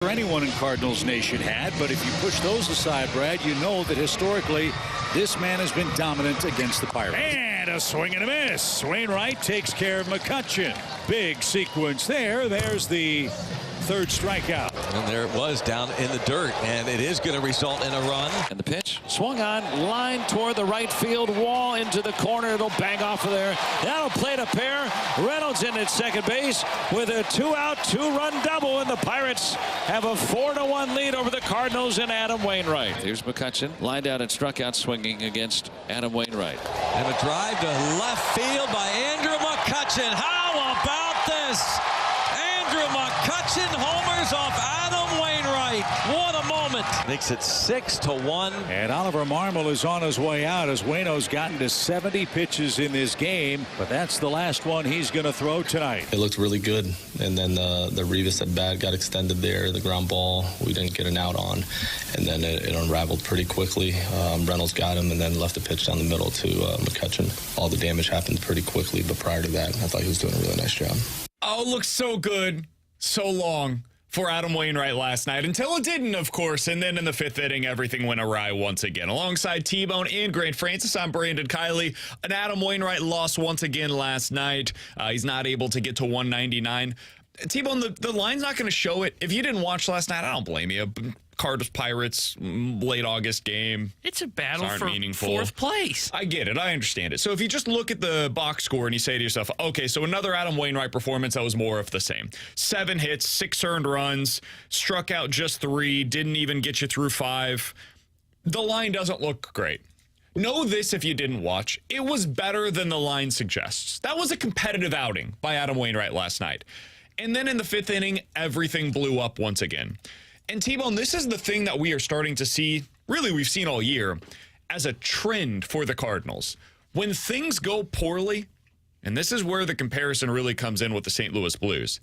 anyone in Cardinals Nation had, but if you push those aside, Brad, you know that historically this man has been dominant against the Pirates. And a swing and a miss. Wainwright takes care of McCutchen. Big sequence there. There's the third strikeout. And there it was down in the dirt, and it is going to result in a run. And the pitch swung on, line toward the right field wall into the corner. It'll bang off of there. That'll play to pair. Reynolds in at second base with a 2-out, 2-run double, and the Pirates have a 4-1 lead over the Cardinals and Adam Wainwright. Here's McCutchen, lined out and struck out swinging against Adam Wainwright. And a drive to left field by Andrew McCutchen. How about this? Andrew McCutchen homers off Adam Wainwright. What a moment. Makes it 6-1. And Oliver Marmol is on his way out as Waino's gotten to 70 pitches in this game, but that's the last one he's going to throw tonight. It looked really good, and then the Rivas at bat got extended there. The ground ball we didn't get an out on, and then it unraveled pretty quickly. Reynolds got him and then left the pitch down the middle to McCutchen. All the damage happened pretty quickly, but prior to that, I thought he was doing a really nice job. Oh, it looked so good, so long for Adam Wainwright last night, until it didn't, of course. And then in the fifth inning, everything went awry once again. Alongside T-Bone and Grant Francis, I'm Brandon Kiley. An Adam Wainwright loss once again last night. He's not able to get to 199. T-Bone, the line's not going to show it. If you didn't watch last night, I don't blame you. Cardinals Pirates late August game. It's a battle for meaningful. fourth place. I get it. I understand it. So if you just look at the box score and you say to yourself, okay, so another Adam Wainwright performance that was more of the same. 7 hits, 6 earned runs, struck out just 3, didn't even get you through 5. The line doesn't look great. Know this if you didn't watch. It was better than the line suggests. That was a competitive outing by Adam Wainwright last night. And then in the fifth inning, everything blew up once again. And T-Bone, this is the thing that we are starting to see, really we've seen all year, as a trend for the Cardinals. When things go poorly, and this is where the comparison really comes in with the St. Louis Blues,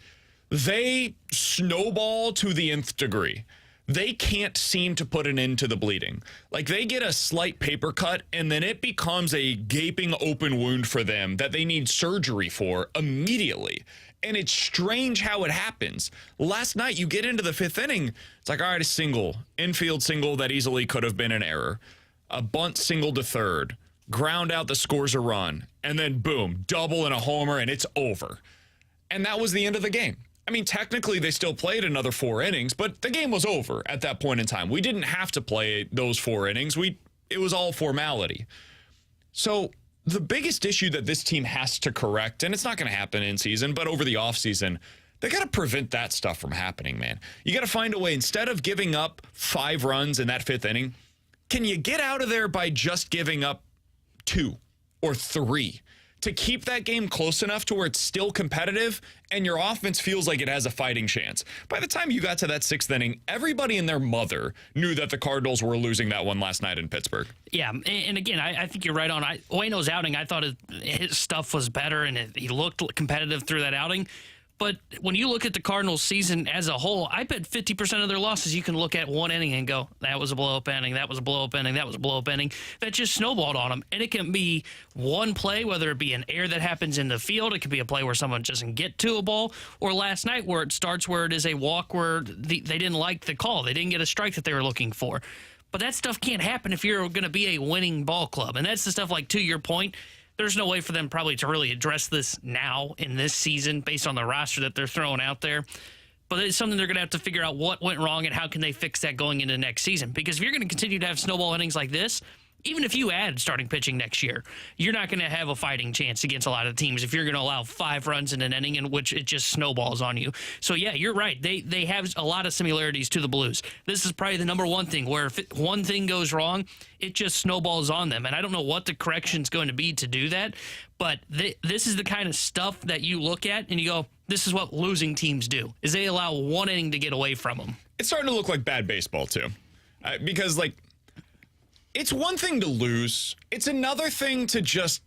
they snowball to the nth degree. They can't seem to put an end to the bleeding. Like, they get a slight paper cut, and then it becomes a gaping open wound for them that they need surgery for immediately. And it's strange how it happens. Last night, you get into the fifth inning, it's like, all right, a single, infield single that easily could have been an error. A bunt single to third, ground out that scores a run, and then boom, double and a homer, and it's over. And that was the end of the game. I mean, technically, they still played another 4 innings, but the game was over at that point in time. We didn't have to play those 4 innings. It was all formality. So the biggest issue that this team has to correct, and it's not going to happen in season, but over the offseason, they got to prevent that stuff from happening, man. You got to find a way, instead of giving up 5 runs in that fifth inning, can you get out of there by just giving up 2 or 3 to keep that game close enough to where it's still competitive and your offense feels like it has a fighting chance? By the time you got to that 6th inning, everybody and their mother knew that the Cardinals were losing that one last night in Pittsburgh. Yeah, and again, I think you're right on. Waino's outing, I thought his stuff was better, and he looked competitive through that outing. But when you look at the Cardinals season as a whole, I bet 50% of their losses you can look at one inning and go, that was a blow-up inning, that was a blow-up inning, that was a blow-up inning. That just snowballed on them. And it can be one play, whether it be an error that happens in the field, it could be a play where someone doesn't get to a ball, or last night where it starts where it is a walk where they didn't like the call. They didn't get a strike that they were looking for. But that stuff can't happen if you're going to be a winning ball club. And that's the stuff, like, to your point, there's no way for them probably to really address this now in this season based on the roster that they're throwing out there. But it's something they're going to have to figure out what went wrong and how can they fix that going into next season. Because if you're going to continue to have snowball innings like this, even if you add starting pitching next year, you're not going to have a fighting chance against a lot of teams if you're going to allow 5 runs in an inning in which it just snowballs on you. So, yeah, you're right. They have a lot of similarities to the Blues. This is probably the number one thing where if one thing goes wrong, it just snowballs on them. And I don't know what the correction's going to be to do that, but this is the kind of stuff that you look at and you go, this is what losing teams do, is they allow one inning to get away from them. It's starting to look like bad baseball, too. Because, like, it's one thing to lose. It's another thing to just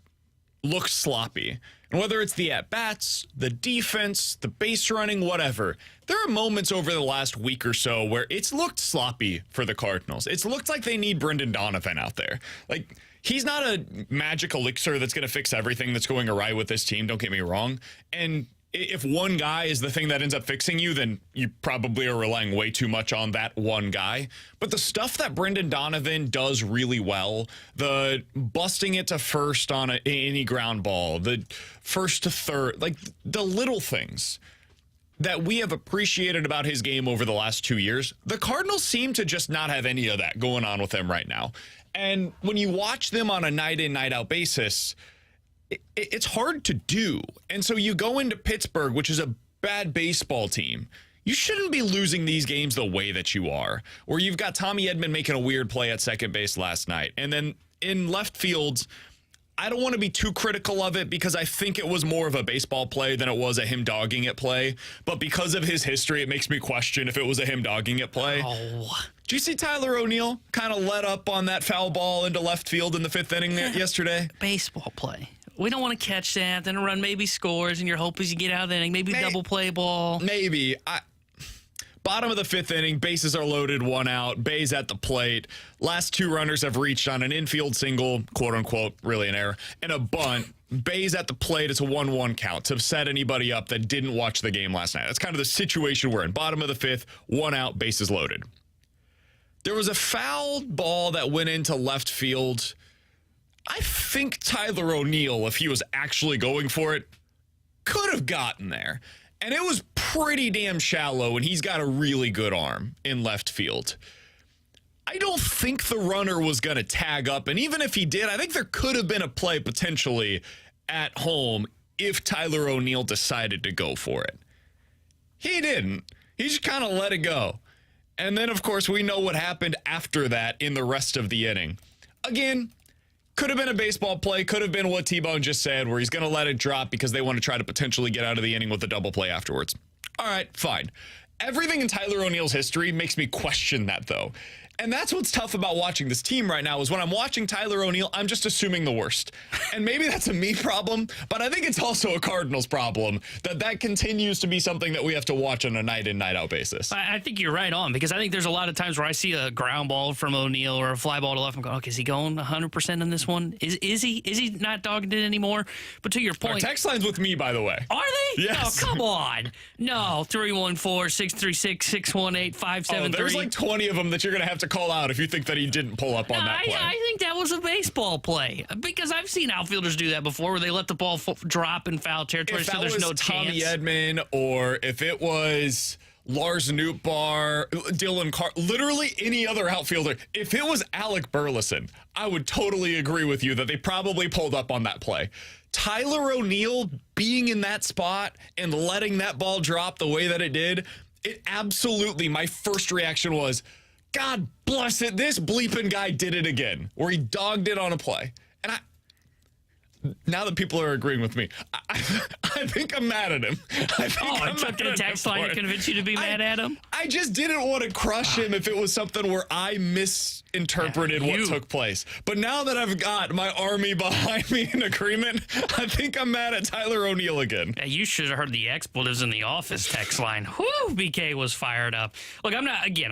look sloppy. And whether it's the at-bats, the defense, the base running, whatever, there are moments over the last week or so where it's looked sloppy for the Cardinals. It's looked like they need Brendan Donovan out there. Like, he's not a magic elixir that's going to fix everything that's going awry with this team, don't get me wrong. And if one guy is the thing that ends up fixing you, then you probably are relying way too much on that one guy. But the stuff that Brendan Donovan does really well, the busting it to first on any ground ball, the first to third, like the little things that we have appreciated about his game over the last 2 years, the Cardinals seem to just not have any of that going on with him right now. And when you watch them on a night in, night out basis, it's hard to do. And so you go into Pittsburgh, which is a bad baseball team. You shouldn't be losing these games the way that you are, where you've got Tommy Edman making a weird play at second base last night. And then in left field, I don't want to be too critical of it because I think it was more of a baseball play than it was a him dogging it play. But because of his history, it makes me question if it was a him dogging it play. Oh. Did you see Tyler O'Neill kind of let up on that foul ball into left field in the 5th inning yesterday? Baseball play. We don't want to catch that. Then a run maybe scores, and your hope is you get out of the inning. Maybe double play ball. Maybe. Bottom of the 5th inning, bases are loaded, 1 out, Bay's at the plate. Last 2 runners have reached on an infield single, quote unquote, really an error, and a bunt. Bay's at the plate. It's a 1-1 count to set anybody up that didn't watch the game last night. That's kind of the situation we're in. Bottom of the 5th, 1 out, bases loaded. There was a foul ball that went into left field. I think Tyler O'Neill, if he was actually going for it, could have gotten there. And it was pretty damn shallow, and he's got a really good arm in left field. I don't think the runner was going to tag up, and even if he did, I think there could have been a play potentially at home if Tyler O'Neill decided to go for it. He didn't. He just kind of let it go. And then, of course, we know what happened after that in the rest of the inning. Again, could have been a baseball play, could have been what T-Bone just said, where he's going to let it drop because they want to try to potentially get out of the inning with a double play afterwards. All right, fine. Everything in Tyler O'Neill's history makes me question that, though. And that's what's tough about watching this team right now is when I'm watching Tyler O'Neill, I'm just assuming the worst. And maybe that's a me problem, but I think it's also a Cardinals problem that continues to be something that we have to watch on a night in, night out basis. I think you're right on because I think there's a lot of times where I see a ground ball from O'Neill or a fly ball to left. I'm going, okay, is he going 100% in this one? Is he not dogging it anymore? But to your point. Our text line's with me, by the way. Are they? Yes. Oh, come on. No, 314-636-618-573. Oh, there's like 20 of them that you're going to have to call out if you think that he didn't pull up on that play. I think that was a baseball play because I've seen outfielders do that before where they let the ball drop in foul territory so there's no chance. If that was Tommy Edman or if it was Lars Nootbaar, Dylan Carr, literally any other outfielder, if it was Alec Burleson, I would totally agree with you that they probably pulled up on that play. Tyler O'Neill being in that spot and letting that ball drop the way that it did, it absolutely, my first reaction was, God bless it, this bleeping guy did it again, where he dogged it on a play. And now that people are agreeing with me, I think I'm mad at him. I took the text line to convince you to be mad at him? I just didn't want to crush him if it was something where I misinterpreted what took place. But now that I've got my army behind me in agreement, I think I'm mad at Tyler O'Neill again. Yeah, you should have heard the expletives in the office text line. Whew, BK was fired up. Look, I'm not, again,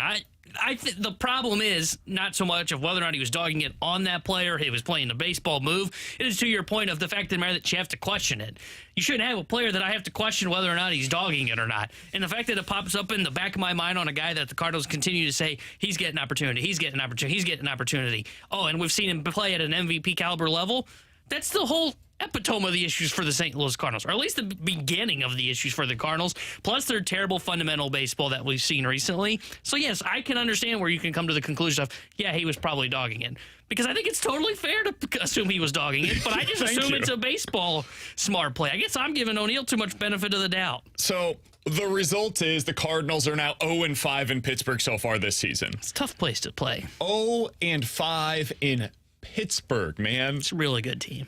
the problem is not so much of whether or not he was dogging it on that play or he was playing the baseball move. It is to your point of the fact that you have to question it. You shouldn't have a player that I have to question whether or not he's dogging it or not. And the fact that it pops up in the back of my mind on a guy that the Cardinals continue to say, he's getting opportunity, he's getting opportunity, he's getting opportunity. Oh, and we've seen him play at an MVP caliber level. That's the whole epitome of the issues for the St. Louis Cardinals, or at least the beginning of the issues for the Cardinals, plus their terrible fundamental baseball that we've seen recently. So, yes, I can understand where you can come to the conclusion of, yeah, he was probably dogging it. Because I think it's totally fair to assume he was dogging it, but I just assume it's a baseball smart play. I guess I'm giving O'Neill too much benefit of the doubt. So the result is the Cardinals are now 0-5 in Pittsburgh so far this season. It's a tough place to play. 0-5 in Pittsburgh, man. It's a really good team.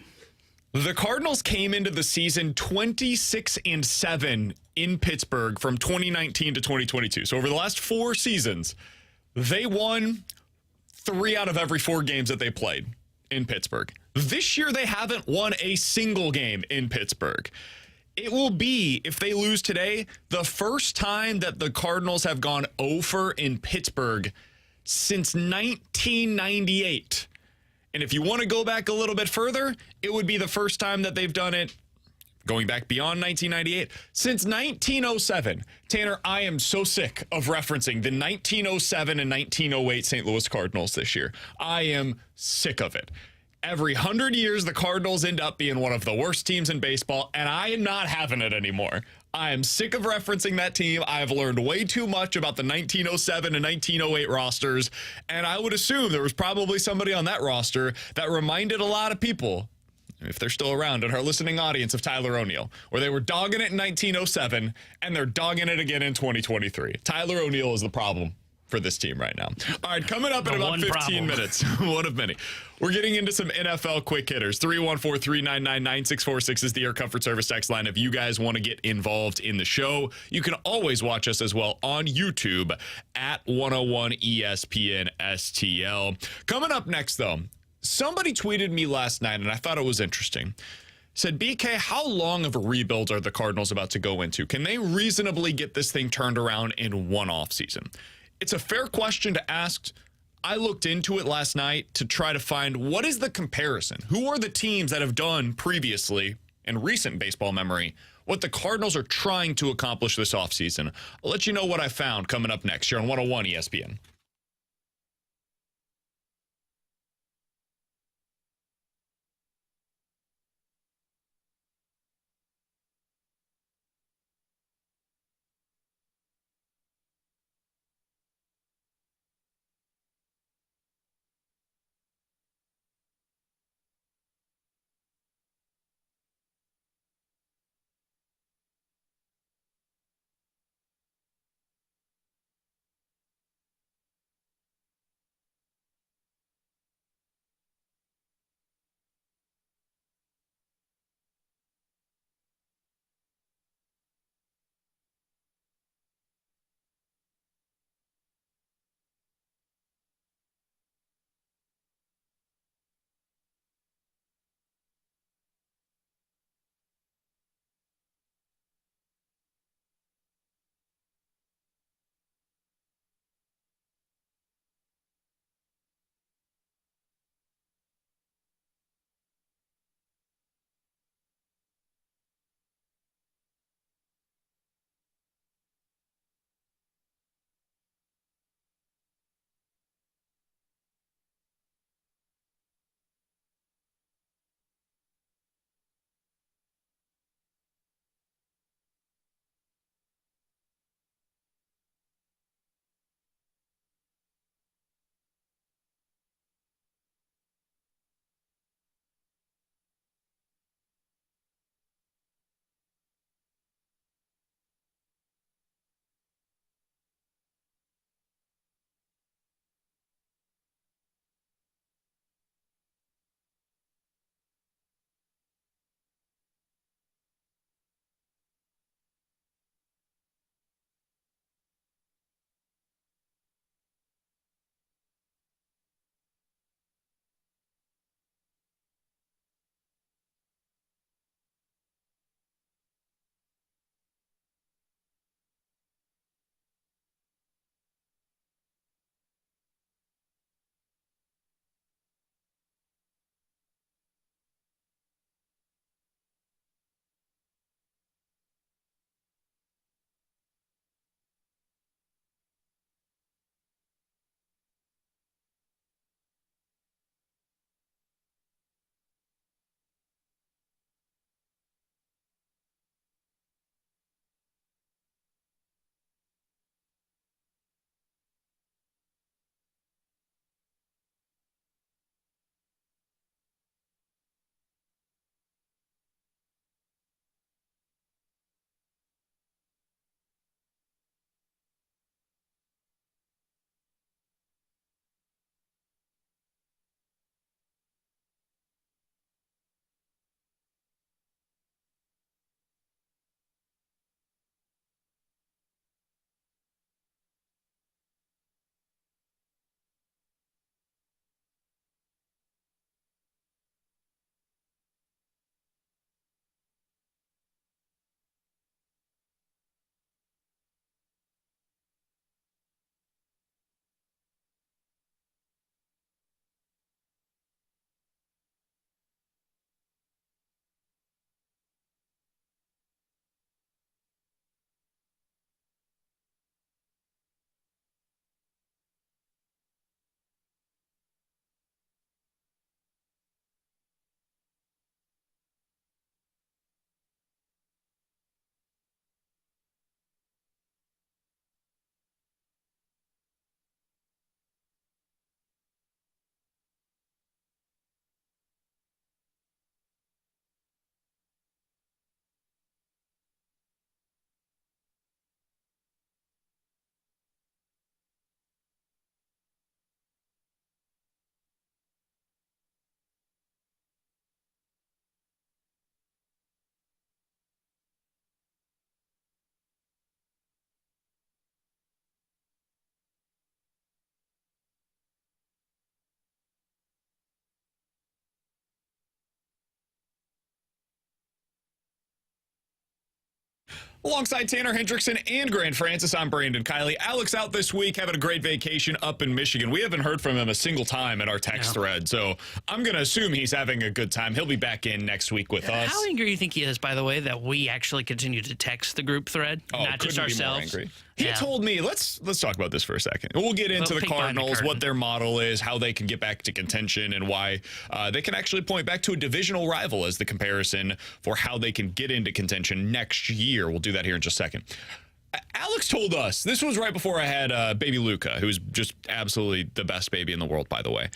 The Cardinals came into the season 26-7 in Pittsburgh from 2019 to 2022. So over the last 4 seasons, they won 3 out of every 4 games that they played in Pittsburgh. This year, they haven't won a single game in Pittsburgh. It will be, if they lose today, the first time that the Cardinals have gone 0-4 in Pittsburgh since 1998. And if you want to go back a little bit further, it would be the first time that they've done it going back beyond 1998, since 1907. Tanner, I am so sick of referencing the 1907 and 1908 St. Louis Cardinals this year. I am sick of it. Every 100 years, the Cardinals end up being one of the worst teams in baseball, and I am not having it anymore. I am sick of referencing that team. I have learned way too much about the 1907 and 1908 rosters, and I would assume there was probably somebody on that roster that reminded a lot of people, if they're still around in our listening audience, of Tyler O'Neill, where they were dogging it in 1907, and they're dogging it again in 2023. Tyler O'Neill is the problem for this team right now. All right, coming up in about 15 minutes, one of many, we're getting into some NFL quick hitters. 314-399-9646 is the Air Comfort Service text line. If you guys want to get involved in the show, you can always watch us as well on YouTube at 101 ESPN STL. Coming up next, though, somebody tweeted me last night, and I thought it was interesting. Said, BK, how long of a rebuild are the Cardinals about to go into? Can they reasonably get this thing turned around in one offseason? It's a fair question to ask. I looked into it last night to try to find what is the comparison. Who are the teams that have done previously, in recent baseball memory, what the Cardinals are trying to accomplish this offseason? I'll let you know what I found coming up next here on 101 ESPN. Alongside Tanner Hendrickson and Grant Francis, I'm Brandon Kiley. Alex out this week, having a great vacation up in Michigan. We haven't heard from him a single time in our text thread, so I'm going to assume he's having a good time. He'll be back in next week with us. How angry do you think he is, by the way, that we actually continue to text the group thread, not just ourselves? He told me, let's talk about this for a second. We'll get into the Cardinals, what their model is, how they can get back to contention, and why they can actually point back to a divisional rival as the comparison for how they can get into contention next year. We'll do that here in just a second. Alex told us, this was right before I had baby Luca, who's just absolutely the best baby in the world, by the way.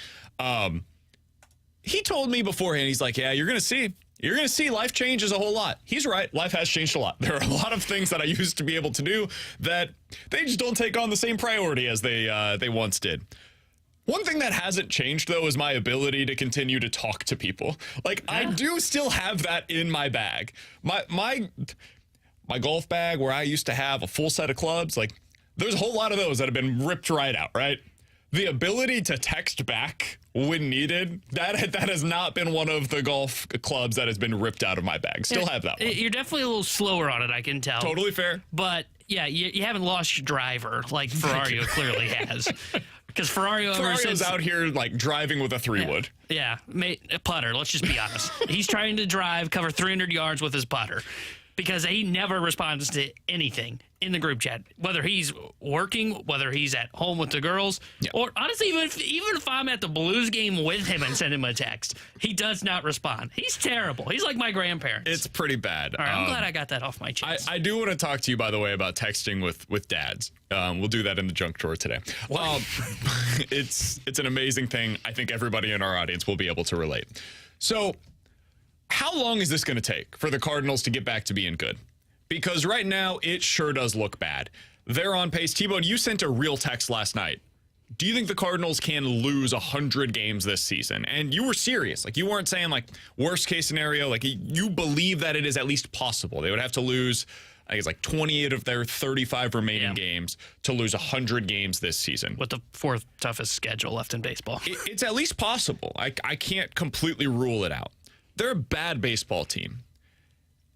He told me beforehand, he's like, yeah, you're going to see. You're going to see life changes a whole lot. He's right. Life has changed a lot. There are a lot of things that I used to be able to do that they just don't take on the same priority as they once did. One thing that hasn't changed, though, is my ability to continue to talk to people. Like, I do still have that in my bag. My golf bag, where I used to have a full set of clubs, like, there's a whole lot of those that have been ripped right out, right? The ability to text back when needed, that has not been one of the golf clubs that has been ripped out of my bag. Still have that one. You're definitely a little slower on it, I can tell. Totally fair. But, yeah, you haven't lost your driver like Ferrario clearly has. Because Ferrario's out here, like, driving with a 3-wood. Yeah, a putter, let's just be honest. He's trying to cover 300 yards with his putter. Because he never responds to anything in the group chat, whether he's working, whether he's at home with the girls, or honestly, even if I'm at the Blues game with him and send him a text, he does not respond. He's terrible. He's like my grandparents. It's pretty bad. All right, I'm glad I got that off my chest. I do want to talk to you, by the way, about texting with dads. We'll do that in the junk drawer today. It's an amazing thing. I think everybody in our audience will be able to relate. So, how long is this going to take for the Cardinals to get back to being good? Because right now, it sure does look bad. They're on pace. T-Bone, you sent a real text last night. Do you think the Cardinals can lose 100 games this season? And you were serious. Like, you weren't saying, like, worst case scenario. Like, you believe that it is at least possible. They would have to lose, I think it's like 28 of their 35 remaining games to lose 100 games this season. With the fourth toughest schedule left in baseball. It's at least possible. I can't completely rule it out. They're a bad baseball team.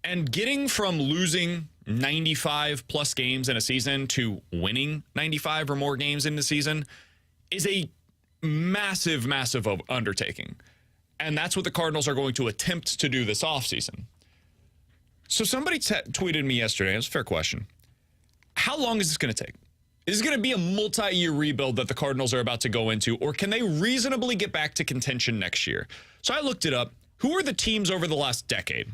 And getting from losing 95 plus games in a season to winning 95 or more games in the season is a massive, massive undertaking. And that's what the Cardinals are going to attempt to do this offseason. So somebody tweeted me yesterday, it was a fair question. How long is this going to take? Is it going to be a multi-year rebuild that the Cardinals are about to go into, or can they reasonably get back to contention next year? So I looked it up. Who are the teams over the last decade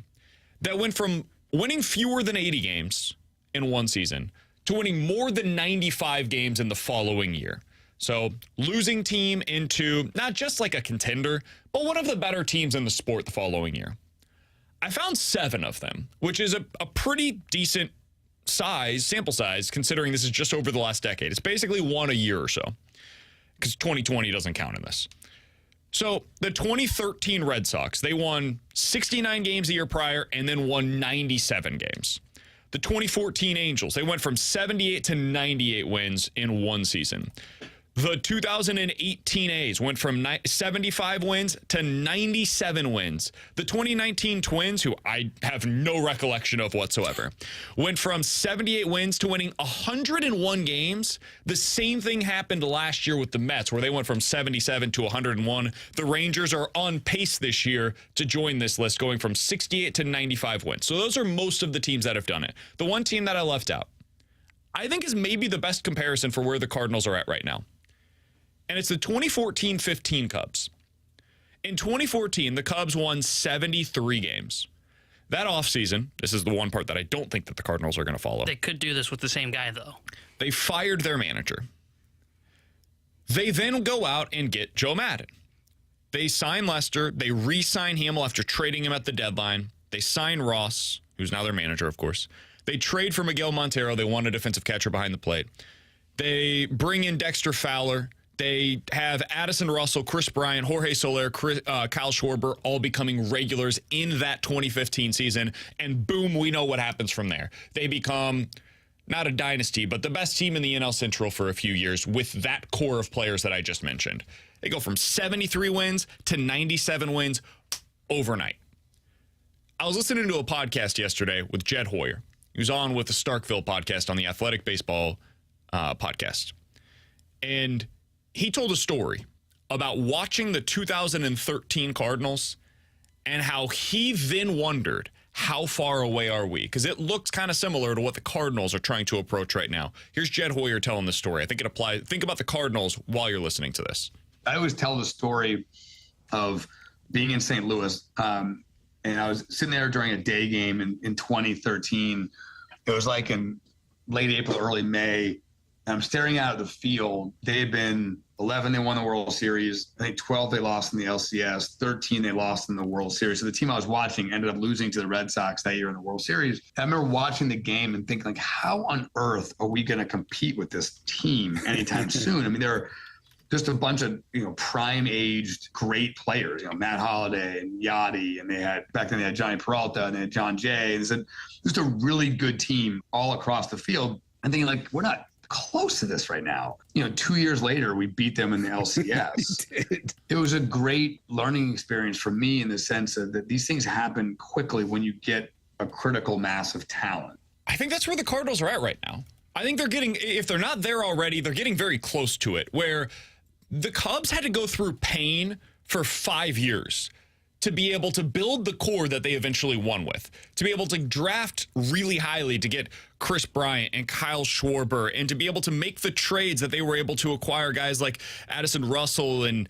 that went from winning fewer than 80 games in one season to winning more than 95 games in the following year? So losing team into not just like a contender, but one of the better teams in the sport the following year. I found 7 of them, which is a pretty decent sample size, considering this is just over the last decade. It's basically one a year or so, because 2020 doesn't count in this. So the 2013 Red Sox, they won 69 games a year prior and then won 97 games. The 2014 Angels, they went from 78 to 98 wins in one season. The 2018 A's went from 75 wins to 97 wins. The 2019 Twins, who I have no recollection of whatsoever, went from 78 wins to winning 101 games. The same thing happened last year with the Mets, where they went from 77 to 101. The Rangers are on pace this year to join this list, going from 68 to 95 wins. So those are most of the teams that have done it. The one team that I left out, I think, is maybe the best comparison for where the Cardinals are at right now. And it's the 2014-15 Cubs. In 2014, the Cubs won 73 games. That offseason, this is the one part that I don't think that the Cardinals are going to follow. They could do this with the same guy, though. They fired their manager. They then go out and get Joe Maddon. They sign Lester. They re-sign Hamill after trading him at the deadline. They sign Ross, who's now their manager, of course. They trade for Miguel Montero. They want a defensive catcher behind the plate. They bring in Dexter Fowler. They have Addison Russell, Chris Bryant, Jorge Soler, Kyle Schwarber all becoming regulars in that 2015 season. And boom, we know what happens from there. They become not a dynasty, but the best team in the NL Central for a few years with that core of players that I just mentioned. They go from 73 wins to 97 wins overnight. I was listening to a podcast yesterday with Jed Hoyer. He was on with the Starkville podcast on the Athletic Baseball podcast. And he told a story about watching the 2013 Cardinals and how he then wondered, how far away are we? Because it looks kind of similar to what the Cardinals are trying to approach right now. Here's Jed Hoyer telling the story. I think it applies. Think about the Cardinals while you're listening to this. I always tell the story of being in St. Louis, and I was sitting there during a day game in 2013. It was like in late April, early May. And I'm staring out at the field. They had been 11, they won the World Series. I think 12, they lost in the LCS. 13, they lost in the World Series. So the team I was watching ended up losing to the Red Sox that year in the World Series. I remember watching the game and thinking, like, how on earth are we going to compete with this team anytime soon? I mean, they're just a bunch of, prime-aged great players, Matt Holliday and Yachty, and back then they had Johnny Peralta and they had John Jay. And it's just a really good team all across the field. I'm thinking, like, we're not close to this right now. 2 years later, we beat them in the LCS. It was a great learning experience for me in the sense of that these things happen quickly when you get a critical mass of talent. I think that's where the Cardinals are at right now. I think they're getting, if they're not there already, they're getting very close to it, where the Cubs had to go through pain for 5 years to be able to build the core that they eventually won with, to be able to draft really highly to get Chris Bryant and Kyle Schwarber, and to be able to make the trades that they were able to acquire guys like Addison Russell and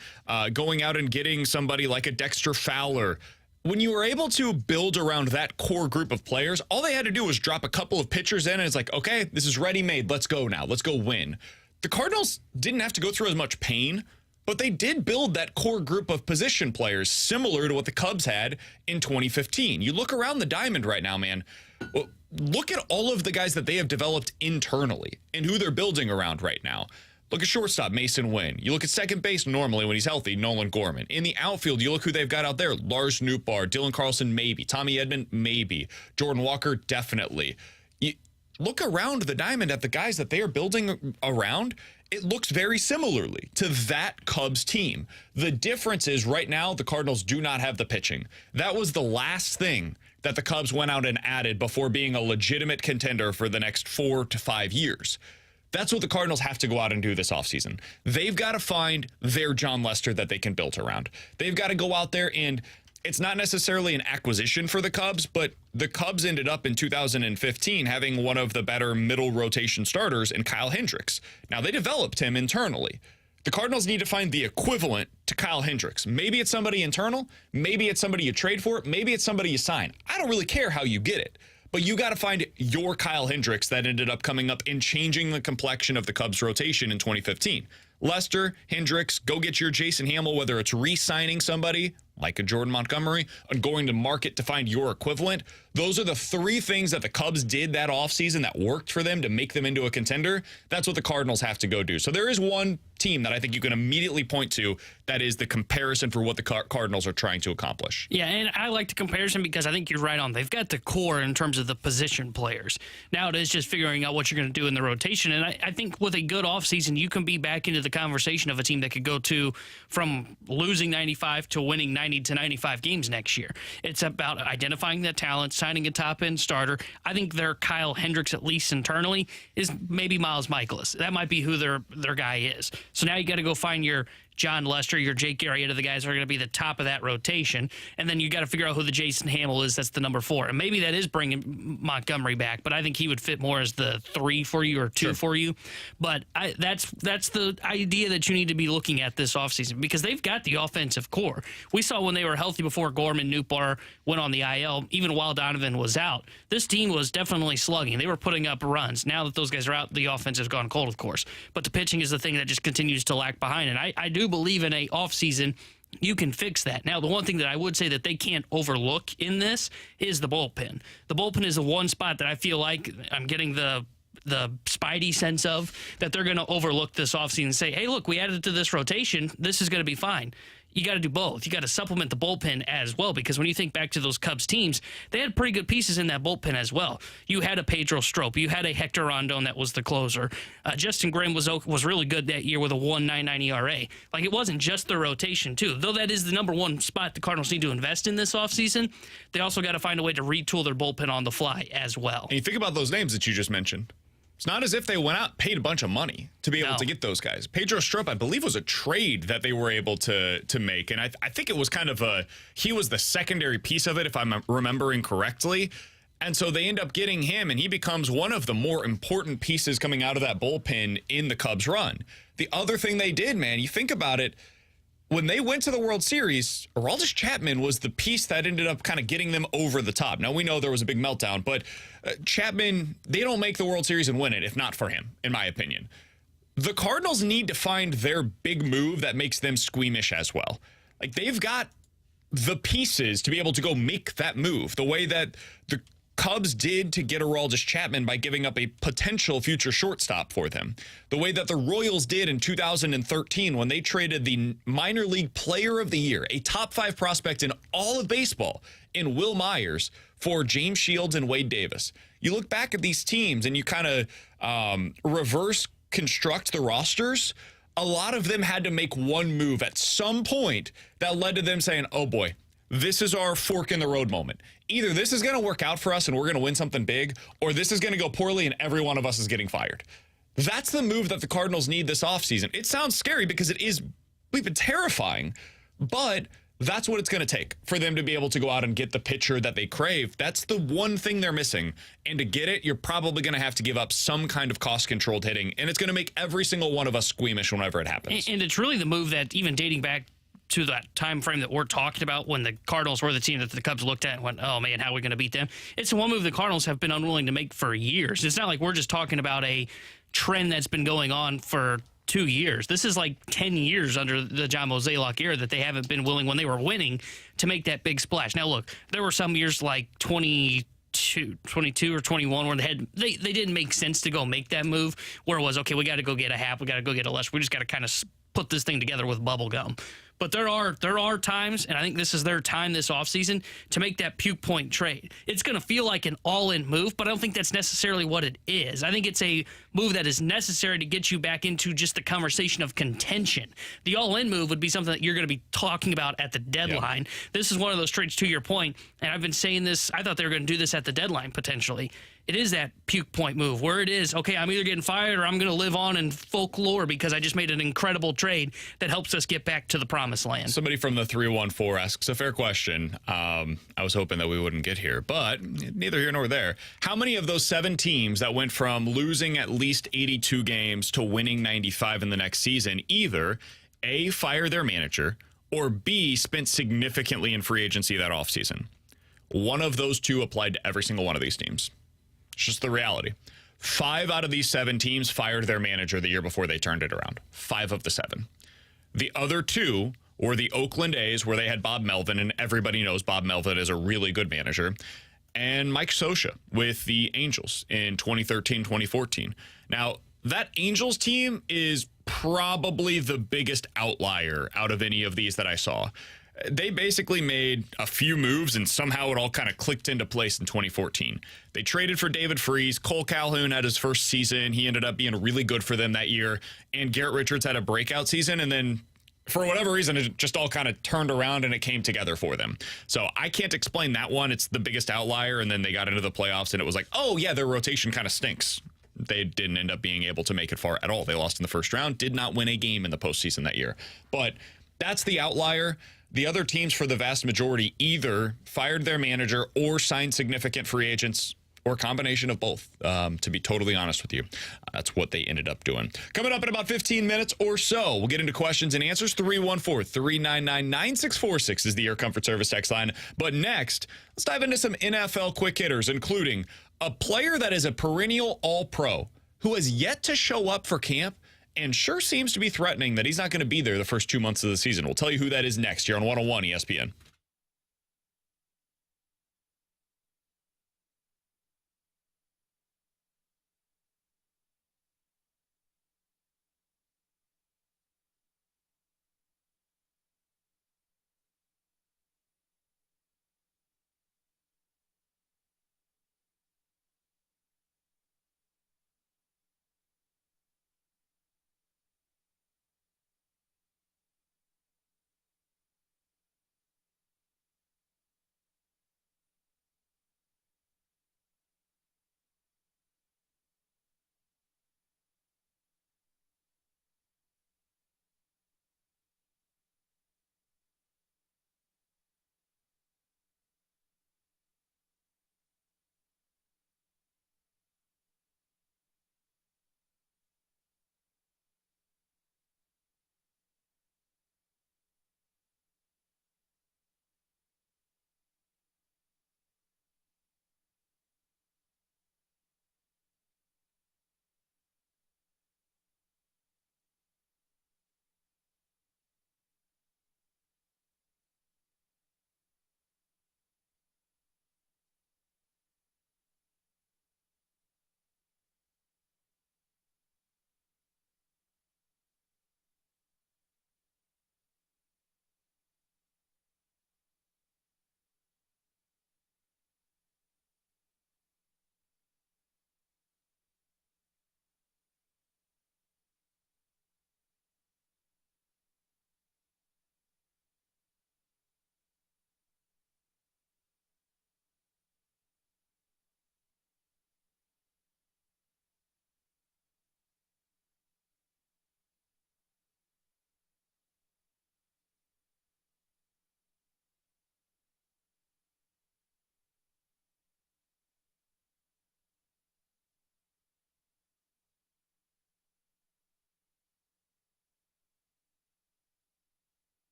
going out and getting somebody like a Dexter Fowler. When you were able to build around that core group of players, all they had to do was drop a couple of pitchers in, and it's like, okay, this is ready-made. Let's go now. Let's go win. The Cardinals didn't have to go through as much pain, but they did build that core group of position players similar to what the Cubs had in 2015. You look around the diamond right now, man. Well, look at all of the guys that they have developed internally and who they're building around right now. Look at shortstop, Mason Wynn. You look at second base normally when he's healthy, Nolan Gorman. In the outfield, you look who they've got out there. Lars Nootbaar, Dylan Carlson, maybe. Tommy Edman, maybe. Jordan Walker, definitely. You look around the diamond at the guys that they are building around. It looks very similarly to that Cubs team. The difference is right now the Cardinals do not have the pitching. That was the last thing that the Cubs went out and added before being a legitimate contender for the next 4 to 5 years. That's what the Cardinals have to go out and do this offseason. They've got to find their John Lester that they can build around. They've got to go out there, and it's not necessarily an acquisition for the Cubs, but the Cubs ended up in 2015 having one of the better middle rotation starters in Kyle Hendricks. Now, they developed him internally. The Cardinals need to find the equivalent to Kyle Hendricks. Maybe it's somebody internal. Maybe it's somebody you trade for. Maybe it's somebody you sign. I don't really care how you get it. But you got to find your Kyle Hendricks that ended up coming up and changing the complexion of the Cubs rotation in 2015. Lester, Hendricks, go get your Jason Hamill, whether it's re-signing somebody like a Jordan Montgomery and going to market to find your equivalent. Those are the three things that the Cubs did that offseason that worked for them to make them into a contender. That's what the Cardinals have to go do. So there is one team that I think you can immediately point to that is the comparison for what the Cardinals are trying to accomplish. Yeah, and I like the comparison because I think you're right on. They've got the core in terms of the position players. Now it is just figuring out what you're going to do in the rotation. And I think with a good offseason, you can be back into the conversation of a team that could go to from losing 95 to winning 90 to 95 games next year. It's about identifying that talent, signing a top-end starter. I think their Kyle Hendricks, at least internally, is maybe Miles Michaelis. That might be who their guy is. So now you got to go find your John Lester, your Jake Arrieta, the guys that are going to be the top of that rotation. And then you got to figure out who the Jason Hamill is that's the number 4. And maybe that is bringing Montgomery back, but I think he would fit more as the 3 for you or 2 for you. But that's the idea that you need to be looking at this offseason because they've got the offensive core. We saw when they were healthy before Gorman, Nootbaar went on the IL, even while Donovan was out, this team was definitely slugging. They were putting up runs. Now that those guys are out, the offense has gone cold, of course. But the pitching is the thing that just continues to lag behind. And I do believe in a offseason you can fix that. Now, the one thing that I would say that they can't overlook in this is the bullpen. The bullpen is the one spot that I feel like I'm getting the Spidey sense of that they're going to overlook this offseason and say, hey, look, we added to this rotation. This is going to be fine. you got to do both. You got to supplement the bullpen as well, because when you think back to those Cubs teams, they had pretty good pieces in that bullpen as well. You had a Pedro Strop, you had a Hector Rondon that was the closer. Justin Graham was really good that year with a 1.99 ERA. Like, it wasn't just the rotation too, though that is the number one spot the Cardinals need to invest in this offseason. They also got to find a way to retool their bullpen on the fly as well. And you think about those names that you just mentioned. It's not as if they went out and paid a bunch of money to be able to get those guys. Pedro Strop, I believe, was a trade that they were able to make. And I think it was kind of he was the secondary piece of it, if I'm remembering correctly. And so they end up getting him, and he becomes one of the more important pieces coming out of that bullpen in the Cubs run. The other thing they did, man, you think about it, when they went to the World Series, Aroldis Chapman was the piece that ended up kind of getting them over the top. Now, we know there was a big meltdown, but Chapman, they don't make the World Series and win it if not for him, in my opinion. The Cardinals need to find their big move that makes them squeamish as well. Like, they've got the pieces to be able to go make that move the way that the Cubs did to get Aroldis Chapman by giving up a potential future shortstop for them. The way that the Royals did in 2013 when they traded the minor league player of the year, a top 5 prospect in all of baseball, in Will Myers, for James Shields and Wade Davis. You look back at these teams and you kind of reverse construct the rosters. A lot of them had to make one move at some point that led to them saying, oh boy, this is our fork in the road moment. Either this is going to work out for us and we're going to win something big, or this is going to go poorly and every one of us is getting fired. That's the move that the Cardinals need this offseason. It sounds scary because it is bleeping terrifying, but that's what it's going to take for them to be able to go out and get the pitcher that they crave. That's the one thing they're missing. And to get it, you're probably going to have to give up some kind of cost-controlled hitting, and it's going to make every single one of us squeamish whenever it happens. And it's really the move that, even dating back to that time frame that we're talking about, when the Cardinals were the team that the Cubs looked at and went, oh man, how are we going to beat them? It's one move the Cardinals have been unwilling to make for years. It's not like we're just talking about a trend that's been going on for 2 years. This is like 10 years under the John Mozeliak era that they haven't been willing, when they were winning, to make that big splash. Now look, there were some years like 22 or 21 where they didn't make sense to go make that move, where it was, okay, we got to go get a half, we got to go get a less, we just got to kind of put this thing together with bubble gum. But there are times, and I think this is their time this offseason, to make that puke point trade. It's going to feel like an all-in move, but I don't think that's necessarily what it is. I think it's a move that is necessary to get you back into just the conversation of contention. The all-in move would be something that you're going to be talking about at the deadline. Yep. This is one of those trades, to your point, and I've been saying this, I thought they were going to do this at the deadline potentially. It is that puke point move where it is, okay, I'm either getting fired or I'm going to live on in folklore because I just made an incredible trade that helps us get back to the promised land. Somebody from the 314 asks a fair question. I was hoping that we wouldn't get here, but neither here nor there. How many of those 7 teams that went from losing at least 82 games to winning 95 in the next season either A, fired their manager, or B, spent significantly in free agency that offseason? One of those two applied to every single one of these teams. It's just the reality. 5 out of these 7 teams fired their manager the year before they turned it around. 5 of the 7. The other 2 were the Oakland A's, where they had Bob Melvin, and everybody knows Bob Melvin is a really good manager, and Mike Scioscia with the Angels in 2013, 2014. Now, that Angels team is probably the biggest outlier out of any of these that I saw. They basically made a few moves, and somehow it all kind of clicked into place in 2014. They traded for David Freese. Cole Calhoun had his first season. He ended up being really good for them that year. And Garrett Richards had a breakout season, and then for whatever reason, it just all kind of turned around and it came together for them. So I can't explain that one. It's the biggest outlier, and then they got into the playoffs, and it was like, oh, yeah, their rotation kind of stinks. They didn't end up being able to make it far at all. They lost in the first round, did not win a game in the postseason that year. But that's the outlier. The other teams, for the vast majority, either fired their manager or signed significant free agents, or a combination of both, to be totally honest with you. That's what they ended up doing. Coming up in about 15 minutes or so, we'll get into questions and answers. 314-399-9646 is the Air Comfort Service text line. But next, let's dive into some NFL quick hitters, including a player that is a perennial All-Pro who has yet to show up for camp and sure seems to be threatening that he's not going to be there the first 2 months of the season. We'll tell you who that is next here on 101 ESPN.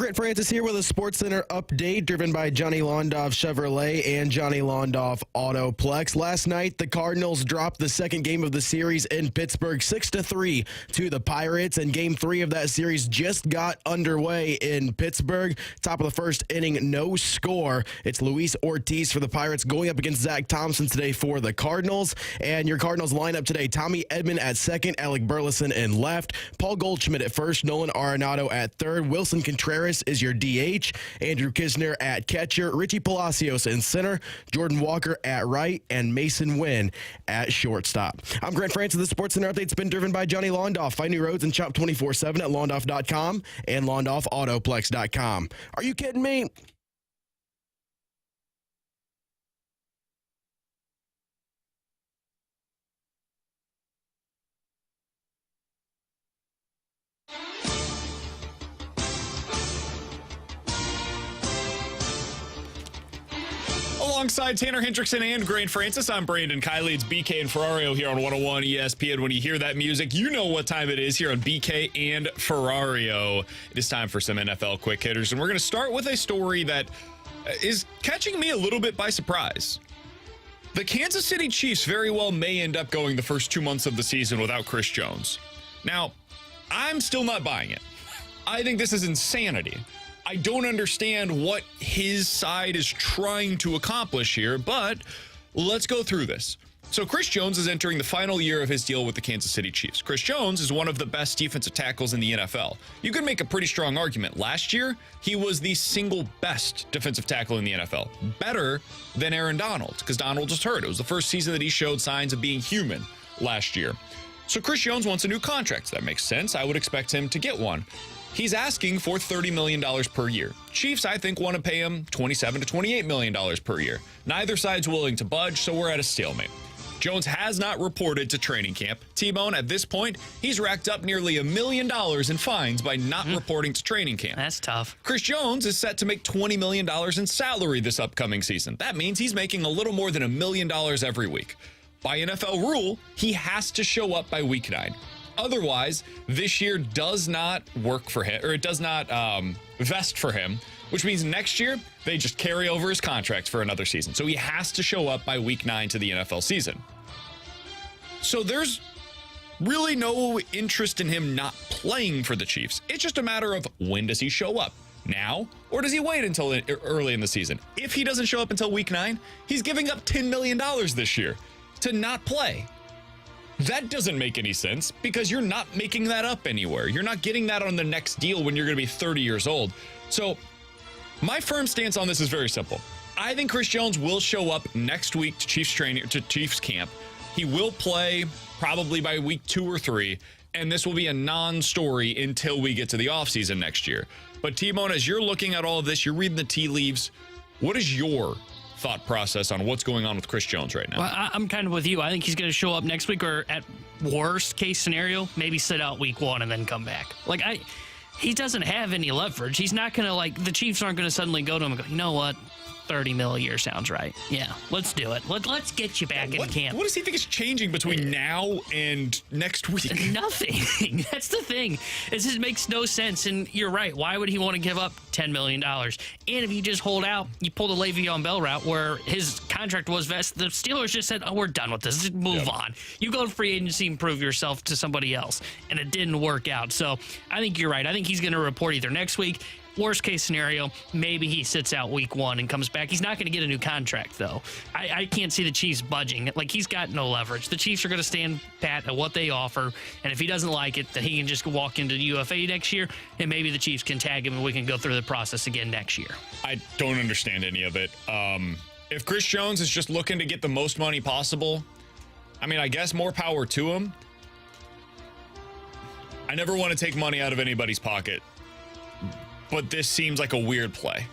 Grant Francis here with a SportsCenter update driven by Johnny Londoff Chevrolet and Johnny Londoff Autoplex. Last night, the Cardinals dropped the second game of the series in Pittsburgh 6-3 to the Pirates, and Game 3 of that series just got underway in Pittsburgh. Top of the first inning, no score. It's Luis Ortiz for the Pirates going up against Zach Thompson today for the Cardinals. And your Cardinals lineup today, Tommy Edman at second, Alec Burleson in left, Paul Goldschmidt at first, Nolan Arenado at third, Wilson Contreras is your DH, Andrew Kisner at catcher, Richie Palacios in center, Jordan Walker at right, and Mason Wynn at shortstop. I'm Grant Francis. The SportsCenter update's been driven by Johnny Londoff. Find new roads and shop 24/7 at londoff.com and londoffautoplex.com. Are you kidding me? Alongside Tanner Hendrickson and Grant Francis, I'm Brandon Kiley. It's BK and Ferrario here on 101 ESPN. When you hear that music, you know what time it is here on BK and Ferrario. It is time for some NFL quick hitters, and we're going to start with a story that is catching me a little bit by surprise. The Kansas City Chiefs very well may end up going the first 2 months of the season without Chris Jones. Now, I'm still not buying it. I think this is insanity. I don't understand what his side is trying to accomplish here, but let's go through this. So Chris Jones is entering the final year of his deal with the Kansas City Chiefs. Chris Jones is one of the best defensive tackles in the NFL. You can make a pretty strong argument. Last year, he was the single best defensive tackle in the NFL. Better than Aaron Donald, because Donald was hurt. It was the first season that he showed signs of being human last year. So Chris Jones wants a new contract. So that makes sense. I would expect him to get one. He's asking for $30 million per year. Chiefs, I think, want to pay him $27 to $28 million per year. Neither side's willing to budge, so we're at a stalemate. Jones has not reported to training camp. T-Bone, at this point, he's racked up nearly $1 million in fines by not reporting to training camp. That's tough. Chris Jones is set to make $20 million in salary this upcoming season. That means he's making a little more than $1 million every week. By NFL rule, he has to show up by week 9. Otherwise, this year does not work for him, or it does not vest for him, which means next year they just carry over his contract for another season. So he has to show up by week 9 to the NFL season. So there's really no interest in him not playing for the Chiefs. It's just a matter of when does he show up? Now, or does he wait until early in the season? If he doesn't show up until week 9, he's giving up $10 million this year to not play. That doesn't make any sense because you're not making that up anywhere. You're not getting that on the next deal when you're going to be 30 years old. So my firm stance on this is very simple. I think Chris Jones will show up next week to Chiefs camp. He will play probably by week 2 or 3, and this will be a non-story until we get to the offseason next year. But T-Bone, as you're looking at all of this, you're reading the tea leaves. What is your thought process on what's going on with Chris Jones right now? Well, I'm kind of with you. I think he's going to show up next week, or at worst case scenario, maybe sit out week 1 and then come back. He doesn't have any leverage. He's not going to, the Chiefs aren't going to suddenly go to him and go, you know what? 30 mil a year sounds right. Yeah, let's do it. Let's get you back in camp. What does he think is changing between now and next week? Nothing. That's the thing. It just makes no sense. And you're right. Why would he want to give up $10 million? And if you just hold out, you pull the Le'Veon Bell route where his contract was vested. The Steelers just said, oh, we're done with this. Just move on. You go to free agency and prove yourself to somebody else. And it didn't work out. So I think you're right. I think he's going to report either next week. Worst case scenario, maybe he sits out week 1 and comes back. He's not going to get a new contract, though. I can't see the Chiefs budging. He's got no leverage. The Chiefs are going to stand pat at what they offer, and if he doesn't like it, then he can just walk into the UFA next year, and maybe the Chiefs can tag him, and we can go through the process again next year. I don't understand any of it. If Chris Jones is just looking to get the most money possible, I guess more power to him. I never want to take money out of anybody's pocket, but this seems like a weird play.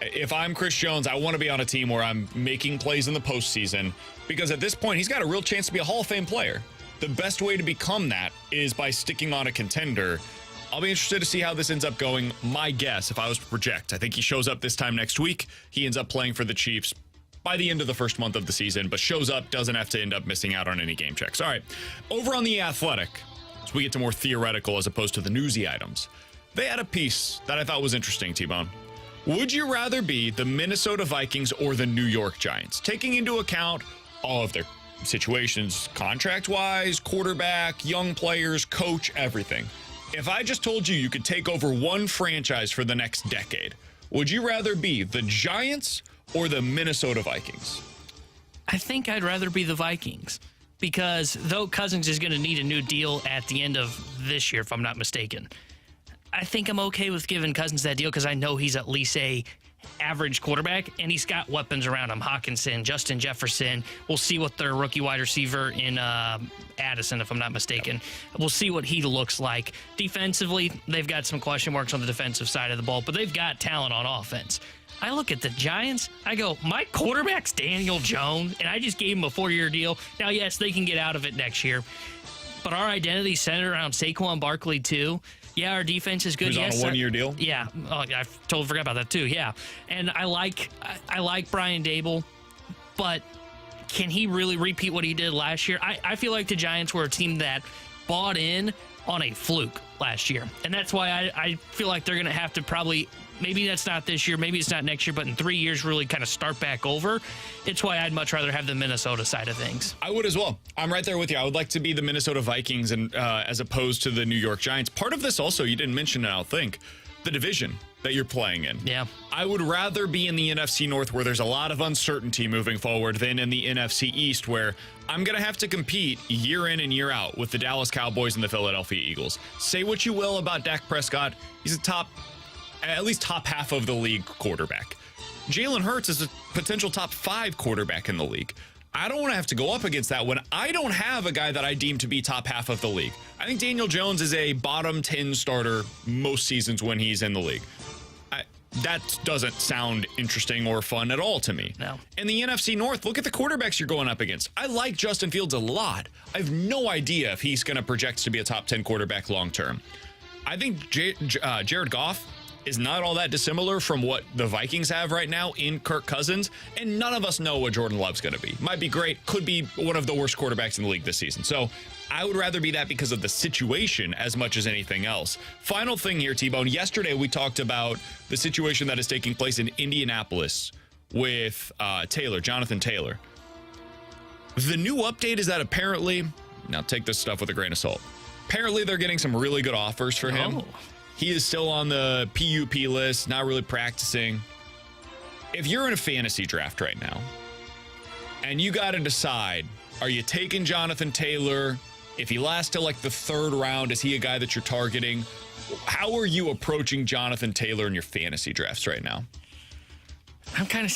If I'm Chris Jones, I want to be on a team where I'm making plays in the postseason, because at this point, he's got a real chance to be a Hall of Fame player. The best way to become that is by sticking on a contender. I'll be interested to see how this ends up going. My guess, if I was to project, I think he shows up this time next week. He ends up playing for the Chiefs by the end of the first month of the season, but shows up, doesn't have to end up missing out on any game checks. All right, over on The Athletic, as we get to more theoretical as opposed to the newsy items, they had a piece that I thought was interesting, T-Bone. Would you rather be the Minnesota Vikings or the New York Giants? Taking into account all of their situations, contract-wise, quarterback, young players, coach, everything. If I just told you could take over one franchise for the next decade, would you rather be the Giants or the Minnesota Vikings? I think I'd rather be the Vikings because though Cousins is going to need a new deal at the end of this year, if I'm not mistaken, I think I'm okay with giving Cousins that deal because I know he's at least a average quarterback, and he's got weapons around him. Hawkinson, Justin Jefferson. We'll see what their rookie wide receiver in Addison, if I'm not mistaken. We'll see what he looks like. Defensively, they've got some question marks on the defensive side of the ball, but they've got talent on offense. I look at the Giants, I go, my quarterback's Daniel Jones, and I just gave him a 4-year deal. Now, yes, they can get out of it next year, but our identity centered around Saquon Barkley, too. Yeah, our defense is good. He's on a 1-year deal? Yeah. Oh, I totally forgot about that, too. Yeah. And I like Brian Dable, but can he really repeat what he did last year? I feel like the Giants were a team that bought in on a fluke last year. And that's why I feel like they're going to have to probably, maybe that's not this year, maybe it's not next year, but in 3 years really kind of start back over. It's why I'd much rather have the Minnesota side of things. I would as well. I'm right there with you. I would like to be the Minnesota Vikings and as opposed to the New York Giants. Part of this also, you didn't mention it, I don't think, the division that you're playing in. Yeah. I would rather be in the NFC North where there's a lot of uncertainty moving forward than in the NFC East where I'm going to have to compete year in and year out with the Dallas Cowboys and the Philadelphia Eagles. Say what you will about Dak Prescott. He's at least top half of the league quarterback. Jalen Hurts is a potential top 5 quarterback in the league. I don't want to have to go up against that when I don't have a guy that I deem to be top half of the league. I think Daniel Jones is a bottom 10 starter most seasons when he's in the league. That doesn't sound interesting or fun at all to me. No. In the NFC North, look at the quarterbacks you're going up against. I like Justin Fields a lot. I have no idea if he's going to project to be a top 10 quarterback long term. I think Jared Goff is not all that dissimilar from what the Vikings have right now in Kirk Cousins, and none of us know what Jordan Love's going to be. Might be great, could be one of the worst quarterbacks in the league this season. So I would rather be that because of the situation as much as anything else. Final thing here, T-Bone. Yesterday we talked about the situation that is taking place in Indianapolis with Jonathan Taylor. The new update is that apparently, now take this stuff with a grain of salt, apparently they're getting some really good offers for him. He is still on the PUP list, not really practicing. If you're in a fantasy draft right now and you got to decide, are you taking Jonathan Taylor? If he lasts till like the 3rd round, is he a guy that you're targeting? How are you approaching Jonathan Taylor in your fantasy drafts right now?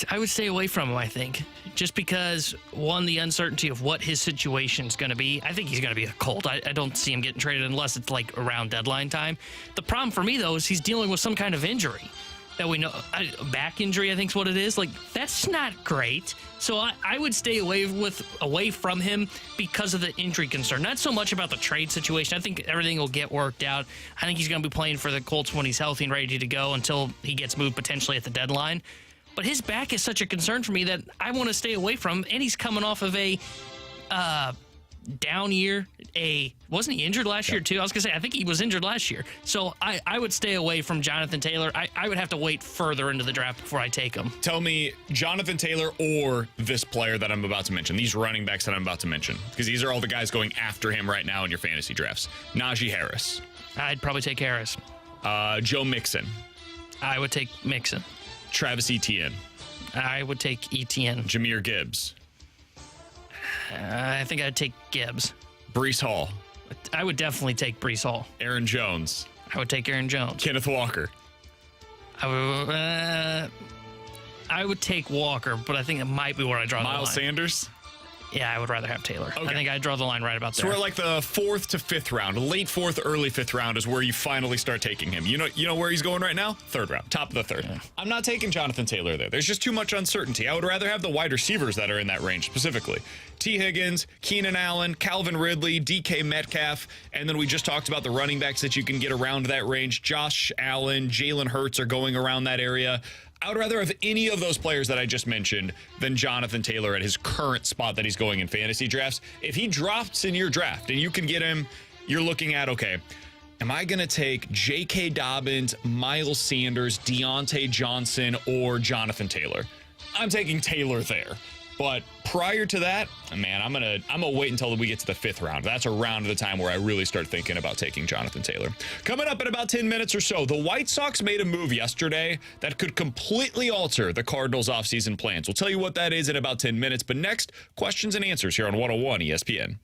I would stay away from him, I think, just because, one, the uncertainty of what his situation is going to be. I think he's going to be a Colt. I don't see him getting traded unless it's like around deadline time. The problem for me, though, is he's dealing with some kind of injury that we know, back injury, I think is what it is. Like, that's not great. So I would stay away from him because of the injury concern. Not so much about the trade situation. I think everything will get worked out. I think he's going to be playing for the Colts when he's healthy and ready to go until he gets moved potentially at the deadline. But his back is such a concern for me that I want to stay away from him. And he's coming off of a down year. Wasn't he injured last year, too? I was going to say, I think he was injured last year. So I would stay away from Jonathan Taylor. I would have to wait further into the draft before I take him. Tell me Jonathan Taylor or this player that I'm about to mention, these running backs that I'm about to mention, because these are all the guys going after him right now in your fantasy drafts. Najee Harris. I'd probably take Harris. Joe Mixon. I would take Mixon. Travis Etienne. I would take Etienne. Jahmyr Gibbs. I think I'd take Gibbs. Breece Hall. I would definitely take Breece Hall. Aaron Jones. I would take Aaron Jones. Kenneth Walker. I would take Walker, but I think it might be where I draw the line. Miles Sanders. Yeah, I would rather have Taylor. Okay. I think I'd draw the line right about there. So we're like the 4th to 5th round, late 4th, early 5th round is where you finally start taking him. You know where he's going right now? 3rd round, top of the 3rd. Yeah. I'm not taking Jonathan Taylor there. There's just too much uncertainty. I would rather have the wide receivers that are in that range specifically. T. Higgins, Keenan Allen, Calvin Ridley, DK Metcalf, and then we just talked about the running backs that you can get around that range. Josh Allen, Jalen Hurts are going around that area. I would rather have any of those players that I just mentioned than Jonathan Taylor at his current spot that he's going in fantasy drafts. If he drops in your draft and you can get him, you're looking at, okay, Am I going to take J.K. Dobbins, Miles Sanders, Deontay Johnson, or Jonathan Taylor? I'm taking Taylor there. But prior to that, man, I'm gonna wait until we get to the 5th round. That's around the time where I really start thinking about taking Jonathan Taylor. Coming up in about 10 minutes or so, the White Sox made a move yesterday that could completely alter the Cardinals' offseason plans. We'll tell you what that is in about 10 minutes. But next, questions and answers here on 101 ESPN.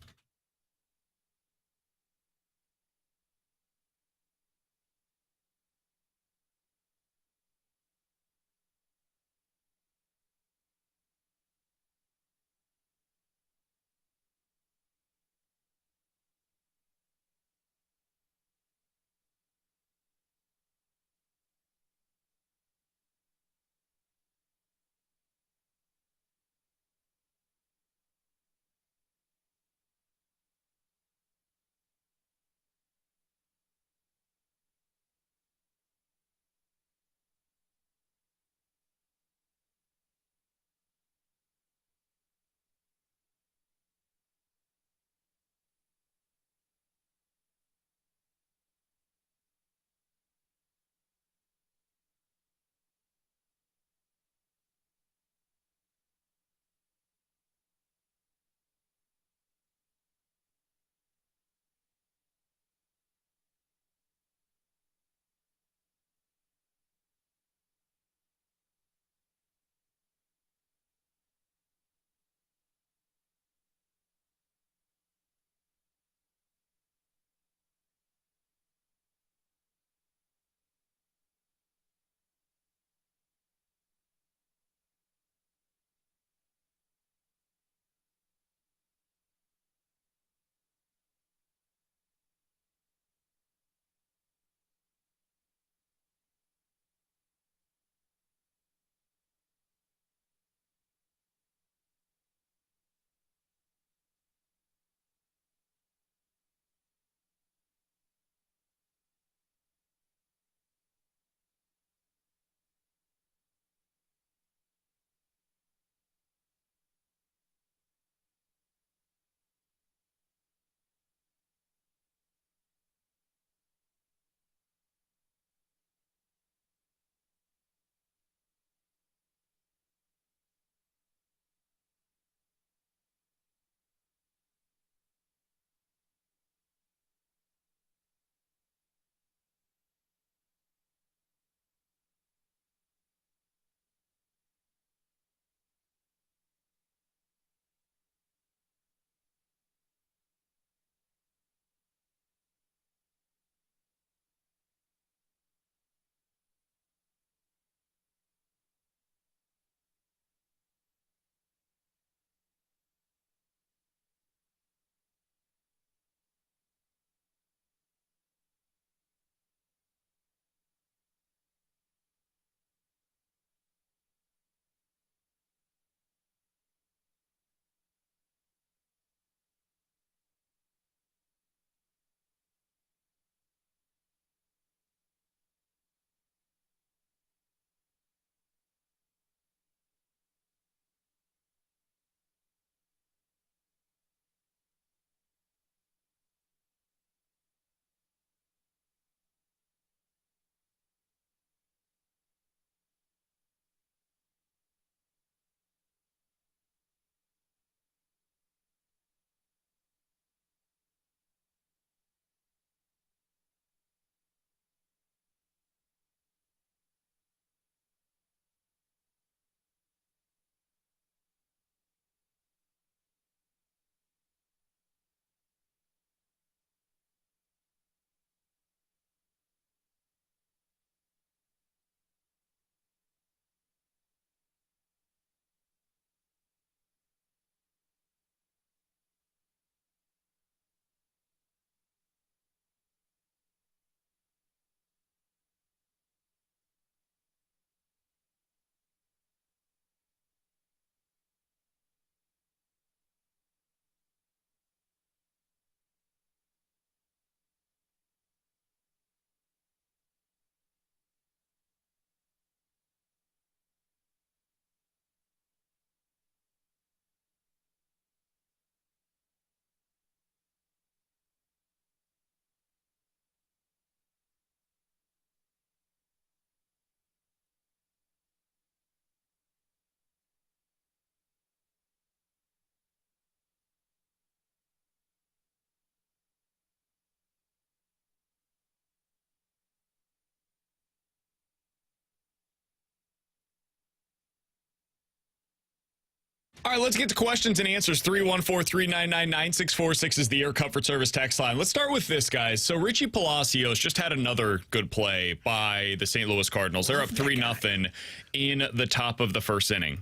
All right, let's get to questions and answers. 314-399-9646 is the Air Comfort Service text line. Let's start with this, guys. So Richie Palacios just had another good play by the St. Louis Cardinals. They're up 3-0 in the top of the first inning.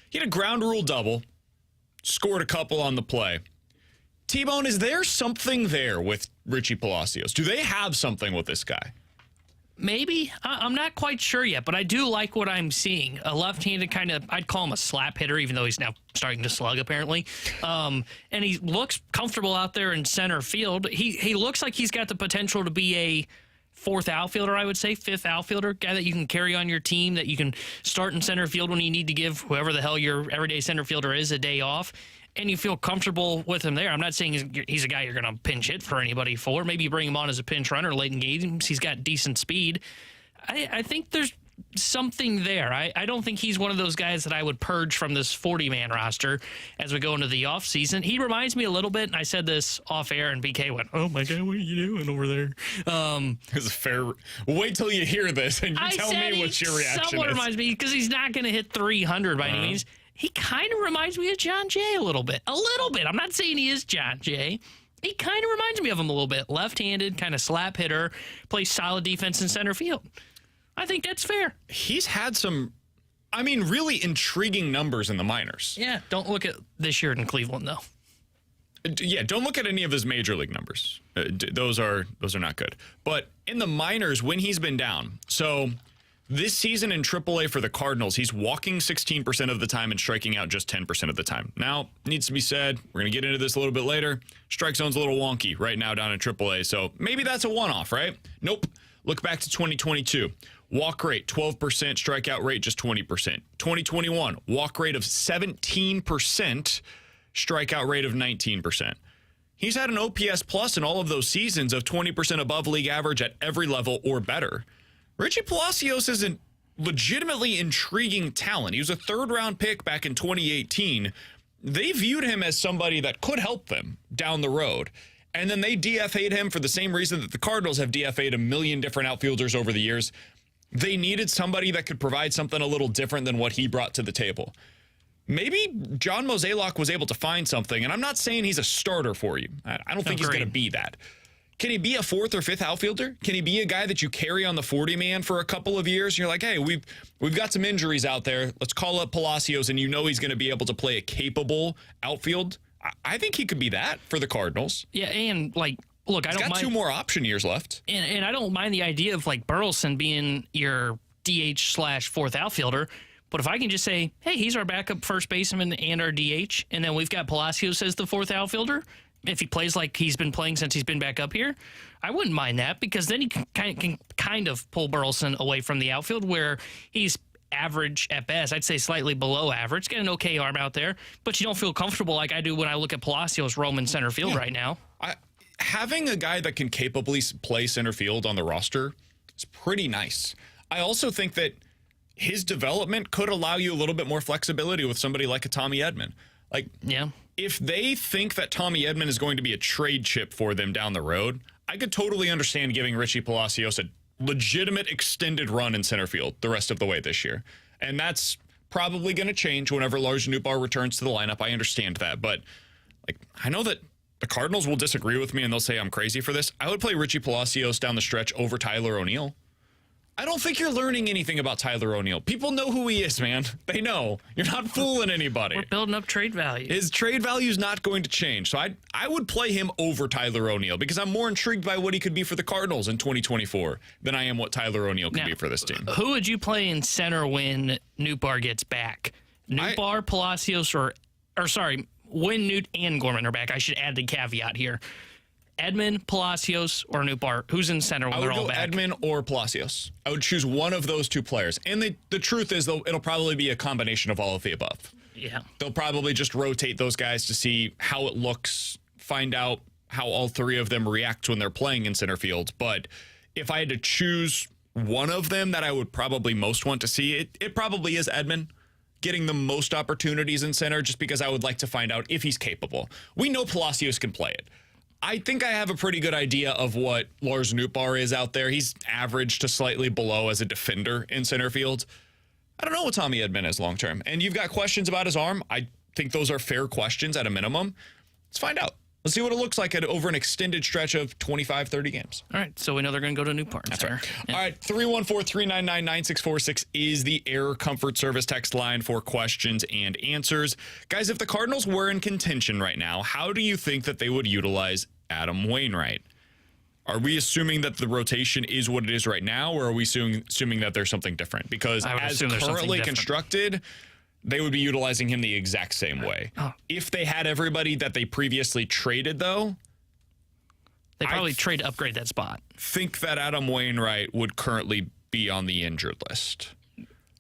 He had a ground rule double, scored a couple on the play. T-Bone, is there something there with Richie Palacios? Do they have something with this guy? Maybe. I'm not quite sure yet, but I do like what I'm seeing. A left-handed kind of, I'd call him a slap hitter, even though he's now starting to slug, apparently. And he looks comfortable out there in center field. He looks like he's got the potential to be a fourth outfielder, I would say, fifth outfielder, guy that you can carry on your team, that you can start in center field when you need to give whoever the hell your everyday center fielder is a day off. And you feel comfortable with him there. I'm not saying he's a guy you're going to pinch hit for anybody for. Maybe you bring him on as a pinch runner late in games. He's got decent speed. I think there's something there. I don't think he's one of those guys that I would purge from this 40-man roster as we go into the offseason. He reminds me a little bit, and I said this off air, and BK went, "Oh my God, what are you doing over there?" It's fair. Wait till you hear this, and you tell me what your reaction is. Somewhat reminds me, because he's not going to hit 300 by any means. He kind of reminds me of John Jay a little bit. A little bit. I'm not saying he is John Jay. He kind of reminds me of him a little bit. Left-handed, kind of slap hitter, plays solid defense in center field. I think that's fair. He's had some, really intriguing numbers in the minors. Yeah, don't look at this year in Cleveland, though. Yeah, don't look at any of his major league numbers. Those are not good. But in the minors, when he's been down, so this season in AAA for the Cardinals, he's walking 16% of the time and striking out just 10% of the time. Now, needs to be said, we're going to get into this a little bit later. Strike zone's a little wonky right now down in AAA, so maybe that's a one-off, right? Nope. Look back to 2022. Walk rate, 12%. Strikeout rate, just 20%. 2021, walk rate of 17%. Strikeout rate of 19%. He's had an OPS plus in all of those seasons of 20% above league average at every level or better. Richie Palacios is a legitimately intriguing talent. He was a third-round pick back in 2018. They viewed him as somebody that could help them down the road. And then they DFA'd him for the same reason that the Cardinals have DFA'd a million different outfielders over the years. They needed somebody that could provide something a little different than what he brought to the table. Maybe John Mozeliak was able to find something, and I'm not saying he's a starter for you. I don't think he's going to be that. Can he be a fourth or fifth outfielder? Can he be a guy that you carry on the 40-man for a couple of years? You're like, hey, we've got some injuries out there. Let's call up Palacios, and you know he's going to be able to play a capable outfield. I think he could be that for the Cardinals. Yeah, and look, I don't mind. He's got 2 more option years left. And I don't mind the idea of Burleson being your DH/fourth outfielder. But if I can just say, hey, he's our backup first baseman and our DH, and then we've got Palacios as the fourth outfielder, if he plays like he's been playing since he's been back up here, I wouldn't mind that, because then he can kind of pull Burleson away from the outfield where he's average at best. I'd say slightly below average. Got an okay arm out there, but you don't feel comfortable like I do when I look at Palacios roaming center field right now. Having a guy that can capably play center field on the roster is pretty nice. I also think that his development could allow you a little bit more flexibility with somebody like a Tommy Edman. If they think that Tommy Edman is going to be a trade chip for them down the road, I could totally understand giving Richie Palacios a legitimate extended run in center field the rest of the way this year. And that's probably going to change whenever Lars Nootbaar returns to the lineup. I understand that. But I know that the Cardinals will disagree with me and they'll say I'm crazy for this. I would play Richie Palacios down the stretch over Tyler O'Neill. I don't think you're learning anything about Tyler O'Neill. People know who he is, man. They know. You're not fooling anybody. We're building up trade value. His trade value is not going to change. So I would play him over Tyler O'Neill because I'm more intrigued by what he could be for the Cardinals in 2024 than I am what Tyler O'Neill could be for this team. Who would you play in center when Nootbaar gets back? Nootbaar, Palacios, when Newt and Gorman are back. I should add the caveat here. Edman, Palacios, or Nootbaar? Who's in center when they're all back? Edman or Palacios. I would choose one of those 2 players. And the truth is, though, it'll probably be a combination of all of the above. Yeah. They'll probably just rotate those guys to see how it looks, find out how all 3 of them react when they're playing in center field. But if I had to choose one of them that I would probably most want to see, it probably is Edman getting the most opportunities in center, just because I would like to find out if he's capable. We know Palacios can play it. I think I have a pretty good idea of what Lars Nootbaar is out there. He's average to slightly below as a defender in center field. I don't know what Tommy Edman is long-term. And you've got questions about his arm. I think those are fair questions at a minimum. Let's find out. Let's see what it looks like over an extended stretch of 25, 30 games. All right, so we know they're going to go to Newport. That's right. Yeah. All right, 314-399-9646 is the Air Comfort Service text line for questions and answers. Guys, if the Cardinals were in contention right now, how do you think that they would utilize Adam Wainwright? Are we assuming that the rotation is what it is right now, or are we assuming that there's something different? Because as currently constructed, they would be utilizing him the exact same way. If they had everybody that they previously traded, though, they probably trade to upgrade that spot. Think that Adam Wainwright would currently be on the injured list,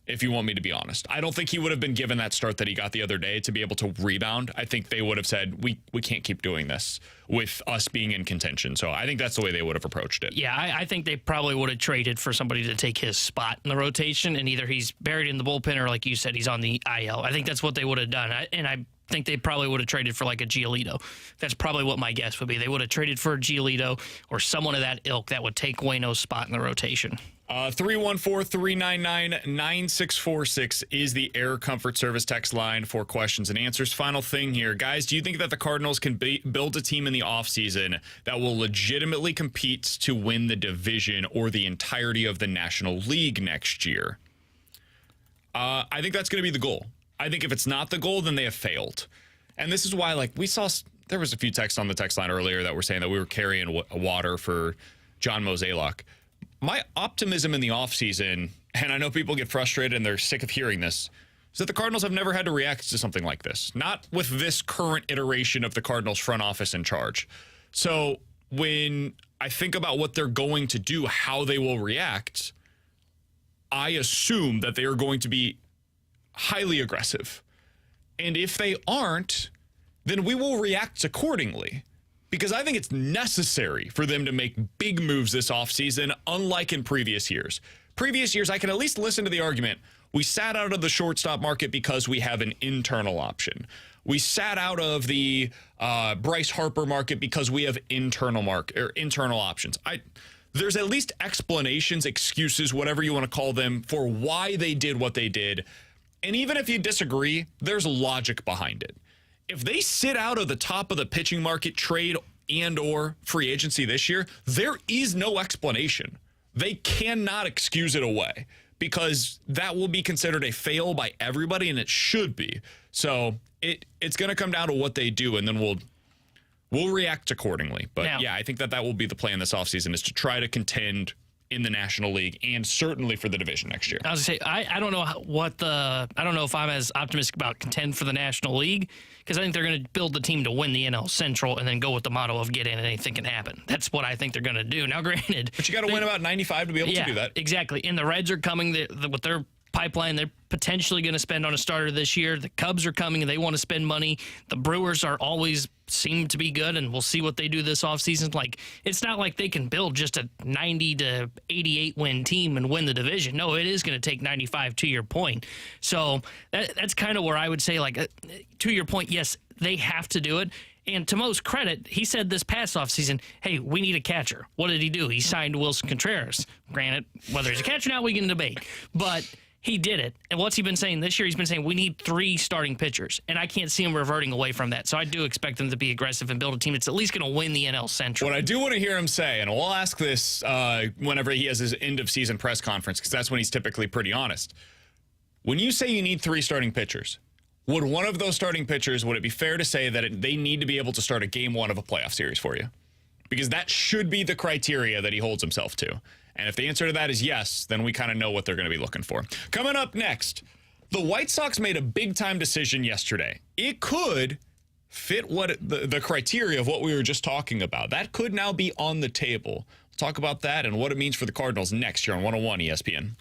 if you want me to be honest. I don't think he would have been given that start that he got the other day to be able to rebound. I think they would have said, we can't keep doing this with us being in contention. So I think that's the way they would have approached it. Yeah, I think they probably would have traded for somebody to take his spot in the rotation, and either he's buried in the bullpen or, like you said, he's on the IL. I think that's what they would have done. I think they probably would have traded for like a Giolito. That's probably what my guess would be. They would have traded for a Giolito or someone of that ilk that would take Waino's spot in the rotation. 314-399-9646 is the Air Comfort Service text line for questions and answers. Final thing here, guys, do you think that the Cardinals can build a team in the offseason that will legitimately compete to win the division or the entirety of the National League next year? I think that's going to be the goal. I think if it's not the goal, then they have failed. And this is why, like, we saw there was a few texts on the text line earlier that were saying that we were carrying water for John Mozeliak. My optimism in the offseason, and I know people get frustrated and they're sick of hearing this, is that the Cardinals have never had to react to something like this. Not with this current iteration of the Cardinals front office in charge. So when I think about what they're going to do, how they will react, I assume that they are going to be highly aggressive. And if they aren't, then we will react accordingly. Because I think it's necessary for them to make big moves this offseason, unlike in previous years. Previous years, I can at least listen to the argument. We sat out of the shortstop market because we have an internal option. We sat out of the Bryce Harper market because we have internal options. There's at least explanations, excuses, whatever you want to call them, for why they did what they did. And even if you disagree, there's logic behind it. If they sit out of the top of the pitching market, trade and or free agency this year, there is no explanation. They cannot excuse it away because that will be considered a fail by everybody, and it should be. So it's going to come down to what they do, and then we'll react accordingly. But yeah, I think that will be the plan this offseason, is to try to contend in the National League and certainly for the division next year. I was going to say, I don't know I don't know if I'm as optimistic about contend for the National League, because I think they're going to build the team to win the NL Central and then go with the motto of get in and anything can happen. That's what I think they're going to do. Now, granted, but you got to win about 95 to be able to do that. Exactly. And the Reds are coming with their pipeline. They're potentially going to spend on a starter this year. The Cubs are coming and they want to spend money. The Brewers are always seem to be good, and we'll see what they do this offseason. Like, it's not like they can build just a 90 to 88 win team and win the division. No, it is going to take 95, to your point. So that's kind of where I would say, like, to your point, yes, they have to do it. And to Mo's credit, he said this past offseason, hey, we need a catcher. What did he do? He signed Wilson Contreras. Granted, whether he's a catcher now, we can debate. But he did it. And what's he been saying this year? He's been saying we need 3 starting pitchers. And I can't see him reverting away from that. So I do expect them to be aggressive and build a team that's at least going to win the NL Central. What I do want to hear him say, and we'll ask this whenever he has his end-of-season press conference, because that's when he's typically pretty honest. When you say you need 3 starting pitchers, would one of those starting pitchers, would it be fair to say that they need to be able to start a game 1 of a playoff series for you? Because that should be the criteria that he holds himself to. And if the answer to that is yes, then we kind of know what they're going to be looking for. Coming up next, the White Sox made a big-time decision yesterday. It could fit what the criteria of what we were just talking about. That could now be on the table. We'll talk about that and what it means for the Cardinals next year on 101 ESPN.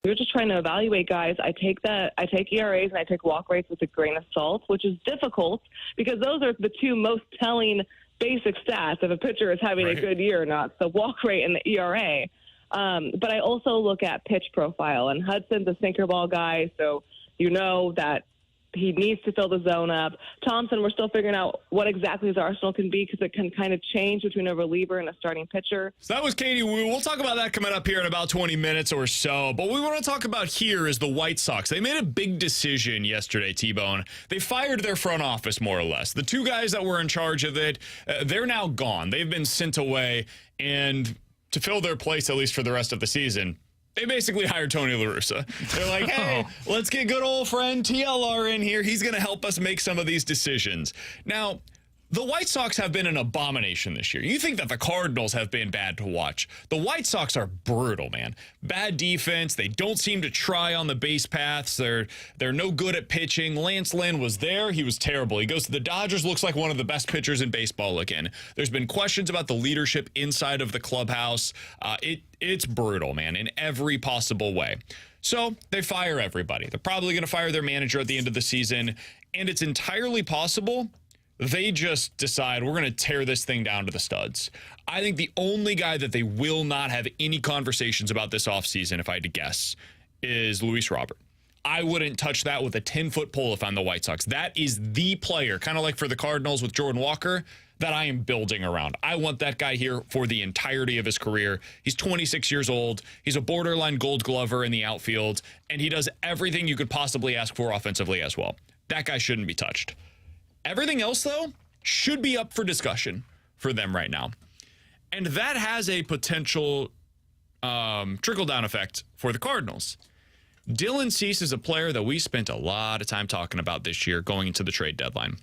we're just trying to evaluate guys. I take ERAs and I take walk rates with a grain of salt, which is difficult because those are the two most telling basic stats if a pitcher is having a good year or not, the walk rate and the ERA. But I also look at pitch profile, and Hudson's a sinker ball guy, so you know that he needs to fill the zone up. Thompson, we're still figuring out what exactly his arsenal can be because it can kind of change between a reliever and a starting pitcher. So that was Katie Wu. We'll talk about that coming up here in about 20 minutes or so. But what we want to talk about here is the White Sox. They made a big decision yesterday, T-Bone. They fired their front office, more or less. The two guys that were in charge of it, they're now gone. They've been sent away. And to fill their place, at least for the rest of the season, they basically hired Tony La Russa. They're like, hey, let's get good old friend TLR in here. He's going to help us make some of these decisions. Now, the White Sox have been an abomination this year. You think that the Cardinals have been bad to watch. The White Sox are brutal, man. Bad defense. They don't seem to try on the base paths. They're no good at pitching. Lance Lynn was there. He was terrible. He goes to the Dodgers, looks like one of the best pitchers in baseball again. There's been questions about the leadership inside of the clubhouse. It's brutal, man, in every possible way. So they fire everybody. They're probably going to fire their manager at the end of the season, and it's entirely possible they just decide we're going to tear this thing down to the studs. I think the only guy that they will not have any conversations about this offseason, if I had to guess, is Luis Robert. I wouldn't touch that with a 10-foot pole if I'm the White Sox. That is the player, kind of like for the Cardinals with Jordan Walker, that I am building around. I want that guy here for the entirety of his career. He's 26 years old. He's a borderline gold glover in the outfield, and he does everything you could possibly ask for offensively as well. That guy shouldn't be touched. Everything else, though, should be up for discussion for them right now. And that has a potential trickle-down effect for the Cardinals. Dylan Cease is a player that we spent a lot of time talking about this year going into the trade deadline.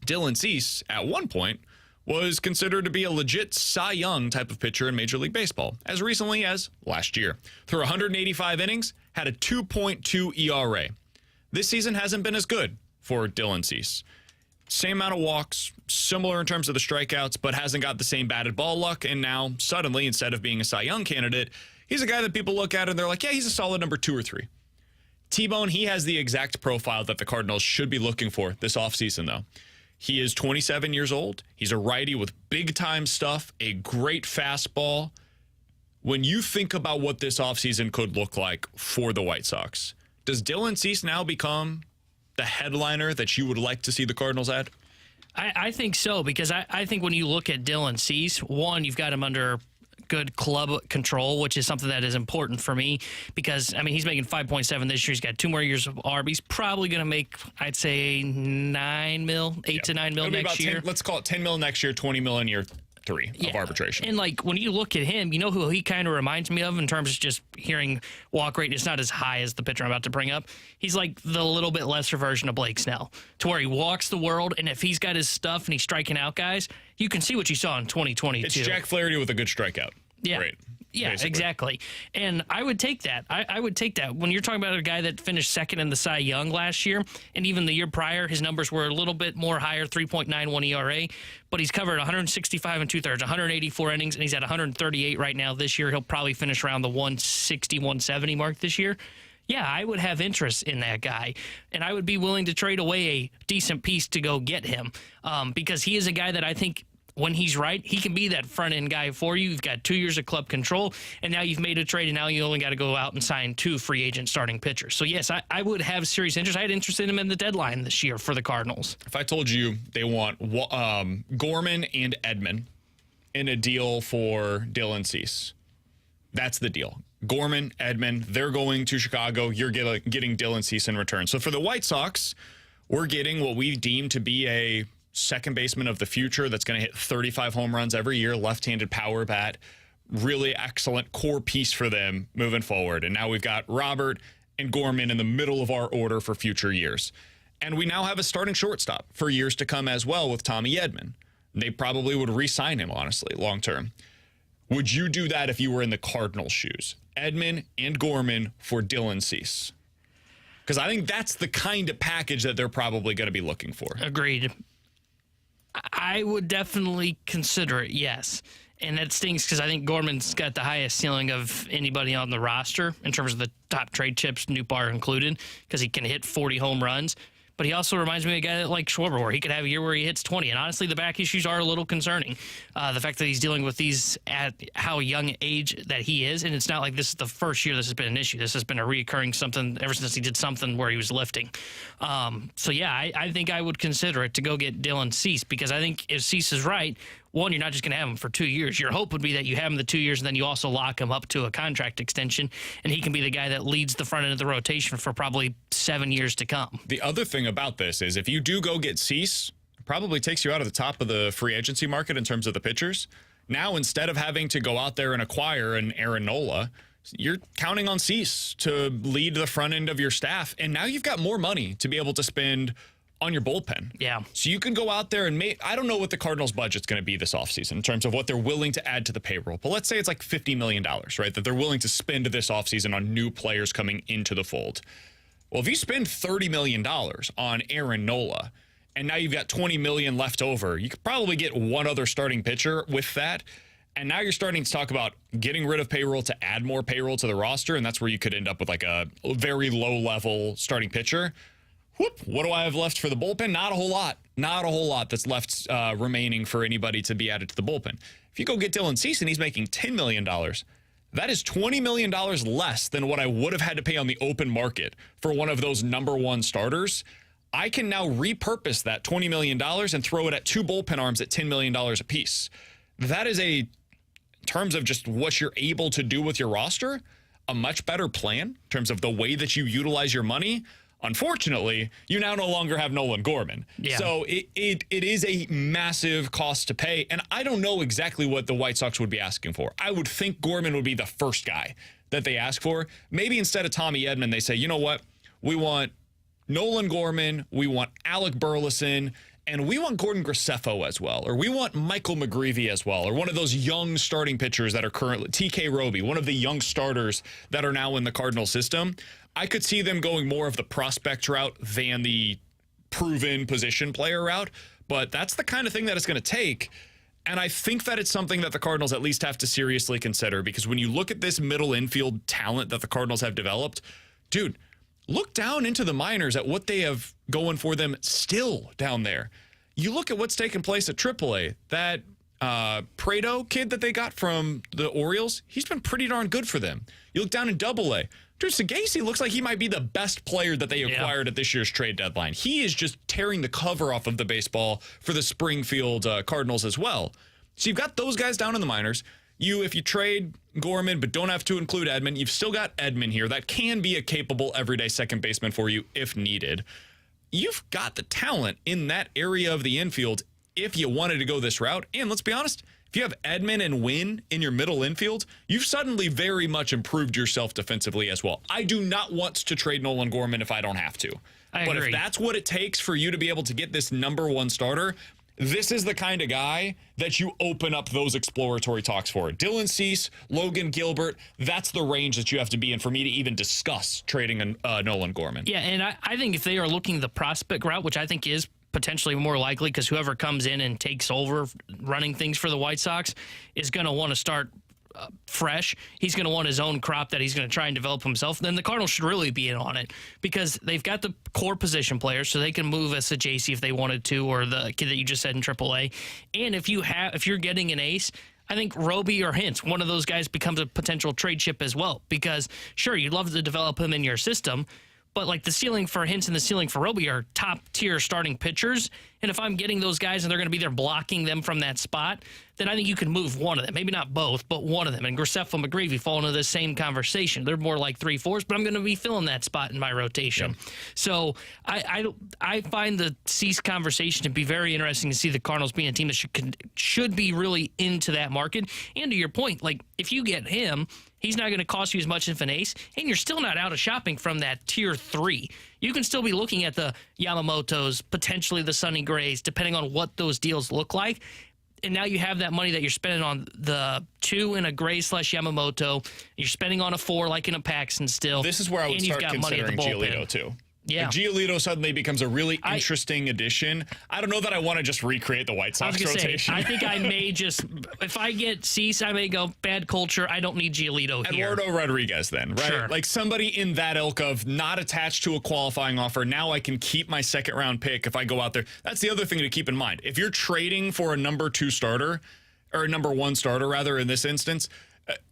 Dylan Cease, at one point, was considered to be a legit Cy Young type of pitcher in Major League Baseball, as recently as last year. Through 185 innings, had a 2.2 ERA. This season hasn't been as good for Dylan Cease. Same amount of walks, similar in terms of the strikeouts, but hasn't got the same batted ball luck. And now, suddenly, instead of being a Cy Young candidate, he's a guy that people look at and they're like, yeah, he's a solid number 2 or 3. T-Bone, he has the exact profile that the Cardinals should be looking for this offseason, though. He is 27 years old. He's a righty with big-time stuff, a great fastball. When you think about what this offseason could look like for the White Sox, does Dylan Cease now become the headliner that you would like to see the Cardinals add? I think so, because I think when you look at Dylan Cease, one, you've got him under good club control, which is something that is important for me because, I mean, he's making 5.7 this year. He's got 2 more years of ARB. He's probably going to make, I'd say, 9 mil, 8 to 9 mil next year. 10, let's call it 10 mil next year, 20 mil in year 3 of arbitration. And, like, when you look at him, you know who he kind of reminds me of in terms of just hearing walk rate. It's not as high as the pitcher I'm about to bring up. He's like the little bit lesser version of Blake Snell, to where he walks the world, and if he's got his stuff and he's striking out guys, you can see what you saw in 2022. It's Jack Flaherty with a good strikeout. Yeah. Right. Yeah, basically. Exactly. And I would take that. I would take that. When you're talking about a guy that finished second in the Cy Young last year, and even the year prior, his numbers were a little bit more higher, 3.91 ERA, but he's covered 165 and 2/3, 184 innings, and he's at 138 right now this year. He'll probably finish around the 160, 170 mark this year. Yeah, I would have interest in that guy, and I would be willing to trade away a decent piece to go get him because he is a guy that I think when he's right, he can be that front-end guy for you. You've got 2 years of club control, and now you've made a trade, and now you only got to go out and sign 2 free agent starting pitchers. So, yes, I would have serious interest. I had interest in him in the deadline this year for the Cardinals. If I told you they want Gorman and Edman in a deal for Dylan Cease, that's the deal. Gorman, Edman, they're going to Chicago. You're getting Dylan Cease in return. So for the White Sox, we're getting what we deem to be a second baseman of the future that's going to hit 35 home runs every year, left-handed power bat, really excellent core piece for them moving forward. And now we've got Robert and Gorman in the middle of our order for future years. And we now have a starting shortstop for years to come as well with Tommy Edman. They probably would re-sign him, honestly, long-term. Would you do that if you were in the Cardinals' shoes? Edman and Gorman for Dylan Cease? Because I think that's the kind of package that they're probably going to be looking for. Agreed. I would definitely consider it, yes. And that stings because I think Gorman's got the highest ceiling of anybody on the roster in terms of the top trade chips, Newbar included, because he can hit 40 home runs. But he also reminds me of a guy like Schwarber, where he could have a year where he hits 20. And honestly, the back issues are a little concerning. The fact that he's dealing with these at how young age that he is, and it's not like this is the first year this has been an issue. This has been a reoccurring something ever since he did something where he was lifting. So, yeah, I think I would consider it to go get Dylan Cease, because I think if Cease is right, one, you're not just going to have him for 2 years. Your hope would be that you have him the 2 years, and then you also lock him up to a contract extension, and he can be the guy that leads the front end of the rotation for probably 7 years to come. The other thing about this is if you do go get Cease, it probably takes you out of the top of the free agency market in terms of the pitchers. Now, instead of having to go out there and acquire an Aaron Nola, you're counting on Cease to lead the front end of your staff, and now you've got more money to be able to spend on your bullpen. Yeah. So you can go out there and I don't know what the Cardinals budget's going to be this offseason in terms of what they're willing to add to the payroll, but let's say it's like $50 million, right, that they're willing to spend this offseason on new players coming into the fold. Well, if you spend $30 million on Aaron Nola, and now you've got $20 million left over, you could probably get one other starting pitcher with that. And now you're starting to talk about getting rid of payroll to add more payroll to the roster, and that's where you could end up with like a very low-level starting pitcher. Whoop, what do I have left for the bullpen? Not a whole lot. Not a whole lot that's left remaining for anybody to be added to the bullpen. If you go get Dylan Cease and he's making $10 million, that is $20 million less than what I would have had to pay on the open market for one of those number one starters. I can now repurpose that $20 million and throw it at two bullpen arms at $10 million apiece. That is in terms of just what you're able to do with your roster, a much better plan in terms of the way that you utilize your money. Unfortunately, you now no longer have Nolan Gorman. Yeah. So it is a massive cost to pay, and I don't know exactly what the White Sox would be asking for. I would think Gorman would be the first guy that they ask for. Maybe instead of Tommy Edman, they say, you know what? We want Nolan Gorman, we want Alec Burleson, and we want Gordon Graceffo as well, or we want Michael McGreevy as well, or one of those young starting pitchers that are currently, TK Roby, one of the young starters that are now in the Cardinal system. I could see them going more of the prospect route than the proven position player route, but that's the kind of thing that it's going to take. And I think that it's something that the Cardinals at least have to seriously consider, because when you look at this middle infield talent that the Cardinals have developed, dude, look down into the minors at what they have going for them still down there. You look at what's taking place at AAA, that Prado kid that they got from the Orioles, he's been pretty darn good for them. You look down in AA, Drew Sagasi looks like he might be the best player that they acquired at this year's trade deadline. He is just tearing the cover off of the baseball for the Springfield Cardinals as well. So you've got those guys down in the minors. If you trade Gorman but don't have to include Edman, you've still got Edman here. That can be a capable everyday second baseman for you if needed. You've got the talent in that area of the infield if you wanted to go this route. And let's be honest, if you have Edman and Wynn in your middle infield, you've suddenly very much improved yourself defensively as well. I do not want to trade Nolan Gorman if I don't have to. But if that's what it takes for you to be able to get this number one starter, this is the kind of guy that you open up those exploratory talks for. Dylan Cease, Logan Gilbert, that's the range that you have to be in for me to even discuss trading Nolan Gorman. Yeah, and I think if they are looking the prospect route, which I think is potentially more likely because whoever comes in and takes over running things for the White Sox is going to want to start fresh. He's going to want his own crop that he's going to try and develop himself. Then the Cardinals should really be in on it because they've got the core position players, so they can move as a JC if they wanted to, or the kid that you just said in AAA. And if you're getting an ace, I think Roby or Hintz, one of those guys becomes a potential trade chip as well. Because sure, you'd love to develop him in your system, but like the ceiling for Hintz and the ceiling for Roby are top tier starting pitchers. And if I'm getting those guys and they're going to be there blocking them from that spot, then I think you can move one of them. Maybe not both, but one of them. And Graceffo and McGreevy fall into the same conversation. They're more like 3-4s, but I'm going to be filling that spot in my rotation. Yep. So I find the Cease conversation to be very interesting to see the Cardinals being a team that should be really into that market. And to your point, like if you get him, he's not going to cost you as much as an ace, and you're still not out of shopping from that tier 3. You can still be looking at the Yamamotos, potentially the Sonny Grays, depending on what those deals look like. And now you have that money that you're spending on the 2 in a Gray/Yamamoto. You're spending on a 4 like in a Paxton still. This is where I would start considering Giolito too. Yeah. Like Giolito suddenly becomes a really interesting addition. I don't know that I want to just recreate the White Sox rotation. I think I may just, if I get Cease, I may go bad culture. I don't need Giolito here. Eduardo Rodriguez then, right? Sure. Like somebody in that ilk of not attached to a qualifying offer. Now I can keep my second round pick if I go out there. That's the other thing to keep in mind. If you're trading for a number 2 starter, or a number 1 starter rather in this instance,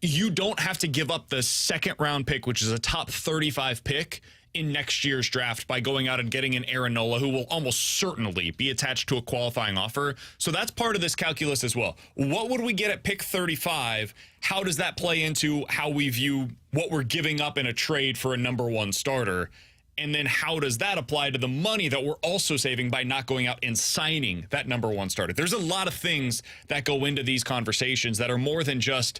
you don't have to give up the second round pick, which is a top 35 pick in next year's draft, by going out and getting an Aaron Nola, who will almost certainly be attached to a qualifying offer. So that's part of this calculus as well. What would we get at pick 35? How does that play into how we view what we're giving up in a trade for a number 1 starter? And then how does that apply to the money that we're also saving by not going out and signing that number 1 starter? There's a lot of things that go into these conversations that are more than just,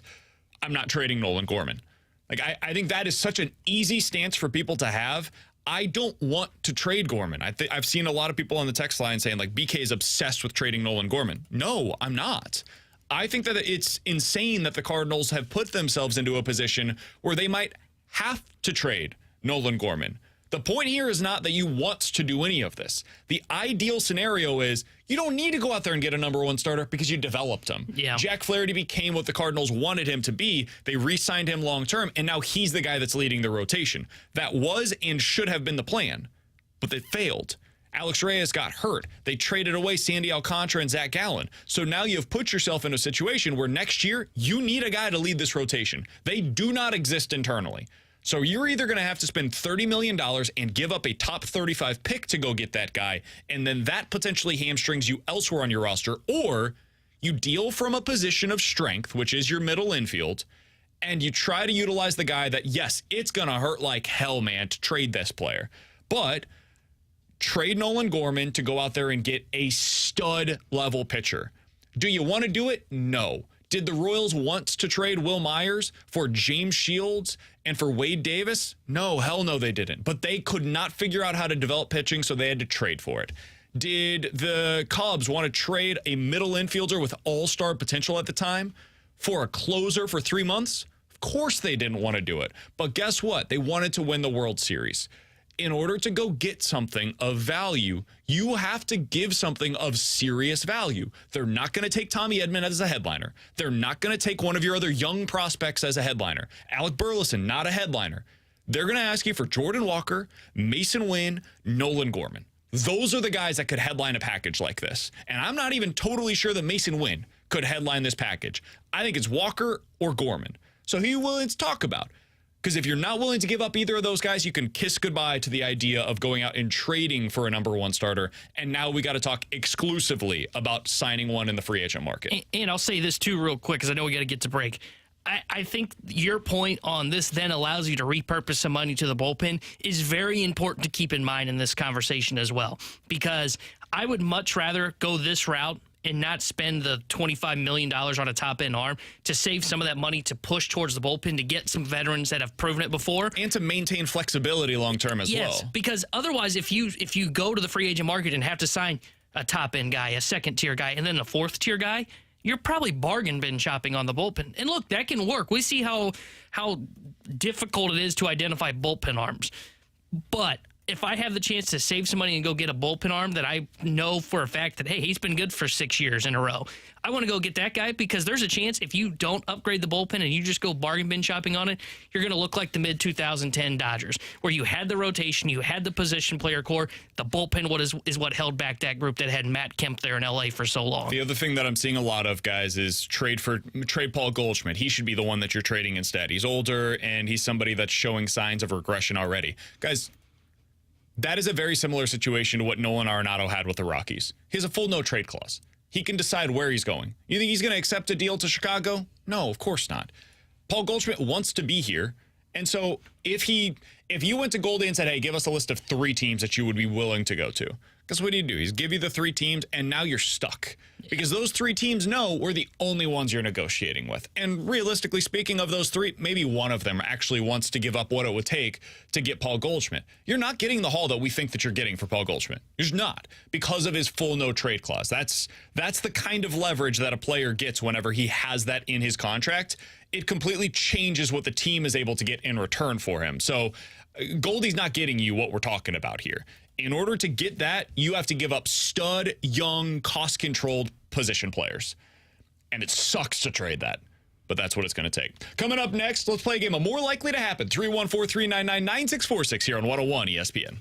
I'm not trading Nolan Gorman. Like, I think that is such an easy stance for people to have. I don't want to trade Gorman. I've seen a lot of people on the text line saying, like, BK is obsessed with trading Nolan Gorman. No, I'm not. I think that it's insane that the Cardinals have put themselves into a position where they might have to trade Nolan Gorman. The point here is not that you want to do any of this. The ideal scenario is you don't need to go out there and get a number 1 starter because you developed him. Yeah. Jack Flaherty became what the Cardinals wanted him to be. They re-signed him long-term, and now he's the guy that's leading the rotation. That was and should have been the plan, but they failed. Alex Reyes got hurt. They traded away Sandy Alcantara and Zach Gallen. So now you've put yourself in a situation where next year you need a guy to lead this rotation. They do not exist internally. So you're either going to have to spend $30 million and give up a top 35 pick to go get that guy, and then that potentially hamstrings you elsewhere on your roster, or you deal from a position of strength, which is your middle infield, and you try to utilize the guy that, yes, it's going to hurt like hell, man, to trade this player, but trade Nolan Gorman to go out there and get a stud-level pitcher. Do you want to do it? No. Did the Royals want to trade Will Myers for James Shields and for Wade Davis? No, hell no, they didn't. But they could not figure out how to develop pitching, so they had to trade for it. Did the Cubs want to trade a middle infielder with all-star potential at the time for a closer for 3 months? Of course they didn't want to do it. But guess what? They wanted to win the World Series. In order to go get something of value, you have to give something of serious value. They're not going to take Tommy Edman as a headliner. They're not going to take one of your other young prospects as a headliner. Alec Burleson, not a headliner. They're going to ask you for Jordan Walker, Mason Wynn, Nolan Gorman. Those are the guys that could headline a package like this. And I'm not even totally sure that Mason Wynn could headline this package. I think it's Walker or Gorman. So who are you willing to talk about? Because if you're not willing to give up either of those guys, you can kiss goodbye to the idea of going out and trading for a number 1 starter. And now we got to talk exclusively about signing one in the free agent market. And I'll say this too real quick, because I know we got to get to break. I think your point on this then allows you to repurpose some money to the bullpen is very important to keep in mind in this conversation as well. Because I would much rather go this route and not spend the $25 million on a top-end arm to save some of that money to push towards the bullpen to get some veterans that have proven it before. And to maintain flexibility long-term as well. Yes, because otherwise if you go to the free agent market and have to sign a top-end guy, a second-tier guy, and then a fourth-tier guy, you're probably bargain bin shopping on the bullpen. And look, that can work. We see how difficult it is to identify bullpen arms. But if I have the chance to save some money and go get a bullpen arm that I know for a fact that, hey, he's been good for 6 years in a row, I want to go get that guy, because there's a chance if you don't upgrade the bullpen and you just go bargain bin shopping on it, you're going to look like the mid-2010 Dodgers, where you had the rotation, you had the position player core, the bullpen is what held back that group that had Matt Kemp there in L.A. for so long. The other thing that I'm seeing a lot of, guys, is trade Paul Goldschmidt. He should be the one that you're trading instead. He's older, and he's somebody that's showing signs of regression already. Guys, that is a very similar situation to what Nolan Arenado had with the Rockies. He has a full no-trade clause. He can decide where he's going. You think he's going to accept a deal to Chicago? No, of course not. Paul Goldschmidt wants to be here. And so if you went to Goldie and said, hey, give us a list of 3 teams that you would be willing to go to, guess what do? He's give you the 3 teams, and now you're stuck. Because those 3 teams know we're the only ones you're negotiating with. And realistically speaking, of those 3, maybe one of them actually wants to give up what it would take to get Paul Goldschmidt. You're not getting the haul that we think that you're getting for Paul Goldschmidt. You're just not, because of his full no-trade clause. That's the kind of leverage that a player gets whenever he has that in his contract. It completely changes what the team is able to get in return for him. So Goldie's not getting you what we're talking about here. In order to get that, you have to give up stud, young, cost-controlled position players. And it sucks to trade that. But that's what it's going to take. Coming up next, let's play a game of More Likely to Happen. 314-399-9646 here on 101 ESPN.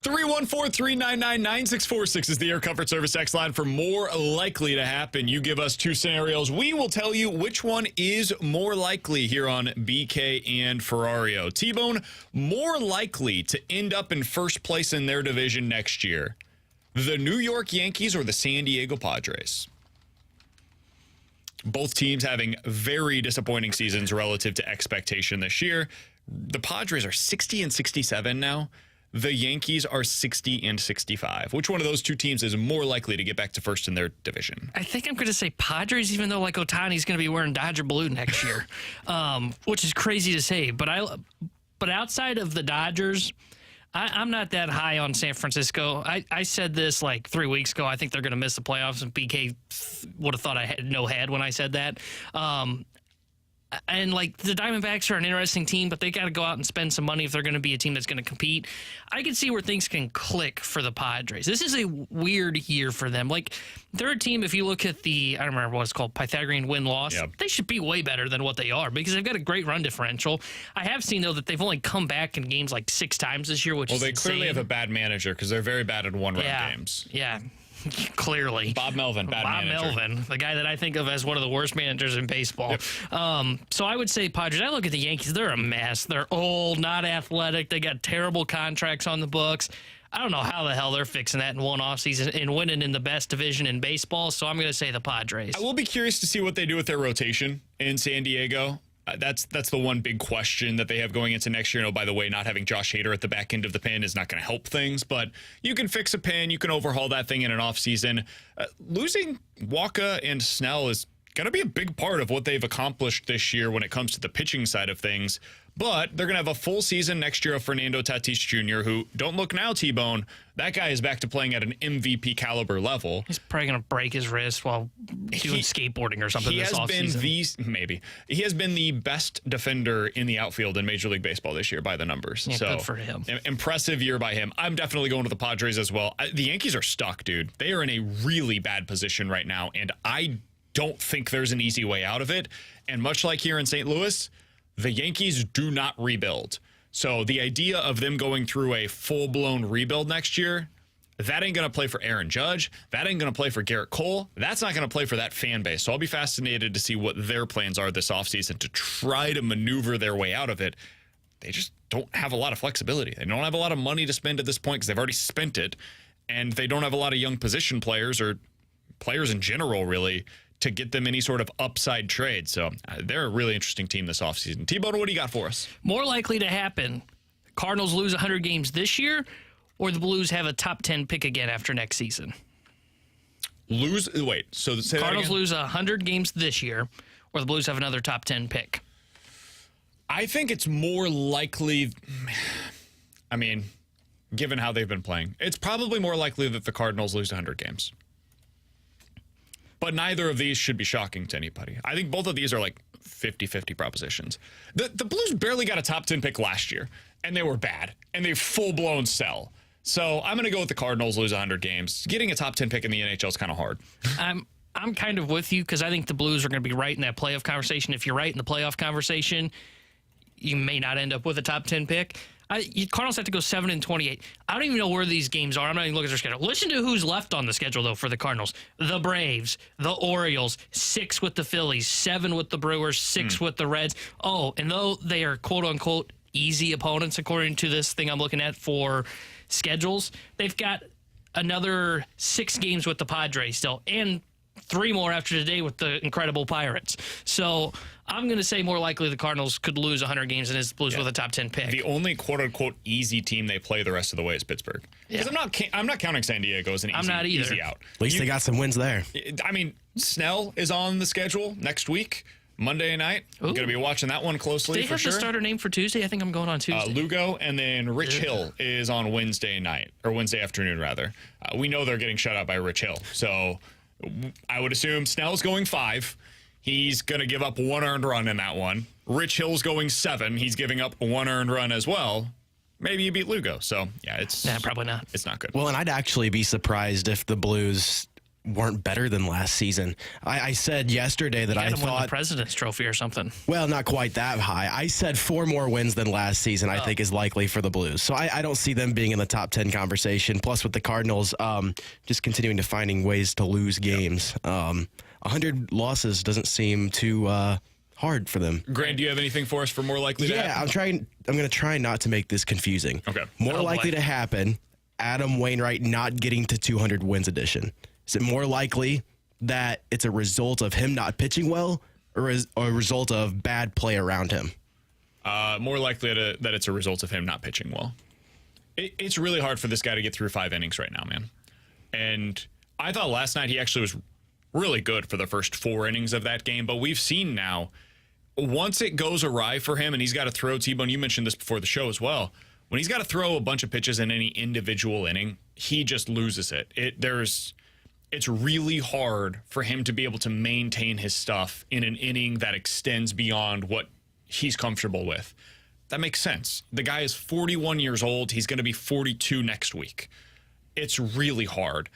Three 314-399-9646 is the Air Comfort Service X line for More Likely to Happen. You give us two scenarios. We will tell you which one is more likely here on BK and Ferrario. T-Bone, more likely to end up in first place in their division next year, the New York Yankees or the San Diego Padres? Both teams having very disappointing seasons relative to expectation this year. The Padres are 60-67 now. The Yankees are 60-65. Which one of those two teams is more likely to get back to first in their division? I think I'm going to say Padres, even though like Ohtani's going to be wearing Dodger blue next year, which is crazy to say. But outside of the Dodgers, I'm not that high on San Francisco. I said this like 3 weeks ago. I think they're going to miss the playoffs, and BK would have thought I had no head when I said that. And, like, the Diamondbacks are an interesting team, but they got to go out and spend some money if they're going to be a team that's going to compete. I can see where things can click for the Padres. This is a weird year for them. Like, they're a team, if you look at the, I don't remember what it's called, Pythagorean win-loss, they should be way better than what they are because they've got a great run differential. I have seen, though, that they've only come back in games like 6 times this year, which is insane. Well, they clearly have a bad manager because they're very bad at one-run games. Yeah. Clearly. Bob Melvin, bad manager. Bob Melvin, the guy that I think of as one of the worst managers in baseball. Yep. So I would say Padres. I look at the Yankees. They're a mess. They're old, not athletic. They got terrible contracts on the books. I don't know how the hell they're fixing that in one offseason and winning in the best division in baseball, so I'm going to say the Padres. I will be curious to see what they do with their rotation in San Diego. That's the one big question that they have going into next year. By the way, not having Josh Hader at the back end of the pin is not going to help things, but you can fix a pin. You can overhaul that thing in an offseason. Losing Waka and Snell is going to be a big part of what they've accomplished this year when it comes to the pitching side of things. But they're going to have a full season next year of Fernando Tatis Jr., who, don't look now, T-Bone, that guy is back to playing at an MVP caliber level. He's probably going to break his wrist while doing skateboarding or something this offseason. He has been the best defender in the outfield in Major League Baseball this year by the numbers. Yeah, so good for him. Impressive year by him. I'm definitely going to the Padres as well. The Yankees are stuck, dude. They are in a really bad position right now, and I don't think there's an easy way out of it. And much like here in St. Louis, the Yankees do not rebuild. So the idea of them going through a full-blown rebuild next year, that ain't going to play for Aaron Judge. That ain't going to play for Garrett Cole. That's not going to play for that fan base. So I'll be fascinated to see what their plans are this offseason to try to maneuver their way out of it. They just don't have a lot of flexibility. They don't have a lot of money to spend at this point because they've already spent it. And they don't have a lot of young position players or players in general, really, to get them any sort of upside trade. So they're a really interesting team this offseason. T-Bone, what do you got for us? More likely to happen, Cardinals lose 100 games this year, or the Blues have a top 10 pick again after next season? Cardinals lose 100 games this year, or the Blues have another top 10 pick? I think it's more likely, I mean, given how they've been playing, it's probably more likely that the Cardinals lose 100 games. But neither of these should be shocking to anybody. I think both of these are like 50-50 propositions. The Blues barely got a top 10 pick last year, and they were bad, and they full-blown sell. So I'm going to go with the Cardinals lose 100 games. Getting a top 10 pick in the NHL is kind of hard. I'm kind of with you because I think the Blues are going to be right in that playoff conversation. If you're right in the playoff conversation, you may not end up with a top 10 pick. Cardinals have to go 7-28. I don't even know where these games are. I'm not even looking at their schedule. Listen to who's left on the schedule, though, for the Cardinals. The Braves, the Orioles, 6 with the Phillies, 7 with the Brewers, 6 with the Reds. Oh, and though they are quote-unquote easy opponents, according to this thing I'm looking at for schedules, they've got another 6 games with the Padres still, and 3 more after today with the incredible Pirates. So I'm going to say more likely the Cardinals could lose 100 games than the Blues with a top 10 pick. The only quote-unquote easy team they play the rest of the way is Pittsburgh. Because I'm not counting San Diego as an easy out. At least they got some wins there. I mean, Snell is on the schedule next week, Monday night. I'm going to be watching that one closely. They have the starter name for Tuesday. I think I'm going on Tuesday. Lugo, and then Rich Hill is on Wednesday night, or Wednesday afternoon, rather. We know they're getting shut out by Rich Hill. So I would assume Snell's going 5. He's going to give up 1 earned run in that one. Rich Hill's going 7. He's giving up 1 earned run as well. Maybe you beat Lugo. So, yeah, probably not. It's not good. Well, and I'd actually be surprised if the Blues weren't better than last season. I said yesterday that I thought won the President's Trophy or something. Well, not quite that high. I said 4 more wins than last season. I think is likely for the Blues. So I don't see them being in the top 10 conversation. Plus, with the Cardinals, just continuing to finding ways to lose games. 100 losses doesn't seem too hard for them. Grant, do you have anything for us for more likely to happen? I'm going to try not to make this confusing. Okay. More likely to happen, Adam Wainwright not getting to 200 wins edition. Is it more likely that it's a result of him not pitching well or is a result of bad play around him? More likely that it's a result of him not pitching well. It's really hard for this guy to get through 5 innings right now, man. And I thought last night he actually was really good for the first 4 innings of that game. But we've seen now, once it goes awry for him and he's got to throw, T-Bone, you mentioned this before the show as well. when he's got to throw a bunch of pitches in any individual inning, he just loses it. It's really hard for him to be able to maintain his stuff in an inning that extends beyond what he's comfortable with. That makes sense. The guy is 41 years old. He's going to be 42 next week. It's really hard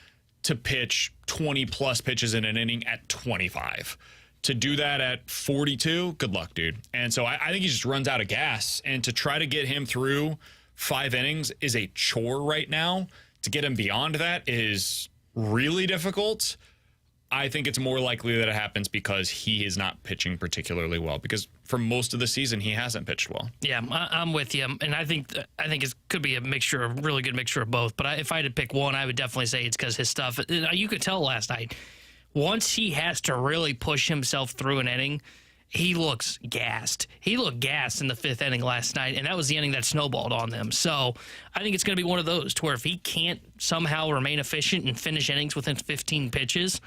to pitch 20-plus pitches in an inning at 25. To do that at 42, good luck, dude. And so I think he just runs out of gas. And to try to get him through 5 innings is a chore right now. To get him beyond that is really difficult. I think it's more likely that it happens because he is not pitching particularly well, because for most of the season he hasn't pitched well. Yeah, I'm with you, and I think it could be a really good mixture of both. But if I had to pick one, I would definitely say it's because his stuff. You could tell last night, once he has to really push himself through an inning, he looks gassed. He looked gassed in the 5th inning last night, and that was the inning that snowballed on them. So I think it's going to be one of those to where if he can't somehow remain efficient and finish innings within 15 pitches,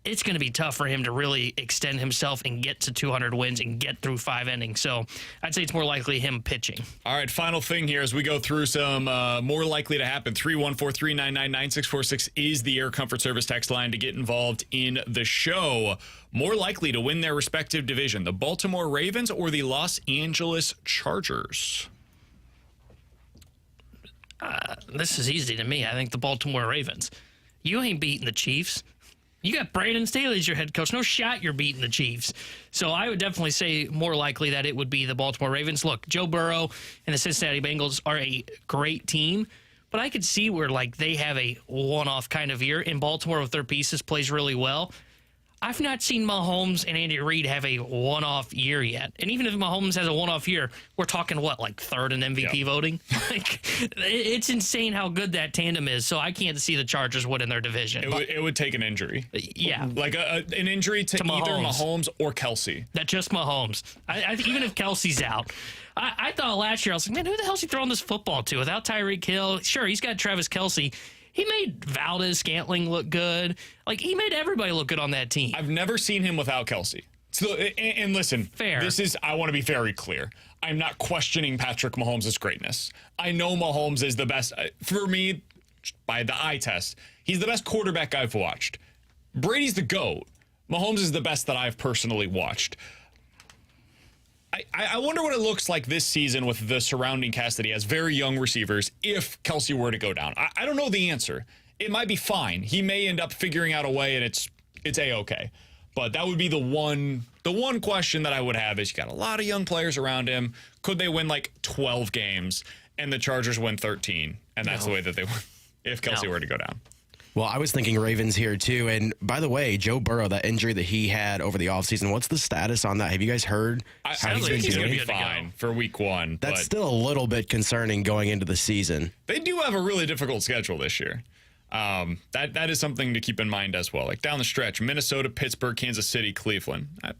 it's going to be tough for him to really extend himself and get to 200 wins and get through 5 innings. So I'd say it's more likely him pitching. All right, final thing here as we go through some more likely to happen. 314-399-9646 is the Air Comfort Service text line to get involved in the show. More likely to win their respective division, the Baltimore Ravens or the Los Angeles Chargers? This is easy to me. I think the Baltimore Ravens. You ain't beating the Chiefs. You got Brandon Staley as your head coach. No shot you're beating the Chiefs. So I would definitely say more likely that it would be the Baltimore Ravens. Look, Joe Burrow and the Cincinnati Bengals are a great team, but I could see where they have a one-off kind of year. In Baltimore with their pieces plays really well. I've not seen Mahomes and Andy Reid have a one-off year yet. And even if Mahomes has a one-off year, we're talking, what, like third in MVP voting? It's insane how good that tandem is. So I can't see the Chargers winning their division. It would take an injury. Yeah. Like an injury to either Mahomes or Kelsey. That just Mahomes. I think even if Kelsey's out. I thought last year, I was like, man, who the hell's he throwing this football to? Without Tyreek Hill, sure, he's got Travis Kelsey. He made Valdez-Scantling look good. He made everybody look good on that team. I've never seen him without Kelsey. So, and listen, fair. I want to be very clear. I'm not questioning Patrick Mahomes' greatness. I know Mahomes is the best. For me, by the eye test, he's the best quarterback I've watched. Brady's the GOAT. Mahomes is the best that I've personally watched. I wonder what it looks like this season with the surrounding cast that he has, very young receivers, if Kelsey were to go down. I don't know the answer. It might be fine. He may end up figuring out a way, and it's A-okay. But that would be the one question that I would have is you got a lot of young players around him. Could they win 12 games and the Chargers win 13? And that's the way that they win if Kelsey were to go down. Well, I was thinking Ravens here, too. And by the way, Joe Burrow, that injury that he had over the offseason, what's the status on that? Have you guys heard how he's been doing? He's going to be fine for week 1. That's still a little bit concerning going into the season. They do have a really difficult schedule this year. That is something to keep in mind as well. Down the stretch, Minnesota, Pittsburgh, Kansas City, Cleveland. I'd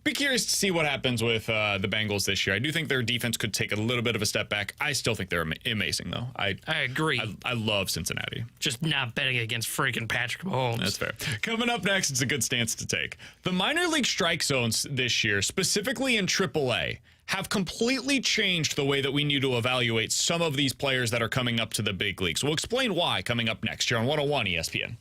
be curious to see what happens with the Bengals this year. I do think their defense could take a little bit of a step back. I still think they're amazing, though. I agree. I love Cincinnati. Just not betting against freaking Patrick Mahomes. That's fair. Coming up next, it's a good stance to take. The minor league strike zones this year, specifically in AAA, have completely changed the way that we need to evaluate some of these players that are coming up to the big leagues. We'll explain why coming up next here on 101 ESPN.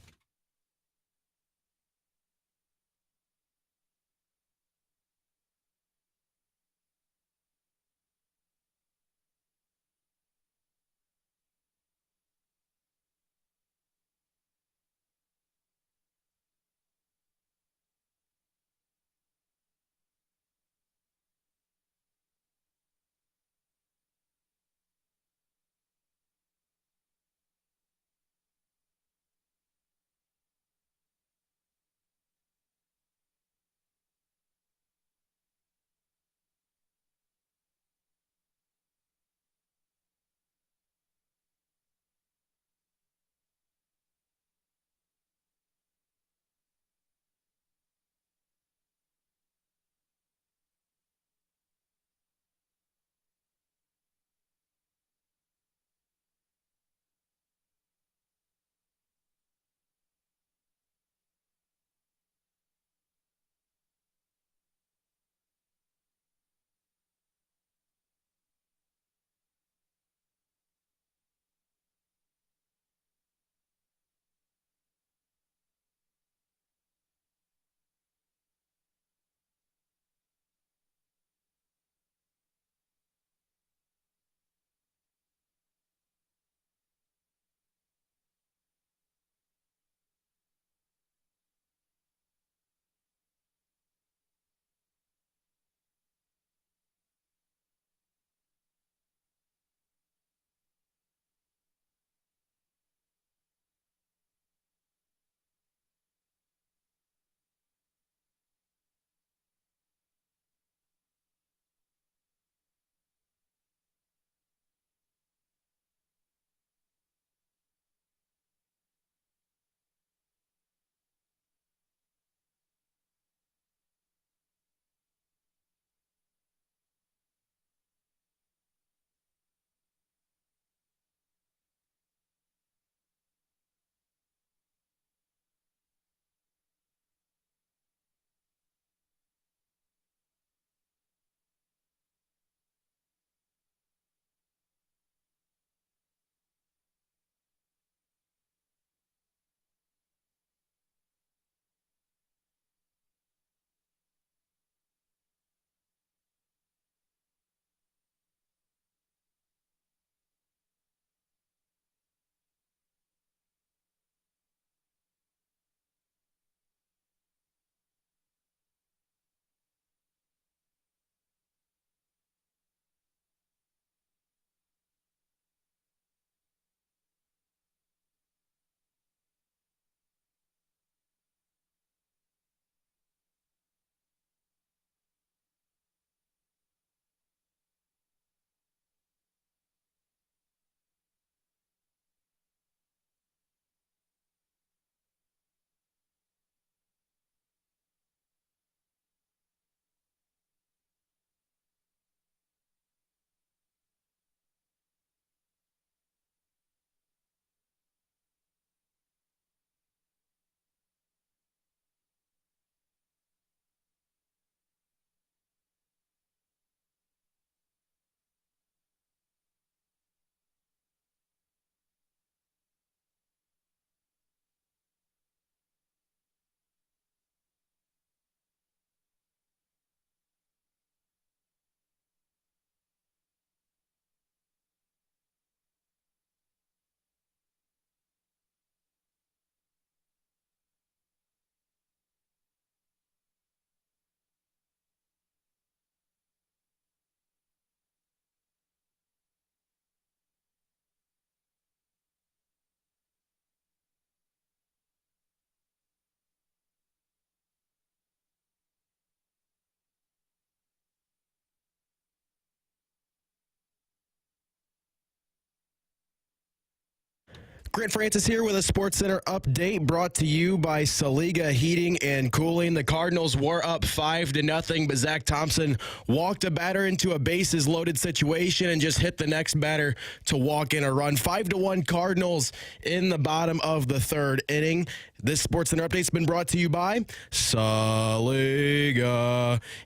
Grant Francis here with a SportsCenter update brought to you by Saliga Heating and Cooling. The Cardinals were up 5-0, but Zach Thompson walked a batter into a bases-loaded situation and just hit the next batter to walk in a run. 5-1 Cardinals in the bottom of the third inning. This SportsCenter update's been brought to you by Saliga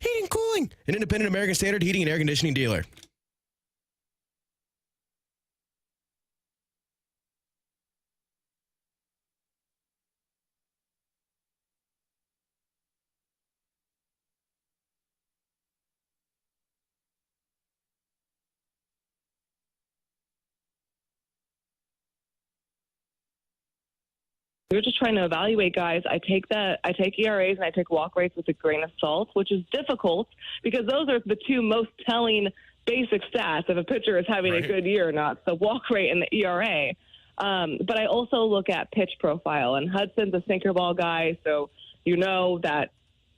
Heating and Cooling, an independent American Standard heating and air conditioning dealer. We're just trying to evaluate guys. I take ERAs and I take walk rates with a grain of salt, which is difficult because those are the two most telling basic stats if a pitcher is having a good year or not, the walk rate and the ERA. But I also look at pitch profile, and Hudson's a sinker ball guy, so you know that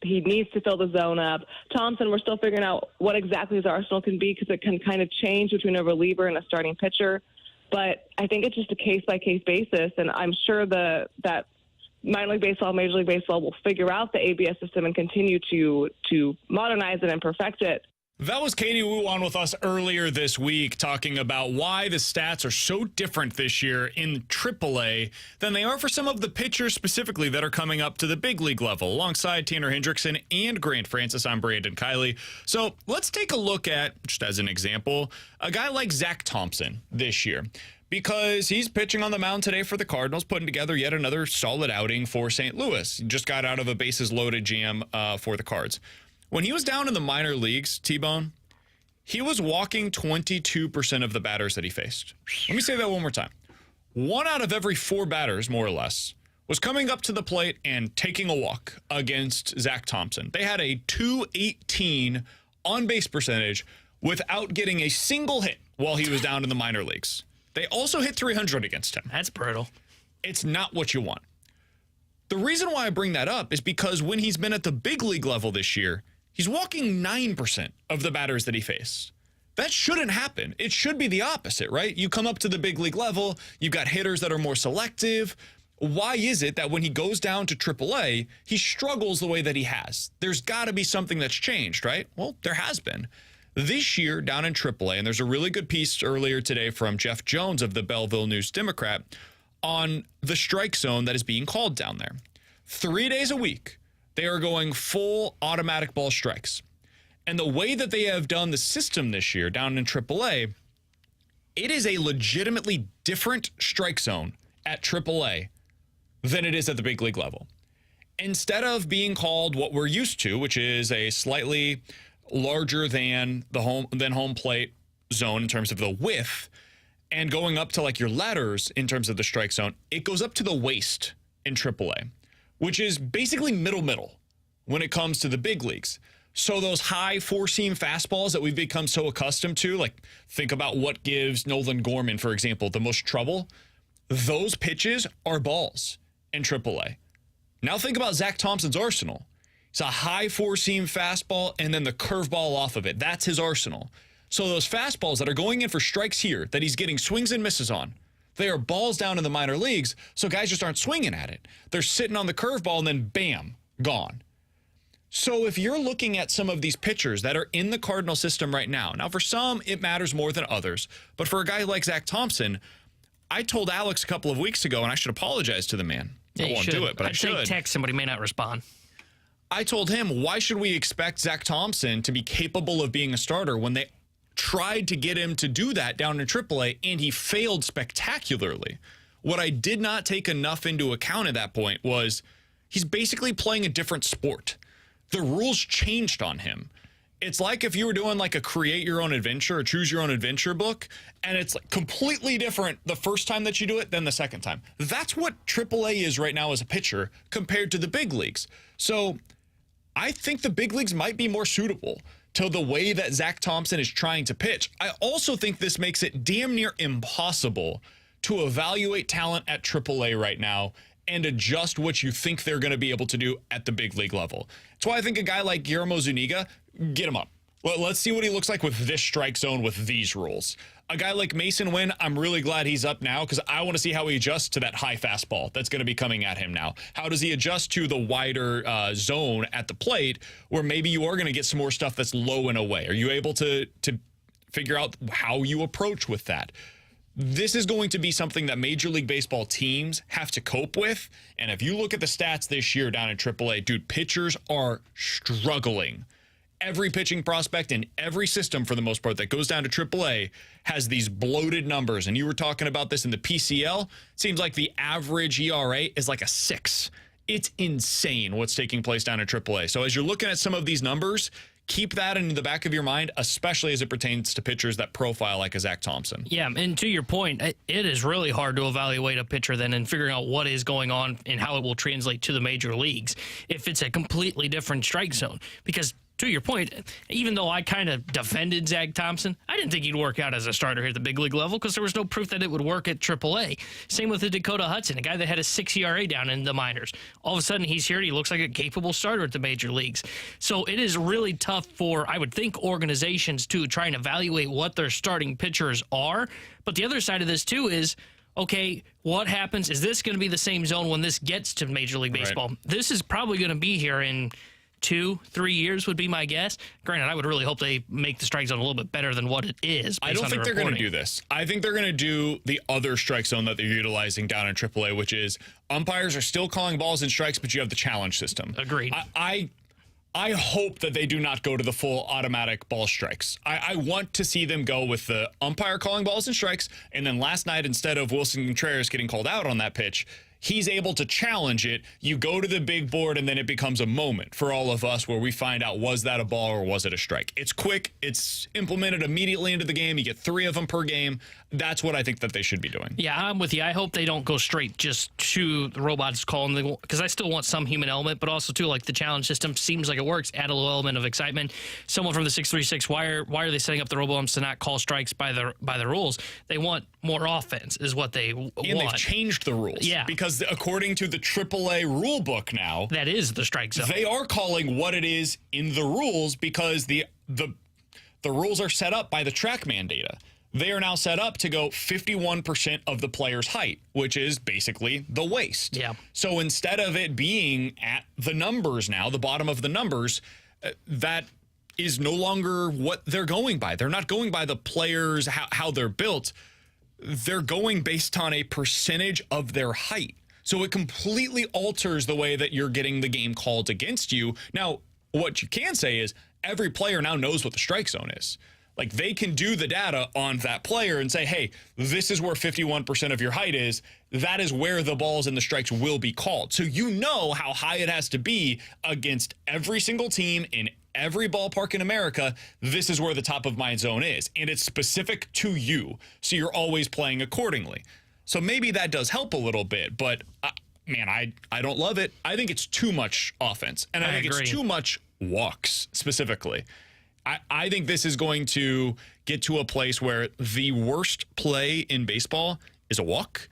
he needs to fill the zone up. Thompson, we're still figuring out what exactly his arsenal can be because it can kind of change between a reliever and a starting pitcher. But I think it's just a case-by-case basis, and I'm sure that minor league baseball, Major League Baseball will figure out the ABS system and continue to modernize it and perfect it. That was Katie Wu on with us earlier this week talking about why the stats are so different this year in AAA than they are for some of the pitchers specifically that are coming up to the big league level. Alongside Tanner Hendrickson and Grant Francis, I'm Brandon Kiley. So let's take a look at, just as an example, a guy like Zach Thompson this year, because he's pitching on the mound today for the Cardinals, putting together yet another solid outing for St. Louis. He just got out of a bases-loaded jam for the Cards. When he was down in the minor leagues, T-Bone, he was walking 22% of the batters that he faced. Let me say that one more time. 1 out of every 4 batters, more or less, was coming up to the plate and taking a walk against Zach Thompson. They had a .218 on-base percentage without getting a single hit while he was down in the minor leagues. They also hit .300 against him. That's brutal. It's not what you want. The reason why I bring that up is because when he's been at the big league level this year, he's walking 9% of the batters that he faced. That shouldn't happen. It should be the opposite, right? You come up to the big league level, you've got hitters that are more selective. Why is it that when he goes down to AAA, he struggles the way that he has? There's got to be something that's changed, right? Well, there has been. This year down in AAA, and there's a really good piece earlier today from Jeff Jones of the Belleville News-Democrat on the strike zone that is being called down there. 3 days a week, they are going full automatic ball strikes. And the way that they have done the system this year down in AAA, it is a legitimately different strike zone at AAA than it is at the big league level. Instead of being called what we're used to, which is a slightly larger than the home plate zone in terms of the width, and going up to like your letters in terms of the strike zone, it goes up to the waist in AAA, which is basically middle when it comes to the big leagues. So those high four-seam fastballs that we've become so accustomed to, like think about what gives Nolan Gorman, for example, the most trouble. Those pitches are balls in AAA. Now think about Zach Thompson's arsenal. It's a high four-seam fastball and then the curveball off of it. That's his arsenal. So those fastballs that are going in for strikes here that he's getting swings and misses on, they are balls down in the minor leagues, so guys just aren't swinging at it. They're sitting on the curveball and then bam, gone. So if you're looking at some of these pitchers that are in the Cardinal system right now, for some it matters more than others, but for a guy like Zach Thompson, I told Alex a couple of weeks ago, and I should apologize to the man. I won't do it, but I should. I'd say text somebody may not respond. I told him, why should we expect Zach Thompson to be capable of being a starter when they tried to get him to do that down in AAA, and he failed spectacularly? What I did not take enough into account at that point was he's basically playing a different sport. The rules changed on him. It's like if you were doing like a create your own adventure or choose your own adventure book, and it's like completely different the first time that you do it than the second time. That's what AAA is right now as a pitcher compared to the big leagues. So I think the big leagues might be more suitable to the way that Zach Thompson is trying to pitch. I also think this makes it damn near impossible to evaluate talent at AAA right now and adjust what you think they're going to be able to do at the big league level. That's why I think a guy like Guillermo Zuniga, get him up. Well, let's see what he looks like with this strike zone with these rules. A guy like Mason Wynn, I'm really glad he's up now because I want to see how he adjusts to that high fastball that's going to be coming at him now. How does he adjust to the wider zone at the plate where maybe you are going to get some more stuff that's low and away? Are you able to figure out how you approach with that? This is going to be something that Major League Baseball teams have to cope with. And if you look at the stats this year down in AAA, dude, pitchers are struggling. Every pitching prospect in every system, for the most part, that goes down to AAA has these bloated numbers. And you were talking about this in the PCL. It seems like the average ERA is like a 6. It's insane what's taking place down at AAA. So as you're looking at some of these numbers, keep that in the back of your mind, especially as it pertains to pitchers that profile like a Zach Thompson. Yeah, and to your point, it is really hard to evaluate a pitcher then and figuring out what is going on and how it will translate to the major leagues if it's a completely different strike zone. Because to your point, even though I kind of defended Zach Thompson, I didn't think he'd work out as a starter here at the big league level because there was no proof that it would work at AAA. Same with the Dakota Hudson, a guy that had a 6 ERA down in the minors. All of a sudden, he's here and he looks like a capable starter at the major leagues. So it is really tough for, I would think, organizations to try and evaluate what their starting pitchers are. But the other side of this, too, is, okay, what happens? Is this going to be the same zone when this gets to Major League Baseball? Right. This is probably going to be here in 2-3 years would be my guess. Granted, I would really hope they make the strike zone a little bit better than what it is. I don't think they're going to do this. I think they're going to do the other strike zone that they're utilizing down in AAA, which is umpires are still calling balls and strikes, but you have the challenge system. Agreed. I hope that they do not go to the full automatic ball strikes. I want to see them go with the umpire calling balls and strikes, and then last night, instead of Wilson Contreras getting called out on that pitch, he's able to challenge it. You go to the big board, and then it becomes a moment for all of us where we find out, was that a ball or was it a strike? It's quick. It's implemented immediately into the game. You get 3 of them per game. That's what I think that they should be doing. Yeah, I'm with you. I hope they don't go straight just to the robots calling, because I still want some human element, but also, too, like the challenge system seems like it works. Add a little element of excitement. Someone from the 636, why are they setting up the robo-umps to not call strikes by the rules? They want more offense is what they want. And they've changed the rules. Yeah. Because according to the AAA rule book now, that is the strike zone. They are calling what it is in the rules because the rules are set up by the TrackMan data. They are now set up to go 51% of the player's height, which is basically the waist. Yeah. So instead of it being at the numbers now, the bottom of the numbers, that is no longer what they're going by. They're not going by the players, how they're built. They're going based on a percentage of their height. So it completely alters the way that you're getting the game called against you. Now, what you can say is every player now knows what the strike zone is. Like, they can do the data on that player and say, hey, this is where 51% of your height is. That is where the balls and the strikes will be called. So you know how high it has to be against every single team in every ballpark in America. This is where the top of my zone is. And it's specific to you. So you're always playing accordingly. So maybe that does help a little bit. But, man, I don't love it. I think it's too much offense. And I think agree. It's too much walks specifically. I think this is going to get to a place where the worst play in baseball is a walk.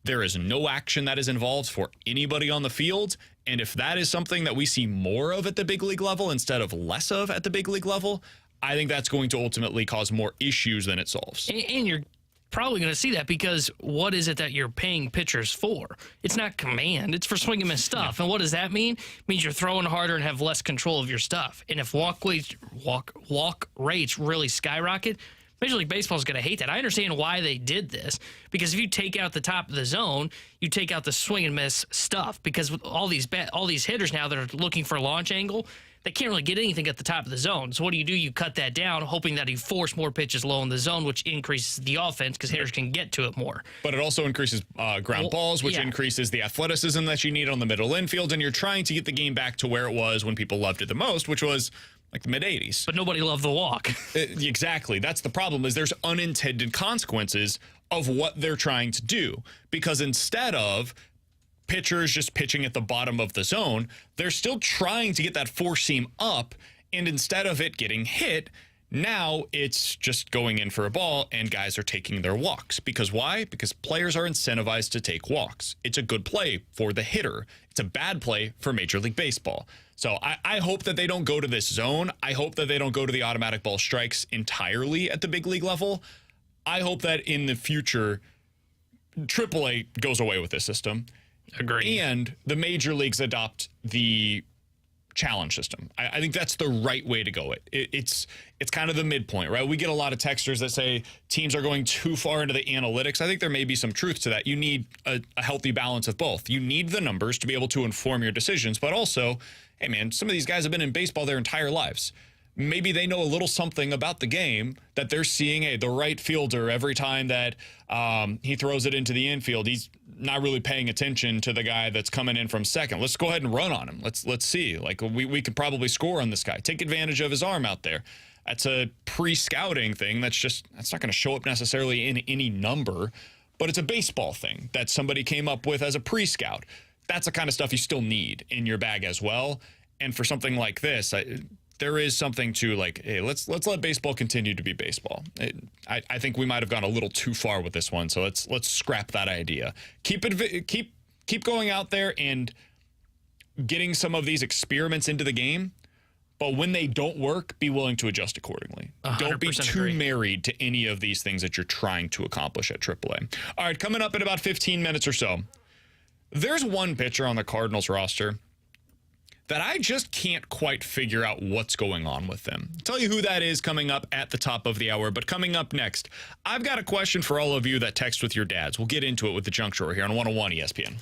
There is no action that is involved for anybody on the field. And if that is something that we see more of at the big league level instead of less of at the big league level, I think that's going to ultimately cause more issues than it solves. And you're probably going to see that because what is it that you're paying pitchers for? It's not command. It's for swing and miss stuff. And what does that mean? It means you're throwing harder and have less control of your stuff. And if walk rates really skyrocket, Major League Baseball is going to hate that. I understand why they did this, because if you take out the top of the zone, you take out the swing and miss stuff, because with all these hitters now that are looking for launch angle, they can't really get anything at the top of the zone. So what do? You cut that down, hoping that you force more pitches low in the zone, which increases the offense because hitters can get to it more. But it also increases ground balls, which increases the athleticism that you need on the middle infield, and you're trying to get the game back to where it was when people loved it the most, which was like the mid-'80s. But nobody loved the walk. Exactly. That's the problem, is there's unintended consequences of what they're trying to do. Because instead of pitchers just pitching at the bottom of the zone, they're still trying to get that four-seam up, and instead of it getting hit, Now it's just going in for a ball and guys are taking their walks. Because why? Because players are incentivized to take walks. It's a good play for the hitter. It's a bad play for Major League Baseball. So I hope that they don't go to this zone. I hope that they don't go to the automatic ball strikes entirely at the big league level. I hope that in the future, AAA goes away with this system. Agreed. And the major leagues adopt the challenge system. I think that's the right way to go. It's kind of the midpoint, right? We get a lot of texters that say teams are going too far into the analytics. I think there may be some truth to that. You need a healthy balance of both. You need the numbers to be able to inform your decisions, but also, hey man, some of these guys have been in baseball their entire lives. Maybe they know a little something about the game that they're seeing, the right fielder every time that he throws it into the infield, he's not really paying attention to the guy that's coming in from second. Let's go ahead and run on him. Let's see. Like we could probably score on this guy. Take advantage of his arm out there. That's a pre-scouting thing. That's not going to show up necessarily in any number, but it's a baseball thing that somebody came up with as a pre-scout. That's the kind of stuff you still need in your bag as well. And for something like this, there is something to like, hey, let's let baseball continue to be baseball. I think we might have gone a little too far with this one, so let's scrap that idea. Keep going out there and getting some of these experiments into the game, but when they don't work, be willing to adjust accordingly. Don't be too married to any of these things that you're trying to accomplish at AAA. All right, coming up in about 15 minutes or so, there's one pitcher on the Cardinals roster that I just can't quite figure out what's going on with them. I'll tell you who that is coming up at the top of the hour, but coming up next, I've got a question for all of you that text with your dads. We'll get into it with the Junk Drawer here on 101 ESPN.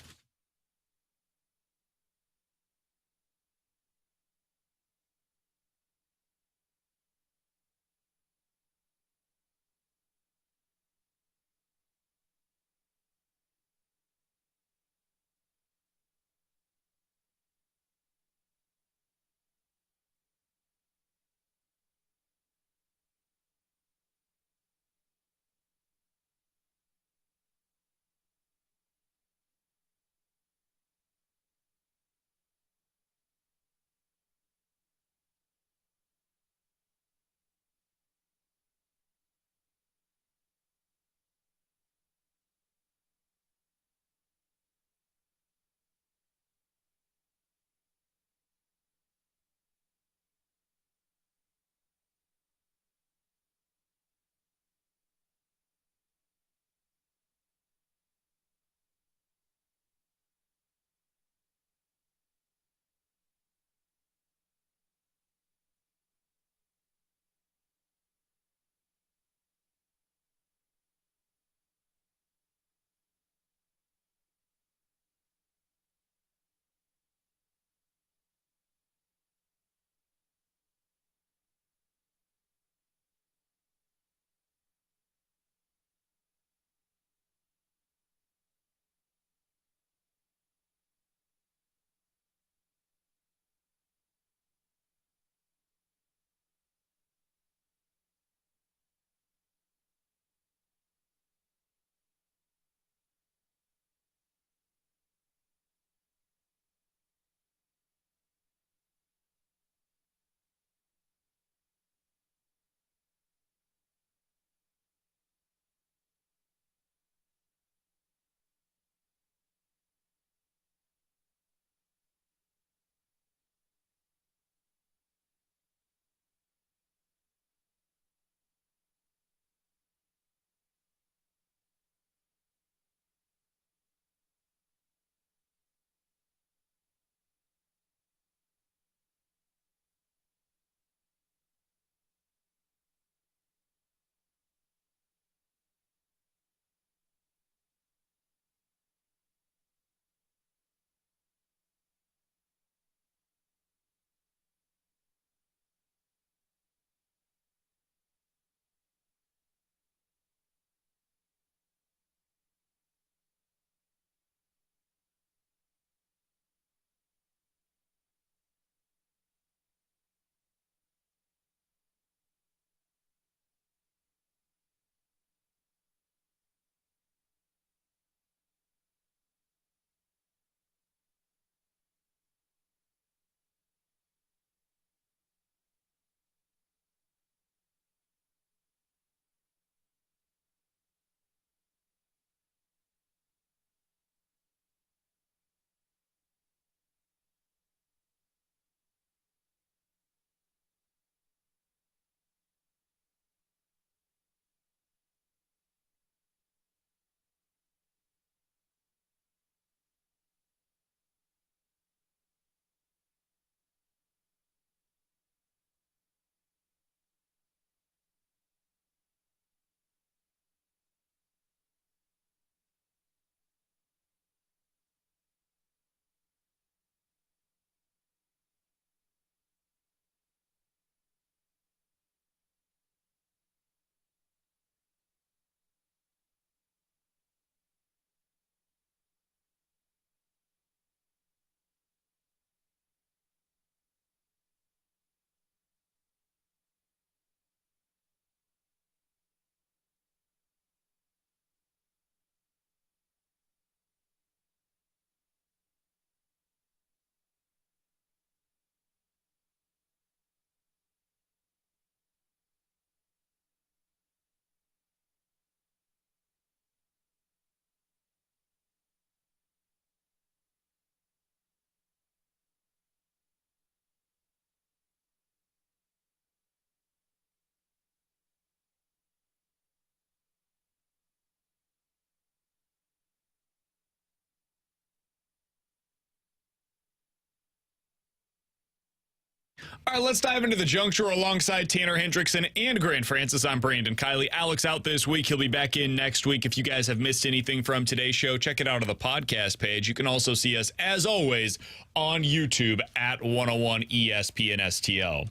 All right, let's dive into the junk drawer alongside Tanner Hendrickson and Grant Francis. I'm Brandon Kiley. Alex out this week. He'll be back in next week. If you guys have missed anything from today's show, check it out on the podcast page. You can also see us, as always, on YouTube at 101 ESPN STL.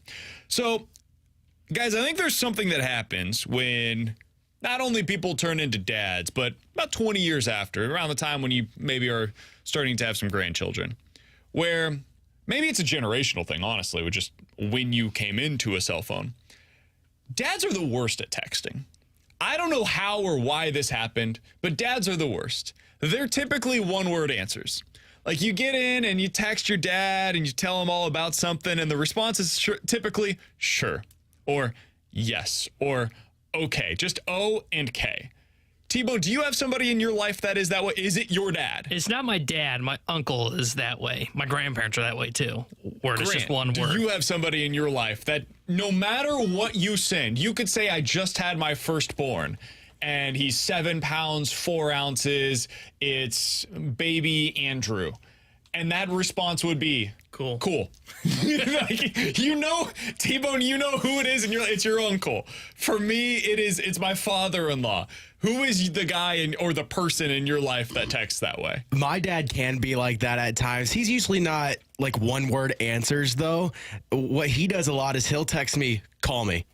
So, guys, I think there's something that happens when not only people turn into dads, but about 20 years after, around the time when you maybe are starting to have some grandchildren, where maybe it's a generational thing, honestly, with just when you came into a cell phone. Dads are the worst at texting. I don't know how or why this happened, but dads are the worst. They're typically one-word answers. Like, you get in and you text your dad and you tell him all about something, and the response is typically sure, or yes, or okay. Just O and K. T-Bone, do you have somebody in your life that is that way? Is it your dad? It's not my dad. My uncle is that way. My grandparents are that way too. Where it's just one word. Do you have somebody in your life that no matter what you send, you could say, I just had my firstborn, and he's 7 pounds, 4 ounces. It's baby Andrew. And that response would be, cool. Like, you know, T-Bone, you know who it is, and it's your uncle. For me, it's my father-in-law. Who is the guy or the person in your life that texts that way? My dad can be like that at times. He's usually not like one-word answers, though. What he does a lot is he'll text me, call me.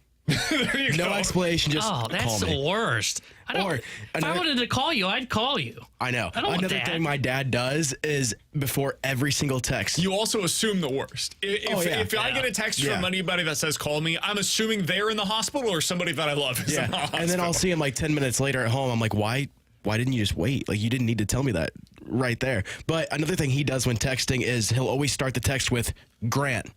No explanation, just call me. That's the worst. If I wanted to call you, I'd call you. I know. I don't want Another that. thing my dad does is before every single text. You also assume the worst. If I get a text from anybody that says call me, I'm assuming they're in the hospital or somebody that I love is in the hospital. And then I'll see him like 10 minutes later at home. I'm like, why didn't you just wait? Like, you didn't need to tell me that right there. But another thing he does when texting is he'll always start the text with Grant.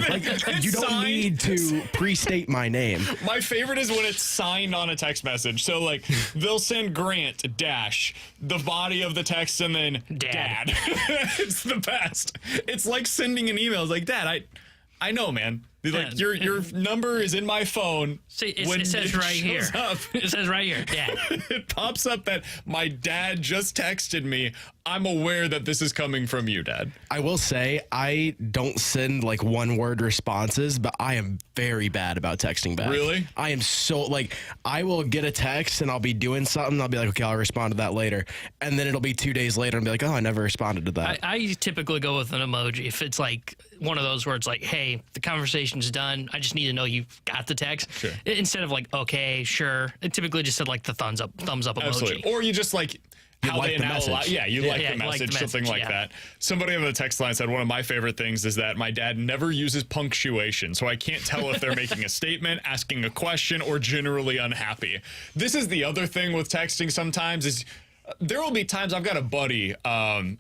Like, you don't need to pre-state my name. My favorite is when it's signed on a text message. So, like, they'll send Grant dash the body of the text and then dad. It's the best. It's like sending an email. It's like, Dad, I know, man. Like, your number is in my phone. See, it says right here. It says right here, Dad. It pops up that my dad just texted me. I'm aware that this is coming from you, Dad. I will say I don't send like one-word responses, but I am very bad about texting back. Really? I am so like I will get a text and I'll be doing something. I'll be like, okay, I'll respond to that later, and then it'll be 2 days later and be like, oh, I never responded to that. I typically go with an emoji if it's like one of those words like, hey, the conversation's done. I just need to know you got the text. Sure. Instead of like, okay, sure. It typically just said like the thumbs up emoji. Absolutely. Or you just like how like they the announce message. you like the message, something like that. Somebody on the text line said one of my favorite things is that my dad never uses punctuation, so I can't tell if they're making a statement, asking a question, or generally unhappy. This is the other thing with texting sometimes is there will be times I've got a buddy,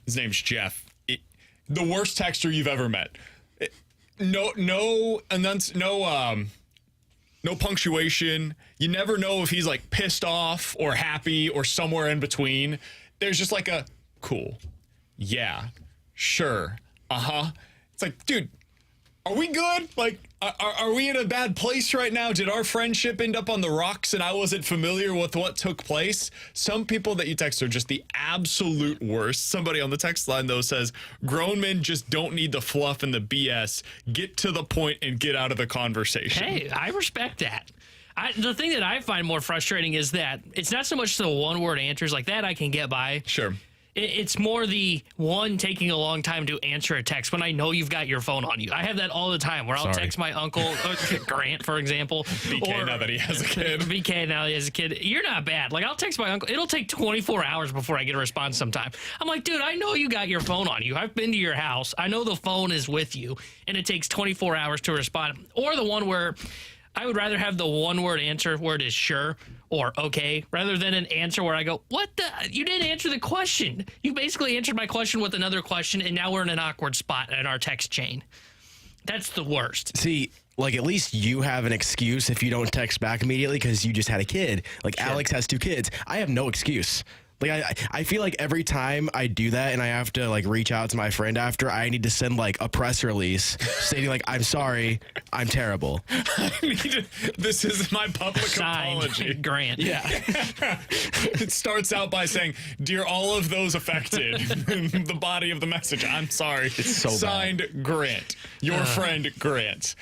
his name's Jeff, the worst texter you've ever met. No punctuation. You never know if he's like pissed off or happy or somewhere in between. There's just like a cool, yeah, sure, It's like, dude, are we good? Like, are we in a bad place right now? Did our friendship end up on the rocks and I wasn't familiar with what took place? Some people that you text are just the absolute worst. Somebody on the text line, though, says, grown men just don't need the fluff and the BS. Get to the point and get out of the conversation. Hey, I respect that. The thing that I find more frustrating is that it's not so much the one-word answers like that I can get by. Sure. It's more the one taking a long time to answer a text when I know you've got your phone on you. I have that all the time where I'll text my uncle, Grant, for example. BK now that he has a kid. BK now he has a kid. You're not bad. Like, I'll text my uncle. It'll take 24 hours before I get a response sometime. I'm like, dude, I know you got your phone on you. I've been to your house. I know the phone is with you, and it takes 24 hours to respond. Or the one where I would rather have the one-word answer where it is sure or okay, rather than an answer where I go, what the? You didn't answer the question. You basically answered my question with another question, and now we're in an awkward spot in our text chain. That's the worst. See, like, at least you have an excuse if you don't text back immediately because you just had a kid. Like, sure. Alex has 2 kids. I have no excuse. Like I feel like every time I do that and I have to like reach out to my friend after, I need to send like a press release stating like, I'm sorry, I'm terrible. This is my public Signed, apology. Grant. Yeah. It starts out by saying, "Dear all of those affected," the body of the message. I'm sorry. It's so Signed, bad. Grant. Your friend, Grant.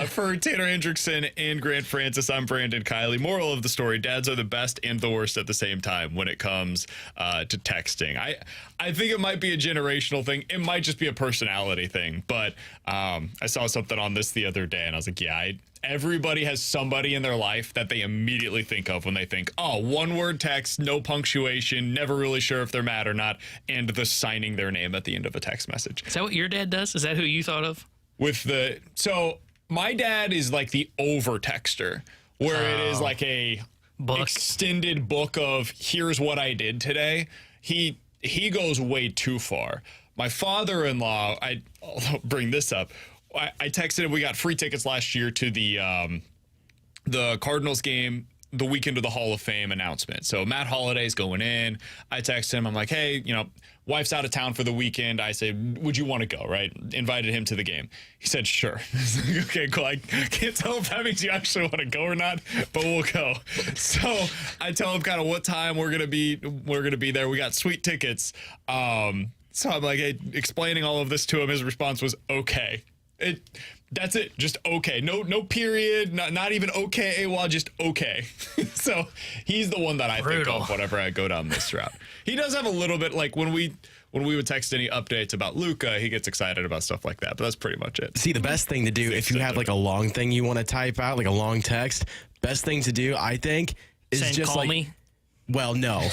For Tanner Hendrickson and Grant Francis, I'm Brandon Kiley. Moral of the story, dads are the best and the worst at the same time when it comes to texting. I think it might be a generational thing. It might just be a personality thing. But I saw something on this the other day, and I was like, yeah, everybody has somebody in their life that they immediately think of when they think, oh, one-word text, no punctuation, never really sure if they're mad or not, and the signing their name at the end of a text message. Is that what your dad does? Is that who you thought of? So my dad is like the over-texter, where it is like a extended book of here's what I did today. He goes way too far. My father-in-law, I'll bring this up. I texted him. We got free tickets last year to the Cardinals game, the weekend of the Hall of Fame announcement. So Matt Holliday's going in. I texted him. I'm like, hey, wife's out of town for the weekend. I said, would you want to go, right? Invited him to the game. He said, sure. Okay, cool. I can't tell if that means you actually want to go or not, but we'll go. So I tell him kind of what time we're gonna be there. We got sweet tickets. So I'm like, hey, explaining all of this to him. His response was, okay. That's it. Just okay. No period. Not even okay. Well, just okay. So he's the one that I think of whenever I go down this route. He does have a little bit, like when we would text any updates about Luka, he gets excited about stuff like that. But that's pretty much it. See, the best thing to do if you have like a long thing you want to type out, like a long text, best thing to do, I think, is just call like, me. Well, no,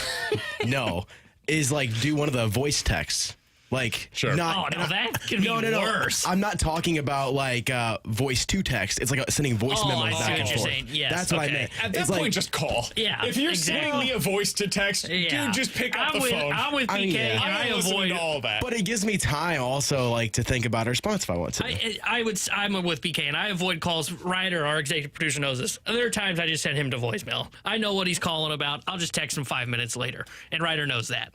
is like do one of the voice texts. Like, sure. That could be worse. I'm not talking about like voice to text. It's like sending voice memos back and forth. Saying. Yes, that's what I meant. At that point, just call. Yeah. If you're sending me a voice to text, dude, just pick up the phone. I'm with PK, and I avoid all that. But it gives me time also, like, to think about a response if I want to. I'm with PK, and I avoid calls. Ryder, our executive producer, knows this. There are times I just send him to voicemail. I know what he's calling about. I'll just text him 5 minutes later, and Ryder knows that.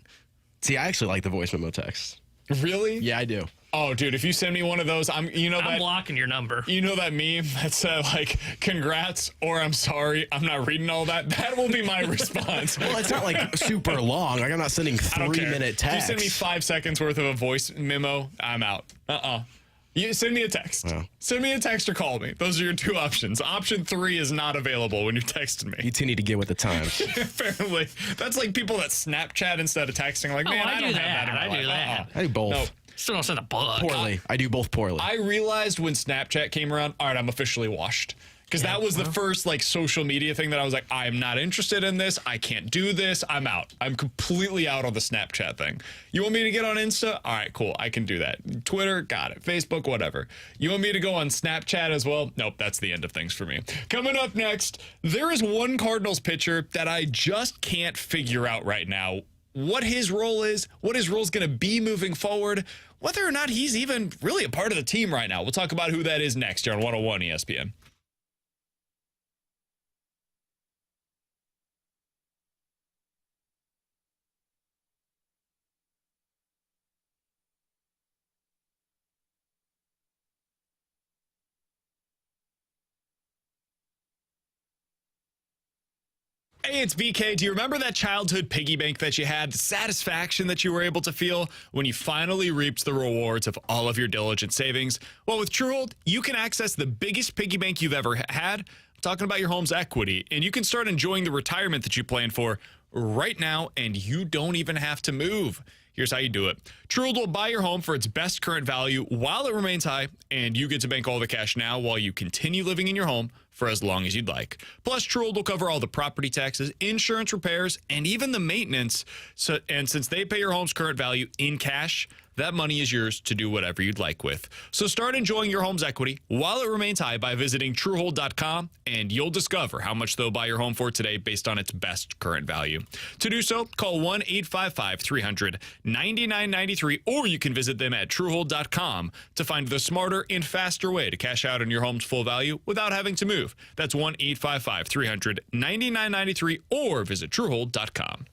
See, I actually like the voice memo text. Really? Yeah, I do. Oh, dude, if you send me one of those, I'm blocking your number. You know that meme that said, like, congrats or I'm sorry, I'm not reading all that? That will be my response. Well, it's not, like, super long. Like, I'm not sending 3-minute text. If you send me 5 seconds worth of a voice memo, I'm out. You send me a text. Yeah. Send me a text or call me. Those are your two options. Option 3 is not available when you're texting me. You two need to get with the times. Apparently. That's like people that Snapchat instead of texting. Like, man, I don't have that in my life. do that. I do both. No. Still don't send a book. Poorly. I do both poorly. I realized when Snapchat came around, all right, I'm officially washed. Because that was the first like social media thing that I was like, I'm not interested in this. I can't do this. I'm out. I'm completely out on the Snapchat thing. You want me to get on Insta? All right, cool. I can do that. Twitter, got it. Facebook, whatever. You want me to go on Snapchat as well? Nope, that's the end of things for me. Coming up next, there is one Cardinals pitcher that I just can't figure out right now what his role is, what his role is going to be moving forward, whether or not he's even really a part of the team right now. We'll talk about who that is next here on 101 ESPN. Hey, it's BK. Do you remember that childhood piggy bank that you had? The satisfaction that you were able to feel when you finally reaped the rewards of all of your diligent savings? Well, with Truehold, you can access the biggest piggy bank you've ever had. I'm talking about your home's equity, and you can start enjoying the retirement that you plan for right now, and you don't even have to move. Here's how you do it. Truehold will buy your home for its best current value while it remains high, and you get to bank all the cash now while you continue living in your home for as long as you'd like. Plus, Truehold will cover all the property taxes, insurance repairs, and even the maintenance. And since they pay your home's current value in cash, that money is yours to do whatever you'd like with. So start enjoying your home's equity while it remains high by visiting Truehold.com, and you'll discover how much they'll buy your home for today based on its best current value. To do so, call 1-855-300-9993, or you can visit them at Truehold.com to find the smarter and faster way to cash out on your home's full value without having to move. That's 1-855-300-9993, or visit Truehold.com.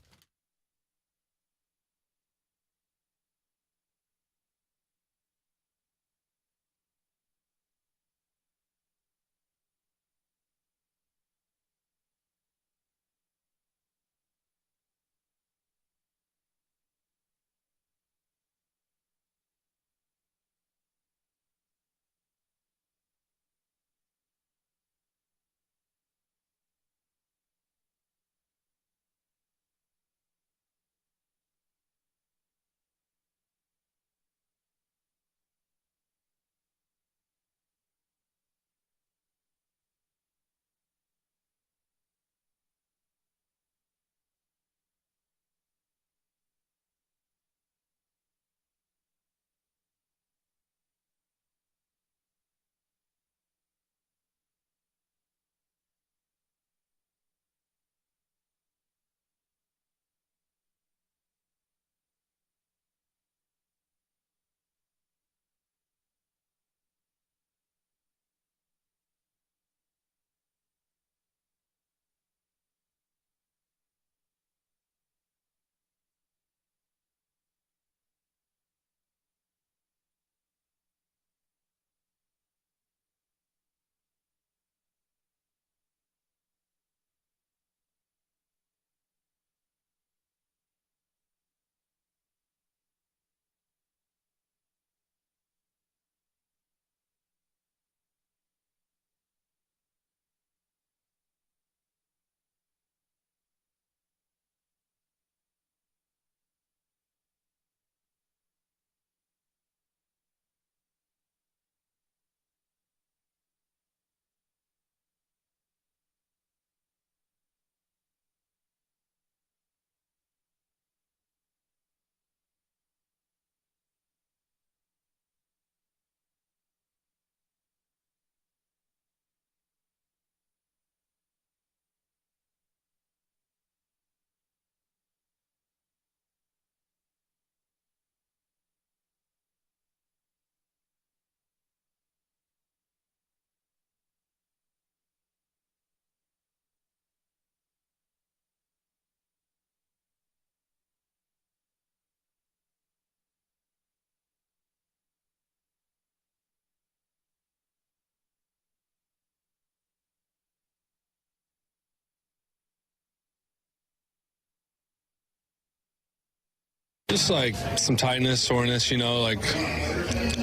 Just like some tightness, soreness, like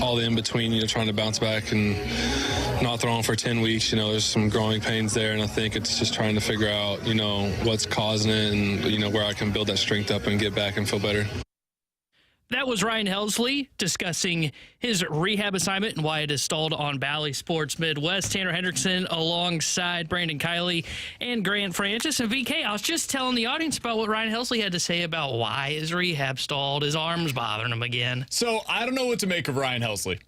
all the in-between, trying to bounce back and not throwing for 10 weeks. There's some growing pains there, and I think it's just trying to figure out, what's causing it and, where I can build that strength up and get back and feel better. That was Ryan Helsley discussing his rehab assignment and why it is stalled on Bally Sports Midwest. Tanner Hendrickson alongside Brandon Kiley and Grant Francis. And VK, I was just telling the audience about what Ryan Helsley had to say about why his rehab stalled. His arm's bothering him again. So I don't know what to make of Ryan Helsley.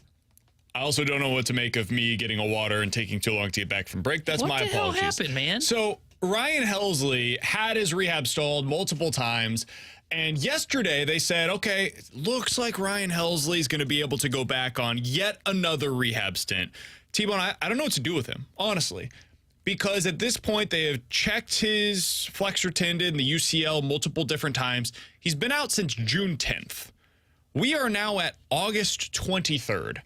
I also don't know what to make of me getting a water and taking too long to get back from break. That's my apologies. What the hell happened, man? So Ryan Helsley had his rehab stalled multiple times. And yesterday they said, okay, it looks like Ryan Helsley is going to be able to go back on yet another rehab stint. T-Bone, I don't know what to do with him, honestly, because at this point they have checked his flexor tendon and the UCL multiple different times. He's been out since June 10th. We are now at August 23rd.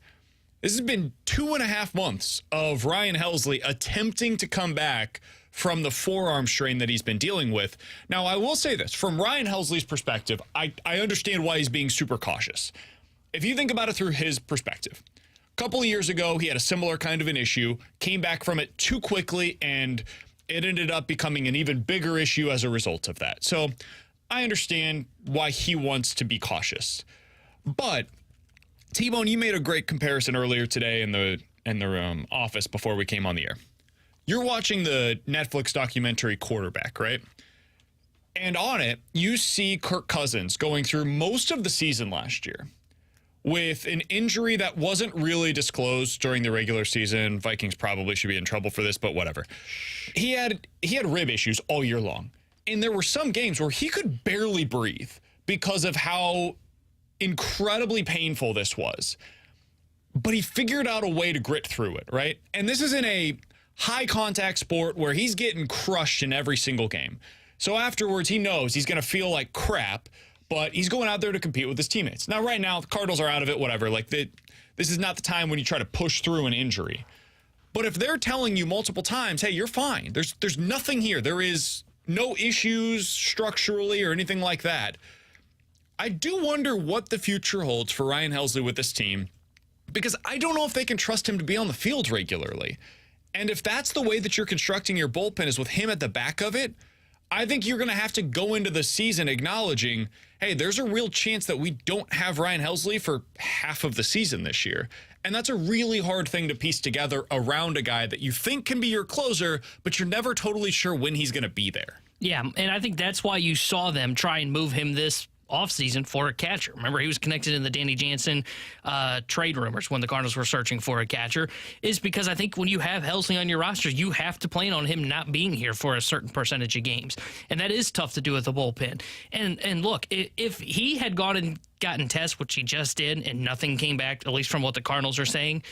This has been 2.5 months of Ryan Helsley attempting to come back from the forearm strain that he's been dealing with. Now, I will say this. From Ryan Helsley's perspective, I understand why he's being super cautious. If you think about it through his perspective, a couple of years ago, he had a similar kind of an issue, came back from it too quickly, and it ended up becoming an even bigger issue as a result of that. So I understand why he wants to be cautious. But, T-Bone, you made a great comparison earlier today in the office before we came on the air. You're watching the Netflix documentary Quarterback, right? And on it, you see Kirk Cousins going through most of the season last year with an injury that wasn't really disclosed during the regular season. Vikings probably should be in trouble for this, but whatever. He had rib issues all year long. And there were some games where he could barely breathe because of how incredibly painful this was. But he figured out a way to grit through it, right? And this is in a high contact sport where he's getting crushed in every single game. So afterwards, he knows he's going to feel like crap, but he's going out there to compete with his teammates. Now, right now, the Cardinals are out of it, whatever. Like, this is not the time when you try to push through an injury. But if they're telling you multiple times, hey, you're fine, there's nothing here, there is no issues structurally or anything like that, I do wonder what the future holds for Ryan Helsley with this team, because I don't know if they can trust him to be on the field regularly. And if that's the way that you're constructing your bullpen is with him at the back of it, I think you're going to have to go into the season acknowledging, hey, there's a real chance that we don't have Ryan Helsley for half of the season this year. And that's a really hard thing to piece together around a guy that you think can be your closer, but you're never totally sure when he's going to be there. Yeah, and I think that's why you saw them try and move him this offseason for a catcher. Remember, he was connected in the Danny Jansen trade rumors when the Cardinals were searching for a catcher, is because I think when you have Helsley on your roster, you have to plan on him not being here for a certain percentage of games. And that is tough to do with the bullpen. And look, if he had gone and gotten tests, which he just did, and nothing came back, at least from what the Cardinals are saying,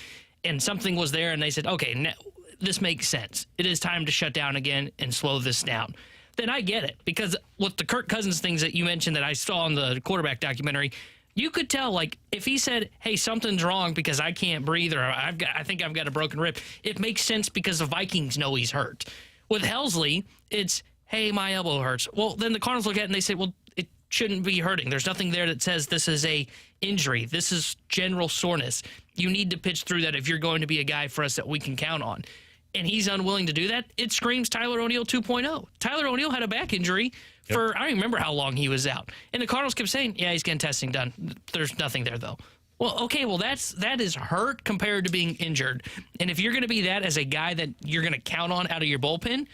and something was there and they said, okay, now, this makes sense. It is time to shut down again and slow this down. Then I get it, because with the Kirk Cousins things that you mentioned that I saw in the Quarterback documentary, you could tell, like, if he said, hey, something's wrong because I can't breathe or I think I've got a broken rib, it makes sense because the Vikings know he's hurt. With Helsley, it's, hey, my elbow hurts. Well, then the Cardinals look at it and they say, well, it shouldn't be hurting. There's nothing there that says this is a injury. This is general soreness. You need to pitch through that if you're going to be a guy for us that we can count on. And he's unwilling to do that, it screams Tyler O'Neill 2.0. Tyler O'Neill had a back injury for, I don't even remember how long he was out. And the Cardinals kept saying, yeah, he's getting testing done. There's nothing there, though. Well, okay, well, that is hurt compared to being injured. And if you're going to be that as a guy that you're going to count on out of your bullpen,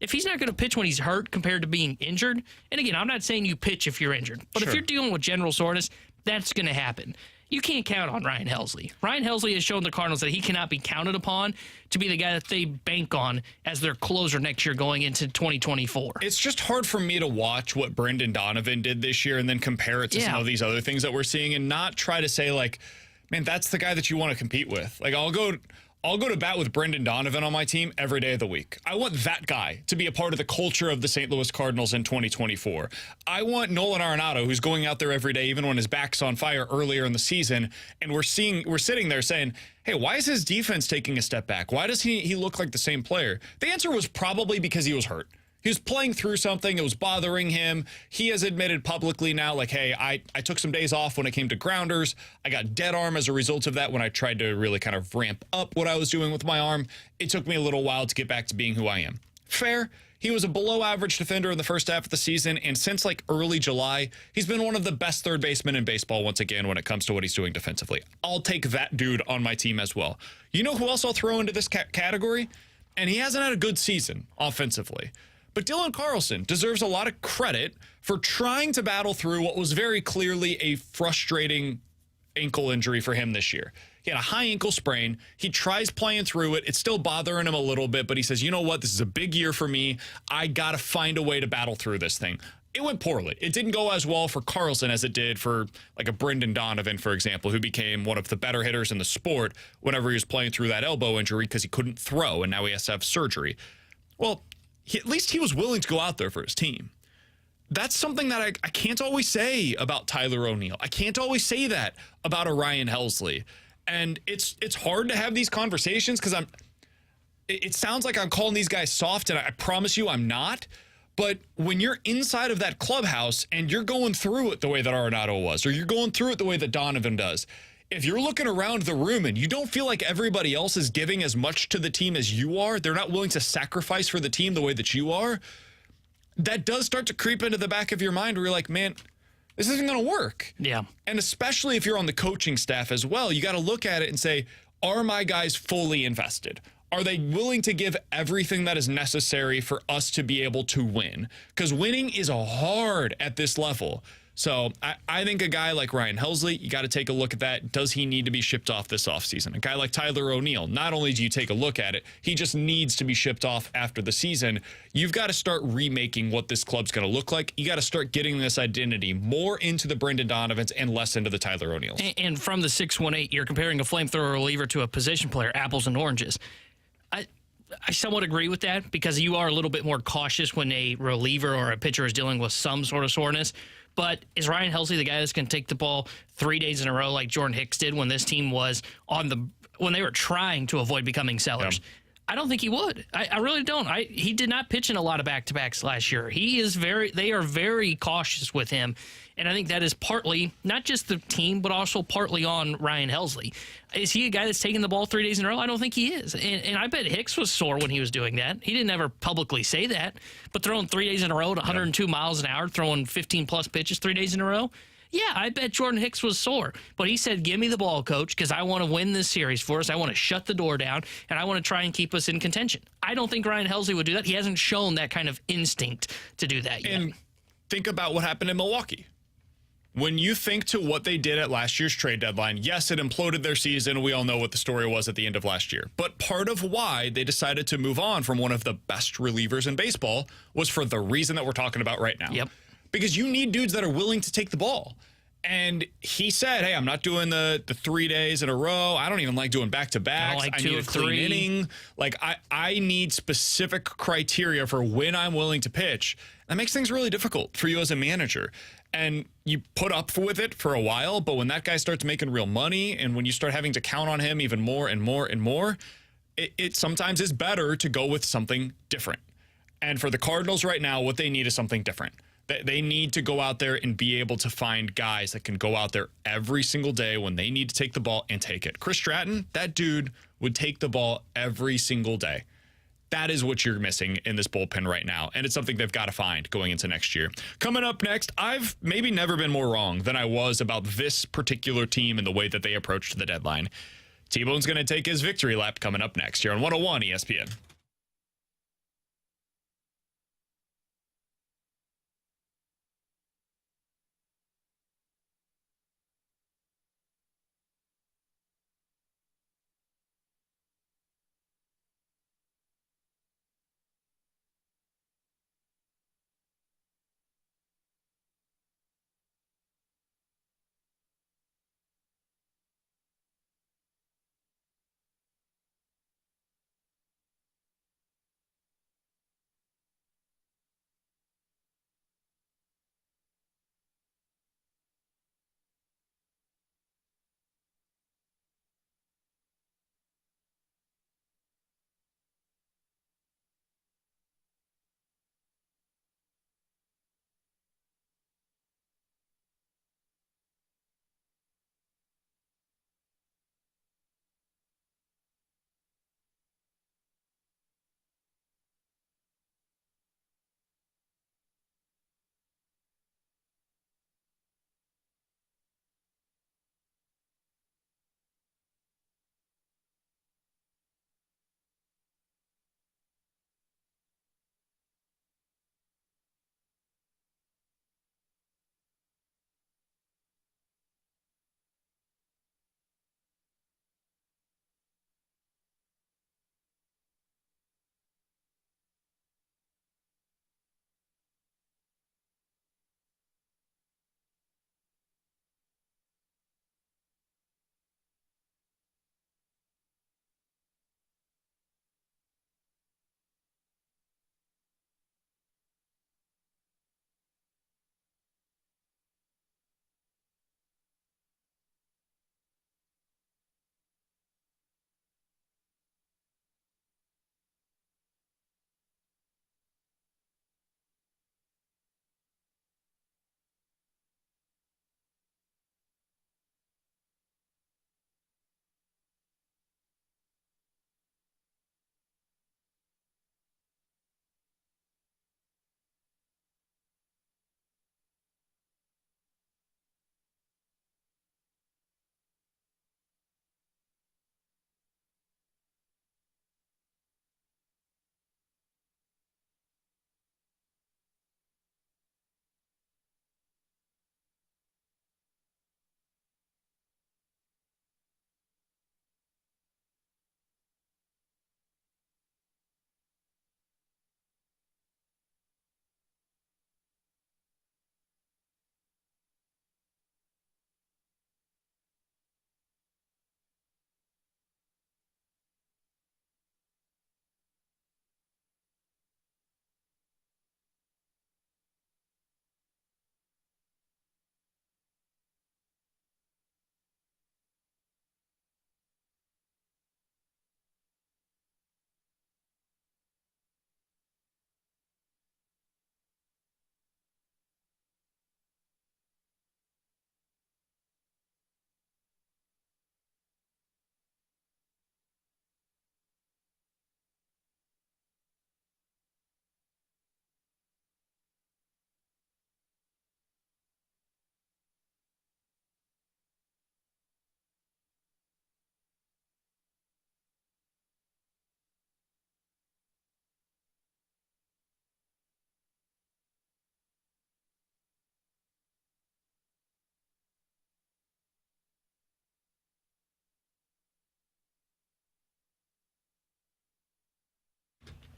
if he's not going to pitch when he's hurt compared to being injured, and again, I'm not saying you pitch if you're injured, but if you're dealing with general soreness, that's going to happen. You can't count on Ryan Helsley. Ryan Helsley has shown the Cardinals that he cannot be counted upon to be the guy that they bank on as their closer next year going into 2024. It's just hard for me to watch what Brendan Donovan did this year and then compare it to some of these other things that we're seeing and not try to say, like, man, that's the guy that you want to compete with. Like, I'll go to bat with Brendan Donovan on my team every day of the week. I want that guy to be a part of the culture of the St. Louis Cardinals in 2024. I want Nolan Arenado, who's going out there every day, even when his back's on fire earlier in the season, and we're sitting there saying, hey, why is his defense taking a step back? Why does he look like the same player? The answer was probably because he was hurt. He was playing through something. It was bothering him. He has admitted publicly now, like, hey, I took some days off when it came to grounders. I got dead arm as a result of that when I tried to really kind of ramp up what I was doing with my arm. It took me a little while to get back to being who I am. Fair. He was a below average defender in the first half of the season, and since like early July, he's been one of the best third basemen in baseball once again when it comes to what he's doing defensively. I'll take that dude on my team as well. You know who else I'll throw into this category? And he hasn't had a good season offensively. But Dylan Carlson deserves a lot of credit for trying to battle through what was very clearly a frustrating ankle injury for him this year. He had a high ankle sprain. He tries playing through it. It's still bothering him a little bit, but he says, you know what? This is a big year for me. I got to find a way to battle through this thing. It went poorly. It didn't go as well for Carlson as it did for like a Brendan Donovan, for example, who became one of the better hitters in the sport whenever he was playing through that elbow injury because he couldn't throw, and now he has to have surgery. Well, at least he was willing to go out there for his team. That's something that I can't always say about Tyler O'Neill. I can't always say that about a Ryan Helsley. And it's hard to have these conversations because it sounds like I'm calling these guys soft, and I promise you I'm not. But when you're inside of that clubhouse and you're going through it the way that Arenado was, or you're going through it the way that Donovan does, if you're looking around the room and you don't feel like everybody else is giving as much to the team as you are, they're not willing to sacrifice for the team the way that you are, that does start to creep into the back of your mind where you're like, man, this isn't going to work. Yeah. And especially if you're on the coaching staff as well, you got to look at it and say, are my guys fully invested? Are they willing to give everything that is necessary for us to be able to win? Because winning is hard at this level. So I think a guy like Ryan Helsley, you got to take a look at that. Does he need to be shipped off this offseason? A guy like Tyler O'Neill, not only do you take a look at it, he just needs to be shipped off after the season. You've got to start remaking what this club's going to look like. You got to start getting this identity more into the Brendan Donovans and less into the Tyler O'Neills. And from the 618, you're comparing a flamethrower reliever to a position player, apples and oranges. I somewhat agree with that because you are a little bit more cautious when a reliever or a pitcher is dealing with some sort of soreness. But is Ryan Helsley the guy that's going to take the ball 3 days in a row like Jordan Hicks did when this team was when they were trying to avoid becoming sellers? Yeah. I don't think he would. I really don't. He did not pitch in a lot of back-to-backs last year. They are very cautious with him. And I think that is partly, not just the team, but also partly on Ryan Helsley. Is he a guy that's taking the ball 3 days in a row? I don't think he is. And I bet Hicks was sore when he was doing that. He didn't ever publicly say that. But throwing 3 days in a row at 102 miles an hour, throwing 15-plus pitches 3 days in a row, yeah, I bet Jordan Hicks was sore. But he said, give me the ball, coach, because I want to win this series for us. I want to shut the door down, and I want to try and keep us in contention. I don't think Ryan Helsley would do that. He hasn't shown that kind of instinct to do that yet. And think about what happened in Milwaukee. When you think to what they did at last year's trade deadline, yes, it imploded their season. We all know what the story was at the end of last year. But part of why they decided to move on from one of the best relievers in baseball was for the reason that we're talking about right now. Yep. Because you need dudes that are willing to take the ball. And he said, hey, I'm not doing the 3 days in a row. I don't even like doing back-to-backs. Like I need a clean inning. Like, I need specific criteria for when I'm willing to pitch. That makes things really difficult for you as a manager. And you put up with it for a while, but when that guy starts making real money and when you start having to count on him even more and more and more, it sometimes is better to go with something different. And for the Cardinals right now, what they need is something different. They need to go out there and be able to find guys that can go out there every single day when they need to take the ball and take it. Chris Stratton, that dude would take the ball every single day. That is what you're missing in this bullpen right now, and it's something they've got to find going into next year. Coming up next, I've maybe never been more wrong than I was about this particular team and the way that they approached the deadline. T-Bone's going to take his victory lap coming up next here on 101 ESPN.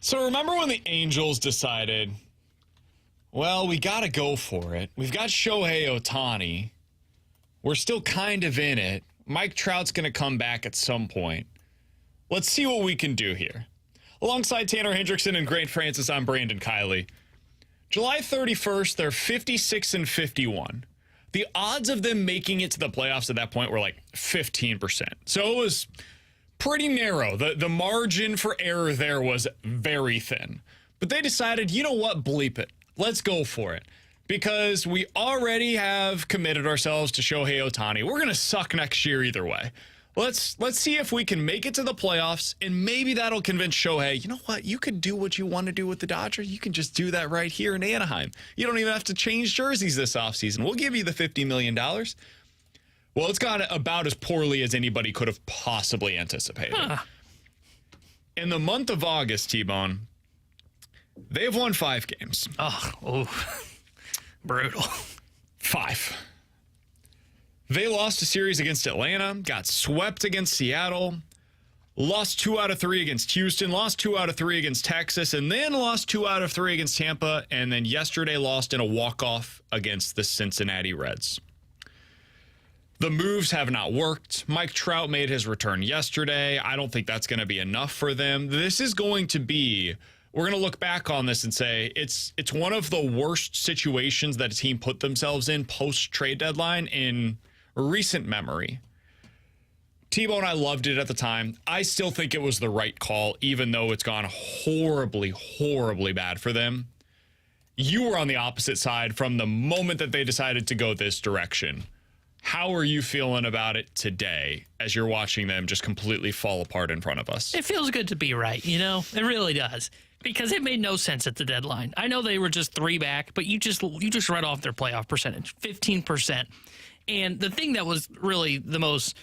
So remember when the Angels decided, well, we got to go for it. We've got Shohei Ohtani. We're still kind of in it. Mike Trout's going to come back at some point. Let's see what we can do here. Alongside Tanner Hendrickson and Grant Francis, I'm Brandon Kiley. July 31st, they're 56-51. The odds of them making it to the playoffs at that point were like 15%. So it was pretty narrow. The margin for error there was very thin. But they decided, you know what, bleep it. Let's go for it. Because we already have committed ourselves to Shohei Ohtani. We're going to suck next year either way. Let's see if we can make it to the playoffs, and maybe that'll convince Shohei, you know what, you could do what you want to do with the Dodgers. You can just do that right here in Anaheim. You don't even have to change jerseys this offseason. We'll give you the $50 million. Well, it's gone about as poorly as anybody could have possibly anticipated. In the month of August, T-Bone, they've won 5 games. Oh, brutal. 5. They lost a series against Atlanta, got swept against Seattle, lost 2 out of 3 against Houston, lost 2 out of 3 against Texas, and then lost 2 out of 3 against Tampa, and then yesterday lost in a walk-off against the Cincinnati Reds. The moves have not worked. Mike Trout made his return yesterday. I don't think that's going to be enough for them. This is going to be... We're going to look back on this and say it's one of the worst situations that a team put themselves in post-trade deadline in recent memory. T-Bone, I loved it at the time. I still think it was the right call, even though it's gone horribly, horribly bad for them. You were on the opposite side from the moment that they decided to go this direction. How are you feeling about it today as you're watching them just completely fall apart in front of us? It feels good to be right, you know? It really does. Because it made no sense at the deadline. I know they were just 3 back, but you just read off their playoff percentage, 15%. And the thing that was really the most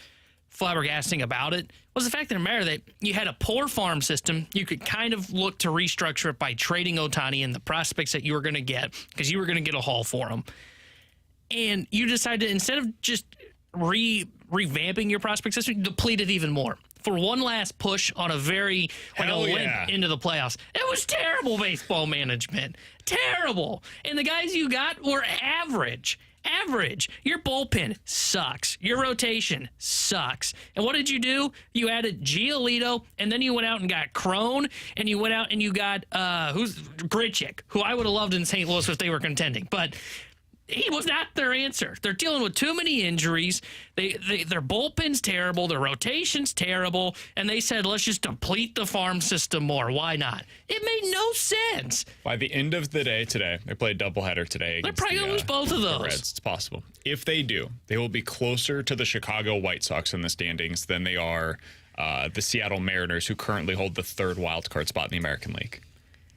flabbergasting about it was the fact of the matter that you had a poor farm system. You could kind of look to restructure it by trading Ohtani and the prospects that you were going to get, because you were going to get a haul for him. And you decided, instead of just revamping your prospect system, you deplete it even more for one last push on a very limp into the playoffs. It was terrible baseball management. Terrible. And the guys you got were average. Your bullpen sucks. Your rotation sucks. And what did you do? You added Giolito, and then you went out and got Crone, and you went out and you got Grichuk, who I would have loved in St. Louis if they were contending. But he was not their answer. They're dealing with too many injuries. Their bullpen's terrible. Their rotation's terrible. And they said, let's just deplete the farm system more. Why not? It made no sense. By the end of the day today, they play a doubleheader today. They're probably going to lose both of those. The Reds. It's possible. If they do, they will be closer to the Chicago White Sox in the standings than they are the Seattle Mariners, who currently hold the 3rd wildcard spot in the American League.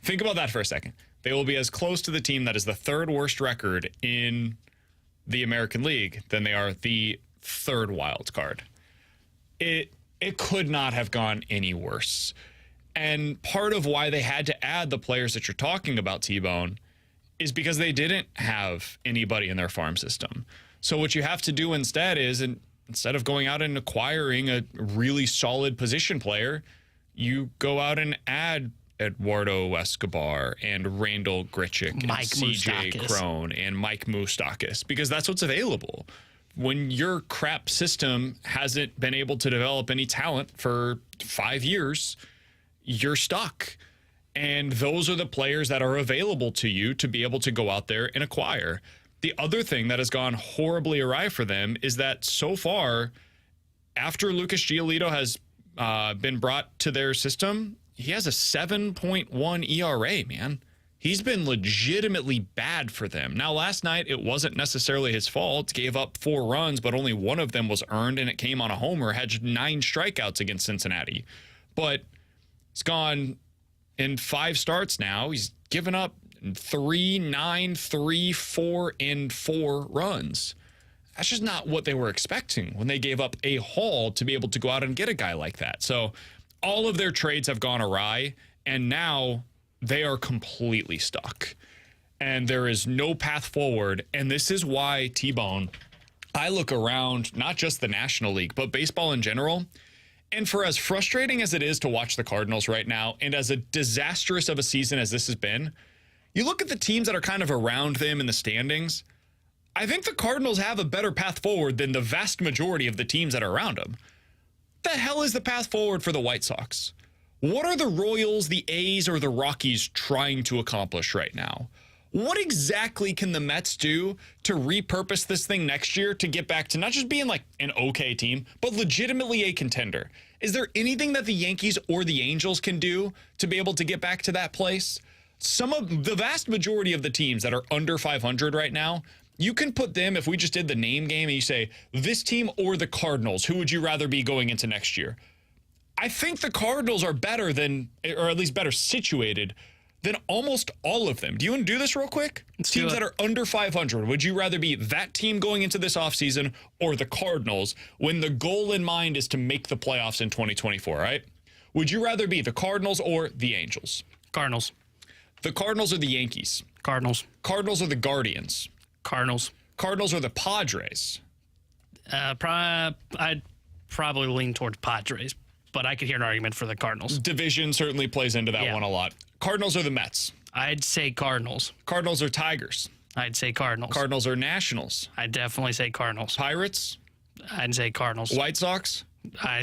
Think about that for a second. They will be as close to the team that is the 3rd worst record in the American League than they are the 3rd wild card. It could not have gone any worse. And part of why they had to add the players that you're talking about, T-Bone, is because they didn't have anybody in their farm system. So what you have to do instead is, instead of going out and acquiring a really solid position player, you go out and add Eduardo Escobar and Randall Grichuk and CJ Crone and Mike Moustakas, because that's what's available. When your crap system hasn't been able to develop any talent for 5 years, you're stuck. And those are the players that are available to you to be able to go out there and acquire. The other thing that has gone horribly awry for them is that so far, after Lucas Giolito has been brought to their system, he has a 7.1 ERA, man. He's been legitimately bad for them. Now, last night, it wasn't necessarily his fault. Gave up 4 runs, but only one of them was earned, and it came on a homer. Had 9 strikeouts against Cincinnati. But he's gone in 5 starts now. He's given up 3, 9, 3, 4, and 4 runs. That's just not what they were expecting when they gave up a haul to be able to go out and get a guy like that. So all of their trades have gone awry, and now they are completely stuck. And there is no path forward. And this is why, T-Bone, I look around not just the National League, but baseball in general, And for as frustrating as it is to watch the Cardinals right now, and as a disastrous of a season as this has been, you look at the teams that are kind of around them in the standings, I think the Cardinals have a better path forward than the vast majority of the teams that are around them. The hell is the path forward for the White Sox? What are the Royals, the A's, or the Rockies trying to accomplish right now? What exactly can the Mets do to repurpose this thing next year to get back to not just being like an okay team, but legitimately a contender? Is there anything that the Yankees or the Angels can do to be able to get back to that place? Some of the vast majority of the teams that are under 500 right now, you can put them, if we just did the name game and you say, this team or the Cardinals, who would you rather be going into next year? I think the Cardinals are better than, or at least better situated than almost all of them. Do you want to do this real quick? Teams that are under 500, would you rather be that team going into this offseason or the Cardinals when the goal in mind is to make the playoffs in 2024, right? Would you rather be the Cardinals or the Angels? Cardinals. The Cardinals or the Yankees? Cardinals. Cardinals or the Guardians? Cardinals. Cardinals or the Padres? I'd probably lean towards Padres, but I could hear an argument for the Cardinals. Division certainly plays into that one a lot. Cardinals or the Mets? I'd say Cardinals. Cardinals or Tigers? I'd say Cardinals. Cardinals or Nationals? I'd definitely say Cardinals. Pirates? I'd say Cardinals. White Sox?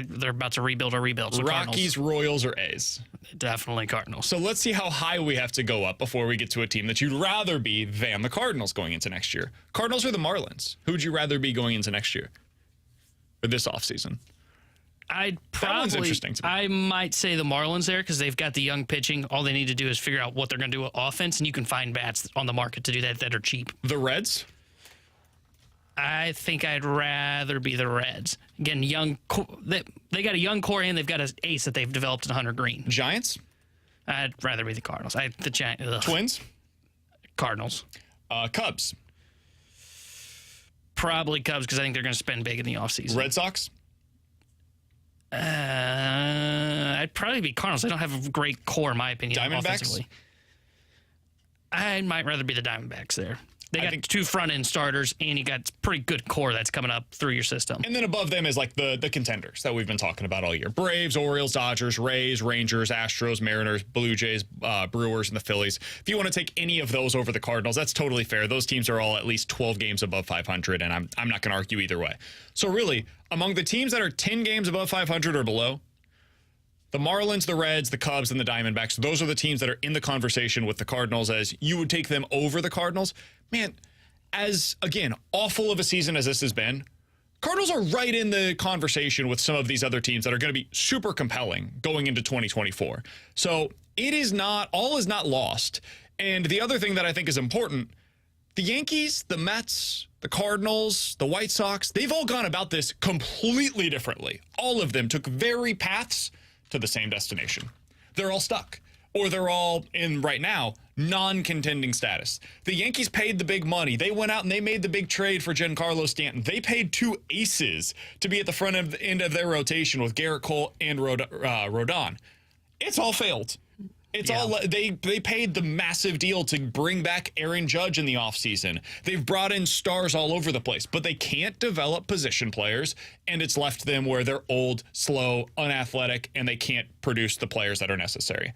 They're about to rebuild. So Rockies, Cardinals. Royals, or A's? Definitely Cardinals. So let's see how high we have to go up before we get to a team that you'd rather be than the Cardinals going into next year. Cardinals or the Marlins? Who would you rather be going into next year? Or this offseason? I'd That one's interesting to me. I might say the Marlins there because they've got the young pitching. All they need to do is figure out what they're going to do with offense, and you can find bats on the market to do that are cheap. The Reds? I think I'd rather be the Reds. Again, they got a young core and they've got an ace that they've developed in Hunter Green. Giants? I'd rather be the Cardinals. Twins? Cardinals. Cubs? Probably Cubs because I think they're going to spend big in the offseason. Red Sox? I'd probably be Cardinals. They don't have a great core, in my opinion. Diamondbacks? Offensively. I might rather be the Diamondbacks there. They got two front-end starters, and you got pretty good core that's coming up through your system. And then above them is like the contenders that we've been talking about all year. Braves, Orioles, Dodgers, Rays, Rangers, Astros, Mariners, Blue Jays, Brewers, and the Phillies. If you want to take any of those over the Cardinals, that's totally fair. Those teams are all at least 12 games above 500, and I'm not going to argue either way. So really, among the teams that are 10 games above 500 or below, the Marlins, the Reds, the Cubs, and the Diamondbacks, those are the teams that are in the conversation with the Cardinals as you would take them over the Cardinals. Man, as, again, awful of a season as this has been, Cardinals are right in the conversation with some of these other teams that are going to be super compelling going into 2024. So all is not lost. And the other thing that I think is important, the Yankees, the Mets, the Cardinals, the White Sox, they've all gone about this completely differently. All of them took very paths to the same destination. They're all stuck. Or they're all in, right now, non-contending status. The Yankees paid the big money. They went out and they made the big trade for Giancarlo Stanton. They paid two aces to be at the front end of their rotation with Garrett Cole and Rodon. It's all failed. They paid the massive deal to bring back Aaron Judge in the offseason. They've brought in stars all over the place, but they can't develop position players, and it's left them where they're old, slow, unathletic, and they can't produce the players that are necessary.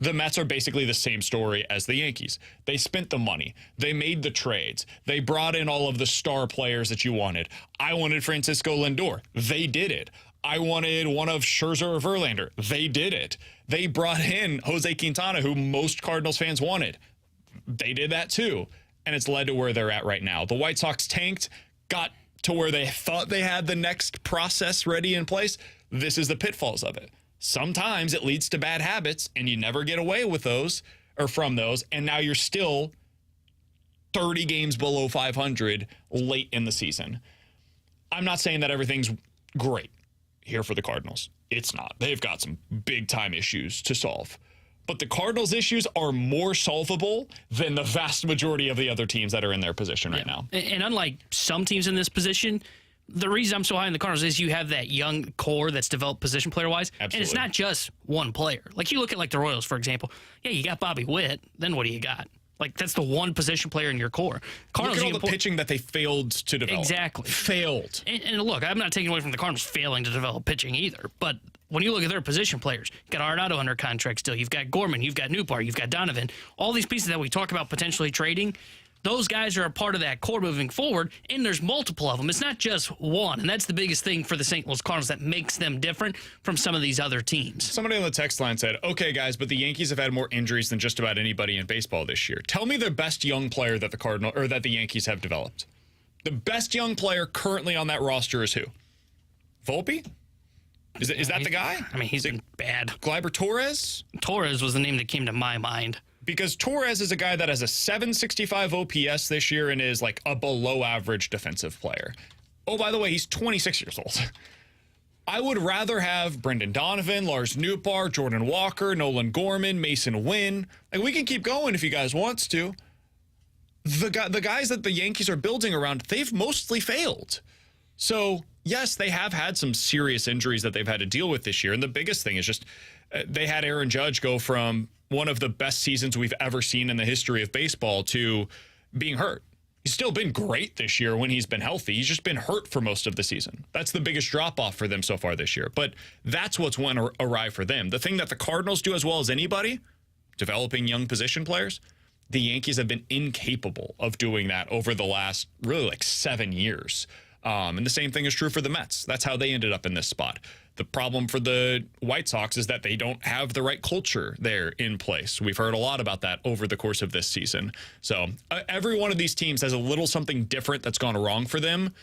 The Mets are basically the same story as the Yankees. They spent the money. They made the trades. They brought in all of the star players that you wanted. I wanted Francisco Lindor. They did it. I wanted one of Scherzer or Verlander. They did it. They brought in Jose Quintana, who most Cardinals fans wanted. They did that too. And it's led to where they're at right now. The White Sox tanked, got to where they thought they had the next process ready in place. This is the pitfalls of it. Sometimes it leads to bad habits, and you never get away with those or from those, and now you're still 30 games below 500 late in the season. I'm not saying that everything's great here for the Cardinals. It's not. They've got some big-time issues to solve. But the Cardinals' issues are more solvable than the vast majority of the other teams that are in their position right now. And unlike some teams in this position, the reason I'm so high in the Cardinals is you have that young core that's developed position player-wise. Absolutely. And it's not just one player. Like, you look at, like, the Royals, for example. Yeah, you got Bobby Witt. Then what do you got? Like, that's the one position player in your core. Cardinals, look at all the pitching that they failed to develop. Exactly. Failed. And look, I'm not taking away from the Cardinals failing to develop pitching either. But when you look at their position players, you've got Arenado under contract still. You've got Gorman. You've got Newbar. You've got Donovan. All these pieces that we talk about potentially trading, those guys are a part of that core moving forward, and there's multiple of them. It's not just one, and that's the biggest thing for the St. Louis Cardinals that makes them different from some of these other teams. Somebody on the text line said, okay, guys, but the Yankees have had more injuries than just about anybody in baseball this year. Tell me the best young player that the Yankees have developed. The best young player currently on that roster is who? Volpe? Is that the guy? I mean, he's been bad. Gleyber Torres? Torres was the name that came to my mind. Because Torres is a guy that has a 765 OPS this year and is like a below average defensive player. Oh, by the way, he's 26 years old. I would rather have Brendan Donovan, Lars Nootbaar, Jordan Walker, Nolan Gorman, Mason Wynn. Like, we can keep going if you guys want to. The guys that the Yankees are building around, they've mostly failed. So, yes, they have had some serious injuries that they've had to deal with this year. And the biggest thing is just they had Aaron Judge go from one of the best seasons we've ever seen in the history of baseball to being hurt. He's still been great this year when he's been healthy. He's just been hurt for most of the season. That's the biggest drop-off for them so far this year. But that's what's went awry for them. The thing that the Cardinals do as well as anybody, developing young position players, the Yankees have been incapable of doing that over the last really like 7 years. And the same thing is true for the Mets. That's how they ended up in this spot. The problem for the White Sox is that they don't have the right culture there in place. We've heard a lot about that over the course of this season. So every one of these teams has a little something different that's gone wrong for them.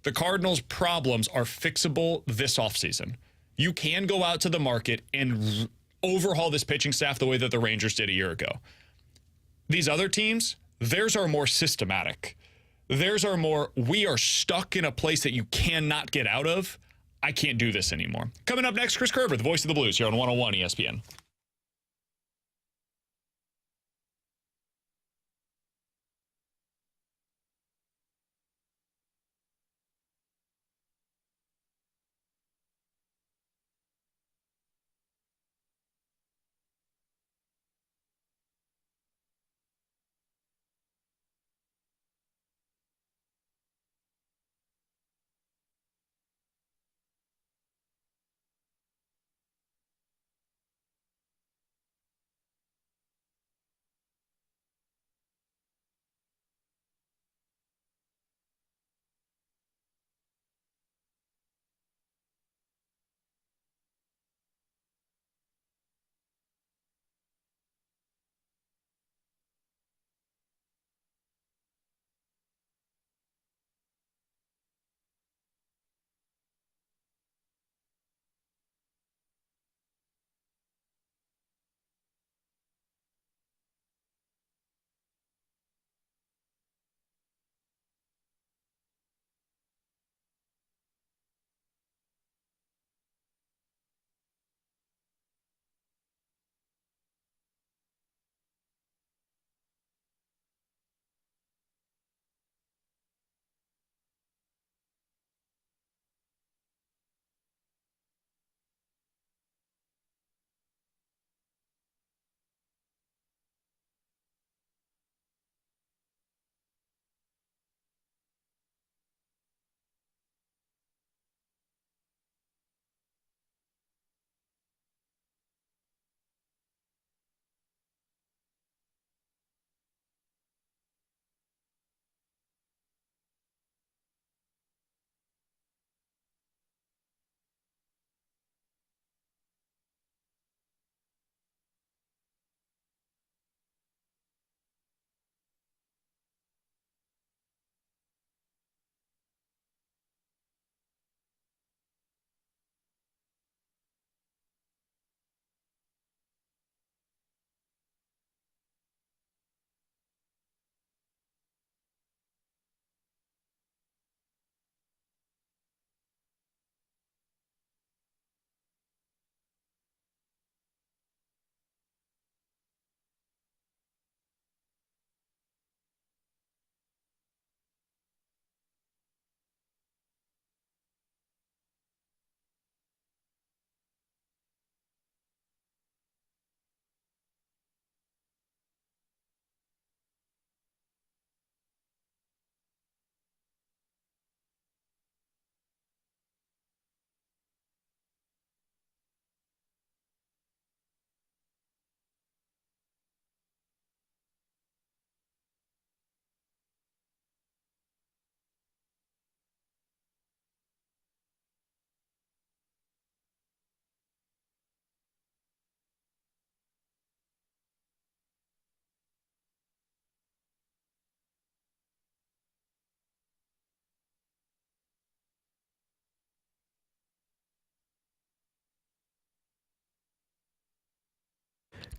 The Cardinals' problems are fixable this offseason. You can go out to the market and overhaul this pitching staff the way that the Rangers did a year ago. These other teams, theirs are more systematic. Theirs are more, we are stuck in a place that you cannot get out of. I can't do this anymore. Coming up next, Chris Kerber, the voice of the Blues here on 101 ESPN.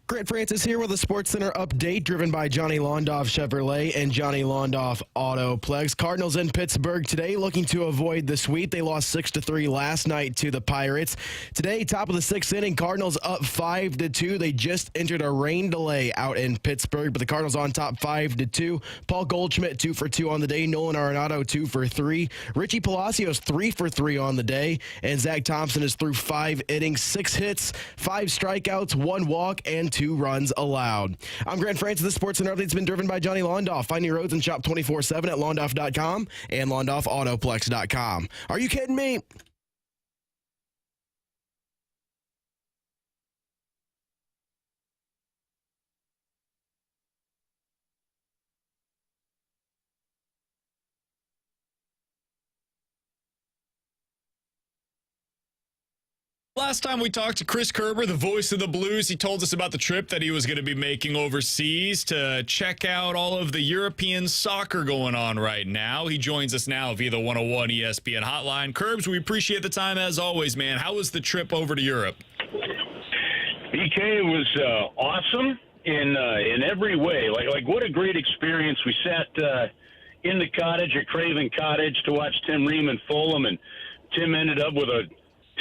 Grant Francis here with a SportsCenter update driven by Johnny Londoff Chevrolet and Johnny Londoff Autoplex. Cardinals in Pittsburgh today looking to avoid the sweep. They lost 6-3 last night to the Pirates. Today, top of the sixth inning, Cardinals up 5-2. They just entered a rain delay out in Pittsburgh, but the Cardinals on top 5-2. Paul Goldschmidt 2 for 2 on the day. Nolan Arenado 2 for 3. Richie Palacios 3 for 3 on the day. And Zach Thompson is through 5 innings, 6 hits, 5 strikeouts, 1 walk, and 2 runs allowed. I'm Grant Francis. This SportsCenter update's been driven by Johnny Londoff. Find your roads and shop 24/7 at londoff.com and londoffautoplex.com. Are you kidding me? Last time we talked to Chris Kerber, the voice of the Blues, he told us about the trip that he was going to be making overseas to check out all of the European soccer going on right now. He joins us now via the 101 ESPN hotline. Kerbs, we appreciate the time as always, man. How was the trip over to Europe? BK, was awesome in every way. Like what a great experience. We sat in the cottage at Craven Cottage to watch Tim Riemann Fulham, and Tim ended up with a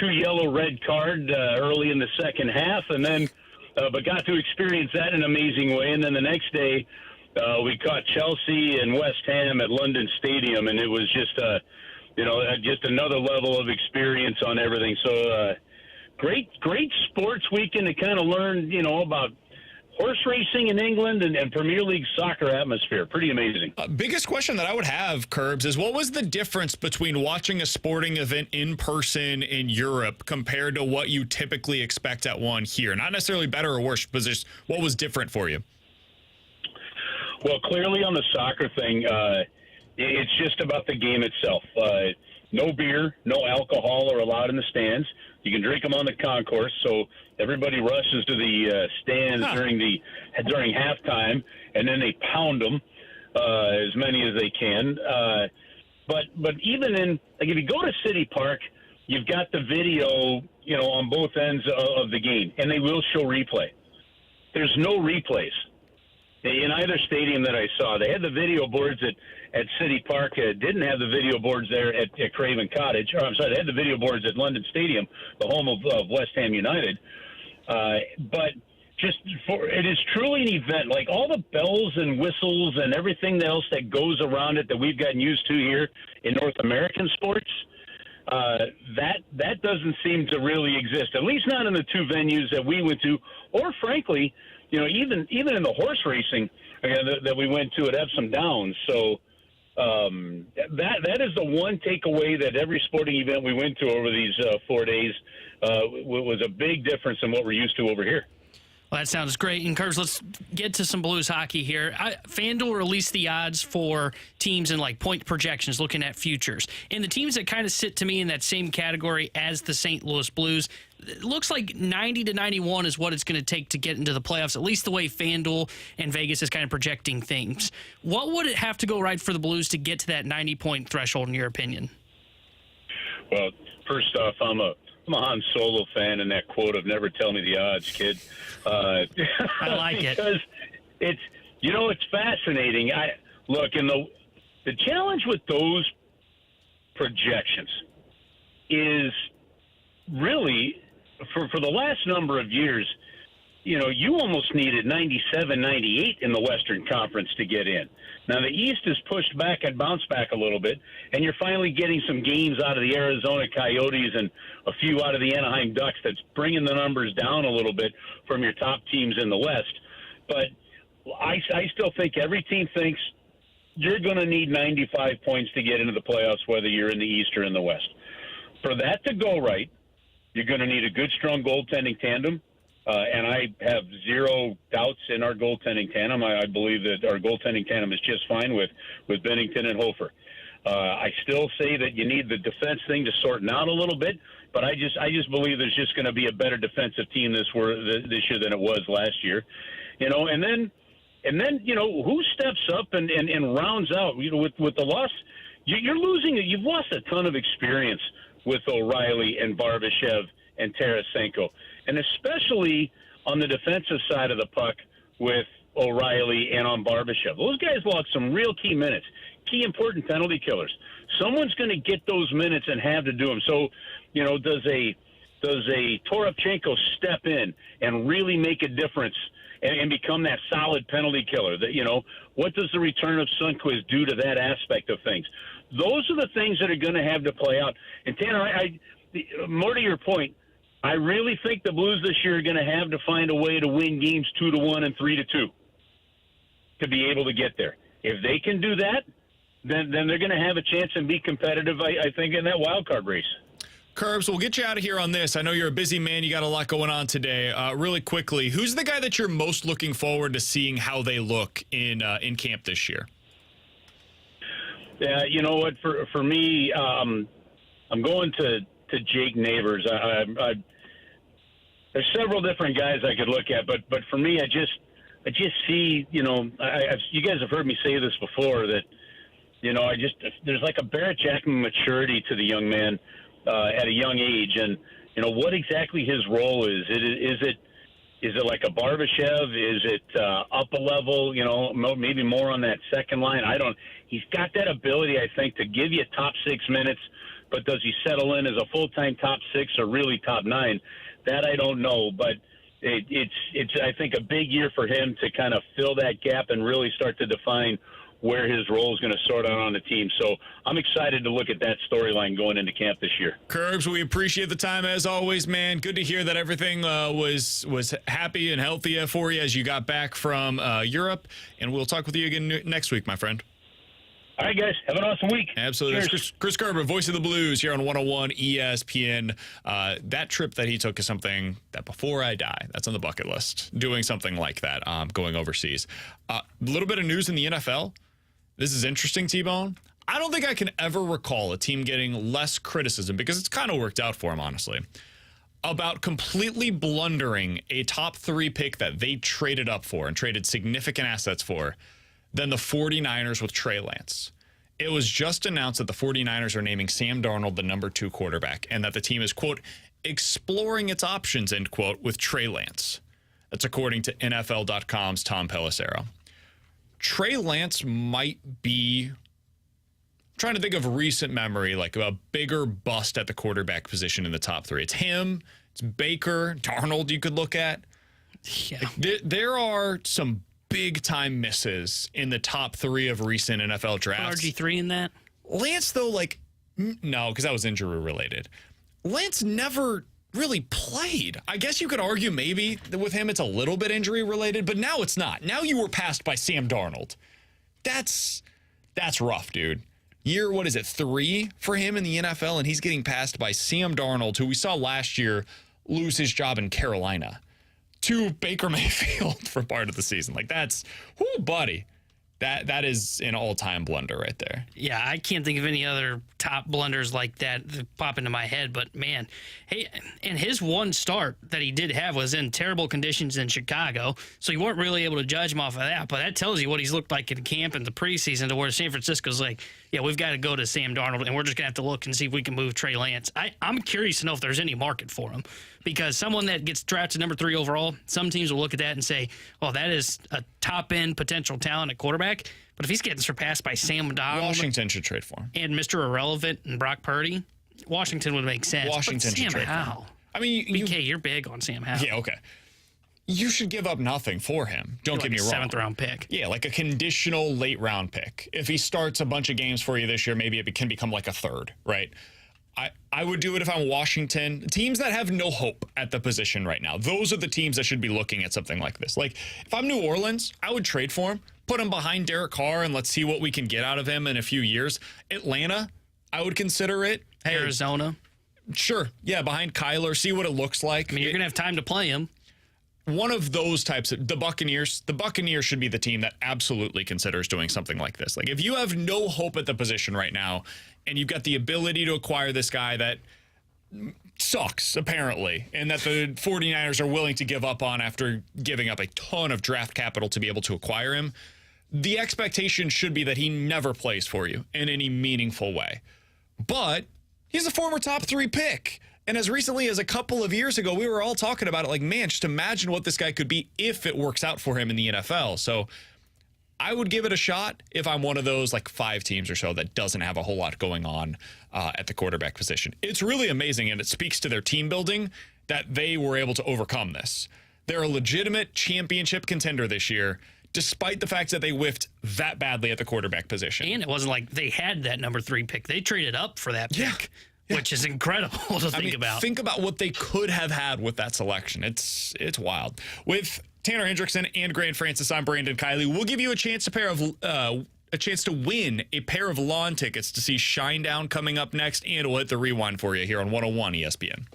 2 yellow-red card early in the second half, and then but got to experience that in an amazing way. And then the next day, we caught Chelsea and West Ham at London Stadium, and it was just just another level of experience on everything. So great sports weekend to kind of learn about horse racing in England and Premier League soccer atmosphere. Pretty amazing. Biggest question that I would have, Kerbs, is what was the difference between watching a sporting event in person in Europe compared to what you typically expect at one here? Not necessarily better or worse, but just what was different for you? Well, clearly on the soccer thing, it's just about the game itself. No beer, no alcohol are allowed in the stands. You can drink them on the concourse, so everybody rushes to the stands during halftime, and then they pound them as many as they can. But even in if you go to City Park, you've got the video on both ends of the game, and they will show replay. There's no replays in either stadium that I saw. They had the video boards at City Park, didn't have the video boards there at Craven Cottage. Or I'm sorry, they had the video boards at London Stadium, the home of West Ham United. But it is truly an event. Like all the bells and whistles and everything else that goes around it that we've gotten used to here in North American sports, that doesn't seem to really exist. At least not in the 2 venues that we went to, or frankly, even in the horse racing that we went to at Epsom Downs. So that is the one takeaway, that every sporting event we went to over these 4 days was a big difference in what we're used to over here. Well, that sounds great. And, Kerbs, let's get to some Blues hockey here. FanDuel released the odds for teams in, point projections, looking at futures. And the teams that kind of sit to me in that same category as the St. Louis Blues, it looks like 90 to 91 is what it's going to take to get into the playoffs, at least the way FanDuel and Vegas is kind of projecting things. What would it have to go right for the Blues to get to that 90-point threshold, in your opinion? Well, first off, I'm a Han Solo fan, and that quote of "never tell me the odds, kid." I like it because it's fascinating. And the challenge with those projections is really for the last number of years. You almost needed 97, 98 in the Western Conference to get in. Now, the East is pushed back and bounced back a little bit, and you're finally getting some games out of the Arizona Coyotes and a few out of the Anaheim Ducks that's bringing the numbers down a little bit from your top teams in the West. But I still think every team thinks you're going to need 95 points to get into the playoffs, whether you're in the East or in the West. For that to go right, you're going to need a good, strong goaltending tandem. And I have zero doubts in our goaltending tandem. I believe that our goaltending tandem is just fine with Bennington and Hofer. I still say that you need the defense thing to sort out a little bit, but I just believe there's just going to be a better defensive team this year than it was last year. And then who steps up and rounds out? With the loss, you've lost a ton of experience with O'Reilly and Barbashev and Tarasenko. And especially on the defensive side of the puck with O'Reilly and on Barbashev. Those guys lost some real key minutes, key important penalty killers. Someone's going to get those minutes and have to do them. So, does a Toropchenko step in and really make a difference and become that solid penalty killer? That what does the return of Sundqvist do to that aspect of things? Those are the things that are going to have to play out. And Tanner, more to your point, I really think the Blues this year are going to have to find a way to win games 2-1 and 3-2 to be able to get there. If they can do that, then they're going to have a chance and be competitive, I think, in that wild card race. Kerbs, we'll get you out of here on this. I know you're a busy man. You got a lot going on today. Really quickly, who's the guy that you're most looking forward to seeing how they look in camp this year? Yeah, you know what? For me, I'm going to Jake Neighbors. There's several different guys I could look at, but for me, I just see, you guys have heard me say this before, that there's like a Barrett Jackman maturity to the young man at a young age, and what exactly his role is. Is it like a Barbashev? Is it up a level? Maybe more on that second line. He's got that ability, I think, to give you top 6 minutes, but does he settle in as a full-time top 6 or really top 9? That I don't know, but it's I think a big year for him to kind of fill that gap and really start to define where his role is going to sort out on the team. So I'm excited to look at that storyline going into camp this year. Kerbs, we appreciate the time as always, man. Good to hear that everything was happy and healthy for you as you got back from Europe. And we'll talk with you again next week, my friend. All right, guys. Have an awesome week. Absolutely. That's Chris Kerber, voice of the Blues here on 101 ESPN. That trip that he took is something that before I die, that's on the bucket list. Doing something like that, going overseas. A little bit of news in the NFL. This is interesting, T-Bone. I don't think I can ever recall a team getting less criticism, because it's kind of worked out for him, honestly, about completely blundering a top 3 pick that they traded up for and traded significant assets for than the 49ers with Trey Lance. It was just announced that the 49ers are naming Sam Darnold the number 2 quarterback, and that the team is, quote, exploring its options, end quote, with Trey Lance. That's according to NFL.com's Tom Pelissero. Trey Lance might be, I'm trying to think of recent memory, like a bigger bust at the quarterback position in the top 3. It's him, it's Baker, Darnold you could look at. Yeah. Like, there are some big-time misses in the top 3 of recent NFL drafts. RG3 in that? Lance, though, no, because that was injury-related. Lance never really played. I guess you could argue maybe with him it's a little bit injury-related, but now it's not. Now you were passed by Sam Darnold. That's rough, dude. Year, 3 for him in the NFL, and he's getting passed by Sam Darnold, who we saw last year lose his job in Carolina to Baker Mayfield for part of the season. That's, buddy. That is an all-time blunder right there. Yeah, I can't think of any other top blunders like that pop into my head, but man, hey, and his one start that he did have was in terrible conditions in Chicago, so you weren't really able to judge him off of that, but that tells you what he's looked like in camp and the preseason, to where San Francisco's like, yeah, we've got to go to Sam Darnold, and we're just going to have to look and see if we can move Trey Lance. I'm curious to know if there's any market for him, because someone that gets drafted number 3 overall, some teams will look at that and say, well, that is a top-end potential talent at quarterback. But if he's getting surpassed by Sam Darnold, Washington should trade for him. And Mr. Irrelevant and Brock Purdy, Washington would make sense. Washington should trade for him. I mean, BK, you're big on Sam Howell. Yeah, okay. You should give up nothing for him. Don't get me wrong. 7th round pick. Yeah, like a conditional late round pick. If he starts a bunch of games for you this year, maybe it can become like a 3rd, right? I would do it if I'm Washington. Teams that have no hope at the position right now, those are the teams that should be looking at something like this. Like, if I'm New Orleans, I would trade for him, put him behind Derek Carr, and let's see what we can get out of him in a few years. Atlanta, I would consider it. Hey, Arizona. Sure. Yeah, behind Kyler, see what it looks like. I mean, you're going to have time to play him. One of those types of the Buccaneers should be the team that absolutely considers doing something like this. Like, if you have no hope at the position right now and you've got the ability to acquire this guy that sucks, apparently, and that the 49ers are willing to give up on after giving up a ton of draft capital to be able to acquire him, the expectation should be that he never plays for you in any meaningful way. But he's a former top 3 pick. And as recently as a couple of years ago, we were all talking about it like, man, just imagine what this guy could be if it works out for him in the NFL. So I would give it a shot if I'm one of those like 5 teams or so that doesn't have a whole lot going on at the quarterback position. It's really amazing, and it speaks to their team building that they were able to overcome this. They're a legitimate championship contender this year, despite the fact that they whiffed that badly at the quarterback position. And it wasn't like they had that number 3 pick. They traded up for that pick. Yeah. Which is incredible to think about. Think about what they could have had with that selection. It's wild. With Tanner Hendrickson and Grant Francis, I'm Brandon Kiley. We'll give you a chance to win a pair of lawn tickets to see Shinedown coming up next, and we'll hit the rewind for you here on 101 ESPN.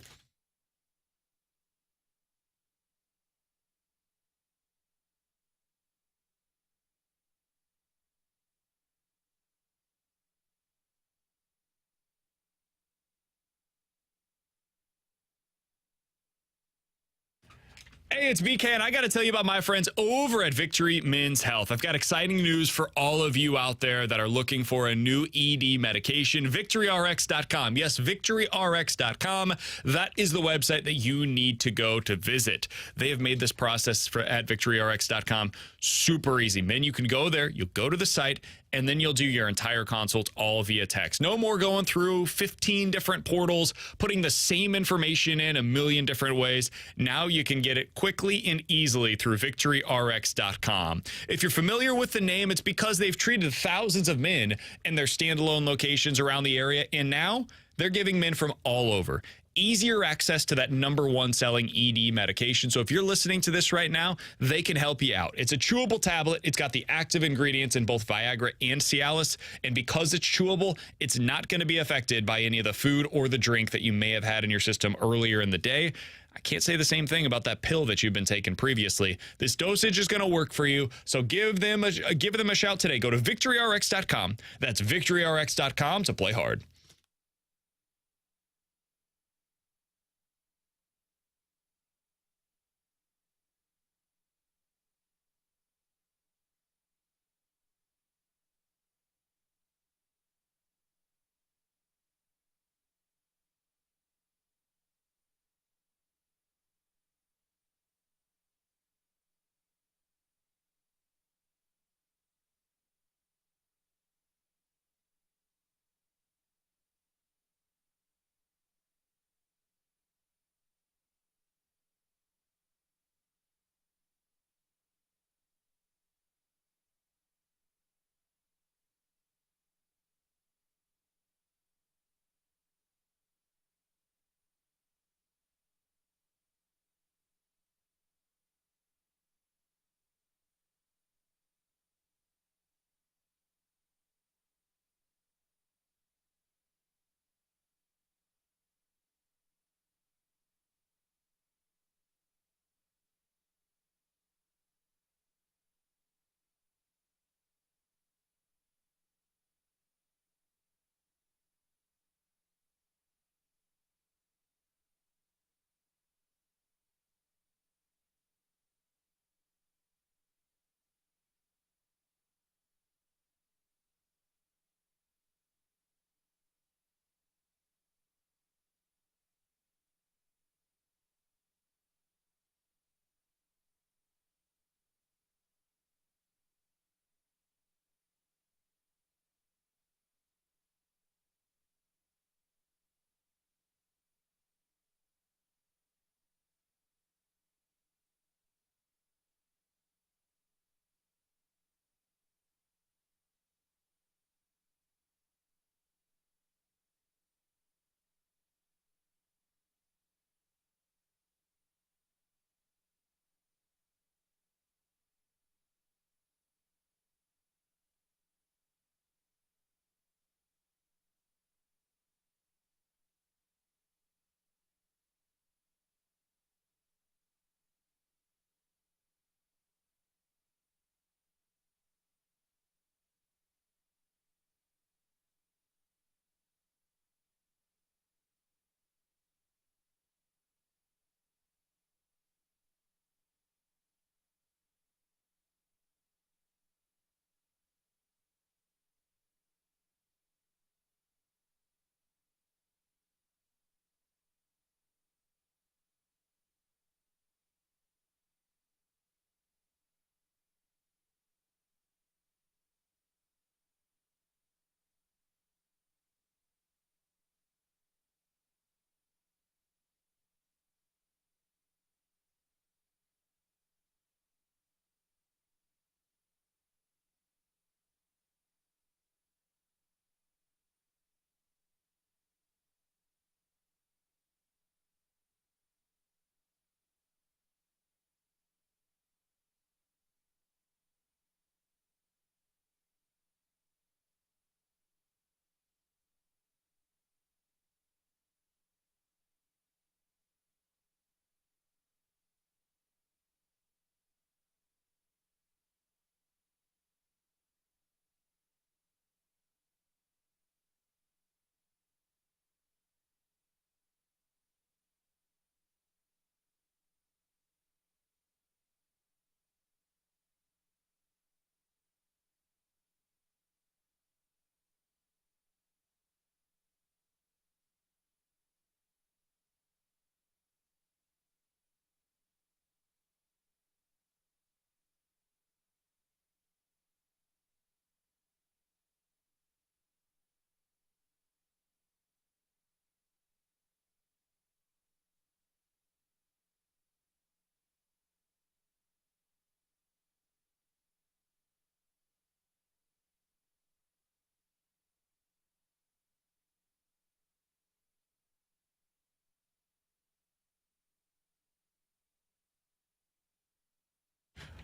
Hey, it's BK, and I got to tell you about my friends over at Victory Men's Health. I've got exciting news for all of you out there that are looking for a new ED medication. VictoryRx.com. Yes, VictoryRx.com. That is the website that you need to go to visit. They have made this process at VictoryRx.com super easy. Man, you can go there, you'll go to the site, and then you'll do your entire consult all via text. No more going through 15 different portals, putting the same information in a million different ways. Now you can get it quickly and easily through VictoryRx.com. If you're familiar with the name, it's because they've treated thousands of men in their standalone locations around the area, and now they're giving men from all over easier access to that #1 selling ED medication. So if you're listening to this right now, they can help you out. It's a chewable tablet. It's got the active ingredients in both Viagra and Cialis. And because it's chewable, it's not going to be affected by any of the food or the drink that you may have had in your system earlier in the day. I can't say the same thing about that pill that you've been taking previously. This dosage is going to work for you. So give them a shout today. Go to VictoryRx.com. That's VictoryRx.com to play hard.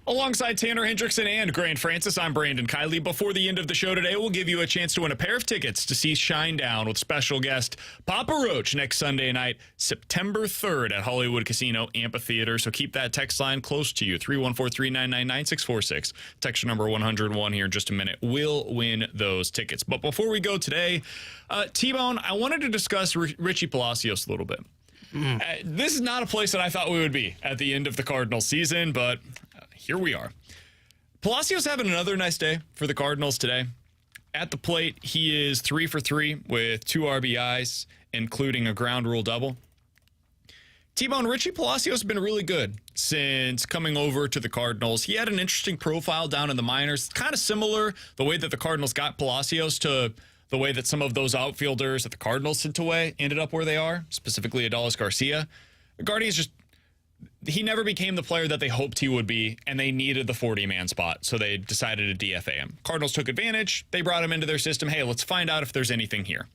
Alongside Tanner Hendrickson and Grant Francis, I'm Brandon Kiley. Before the end of the show today, we'll give you a chance to win a pair of tickets to see Shinedown with special guest Papa Roach next Sunday night, September 3rd at Hollywood Casino Amphitheater. So keep that text line close to you, 314-399-9646. Text number 101 here in just a minute. We'll win those tickets. But before we go today, T-Bone, I wanted to discuss Richie Palacios a little bit. This is not a place that I thought we would be at the end of the Cardinals season, but here we are. Palacios having another nice day for the Cardinals today. At the plate, he is 3 for 3 with 2 RBIs, including a ground rule double. T-Bone, Richie Palacios has been really good since coming over to the Cardinals. He had an interesting profile down in the minors. Kind of similar, the way that the Cardinals got Palacios, to the way that some of those outfielders that the Cardinals sent away ended up where they are, specifically Adolis Garcia. The Guardians just... he never became the player that they hoped he would be, and they needed the 40-man spot, so they decided to DFA him. Cardinals took advantage. They brought him into their system. Hey, let's find out if there's anything here.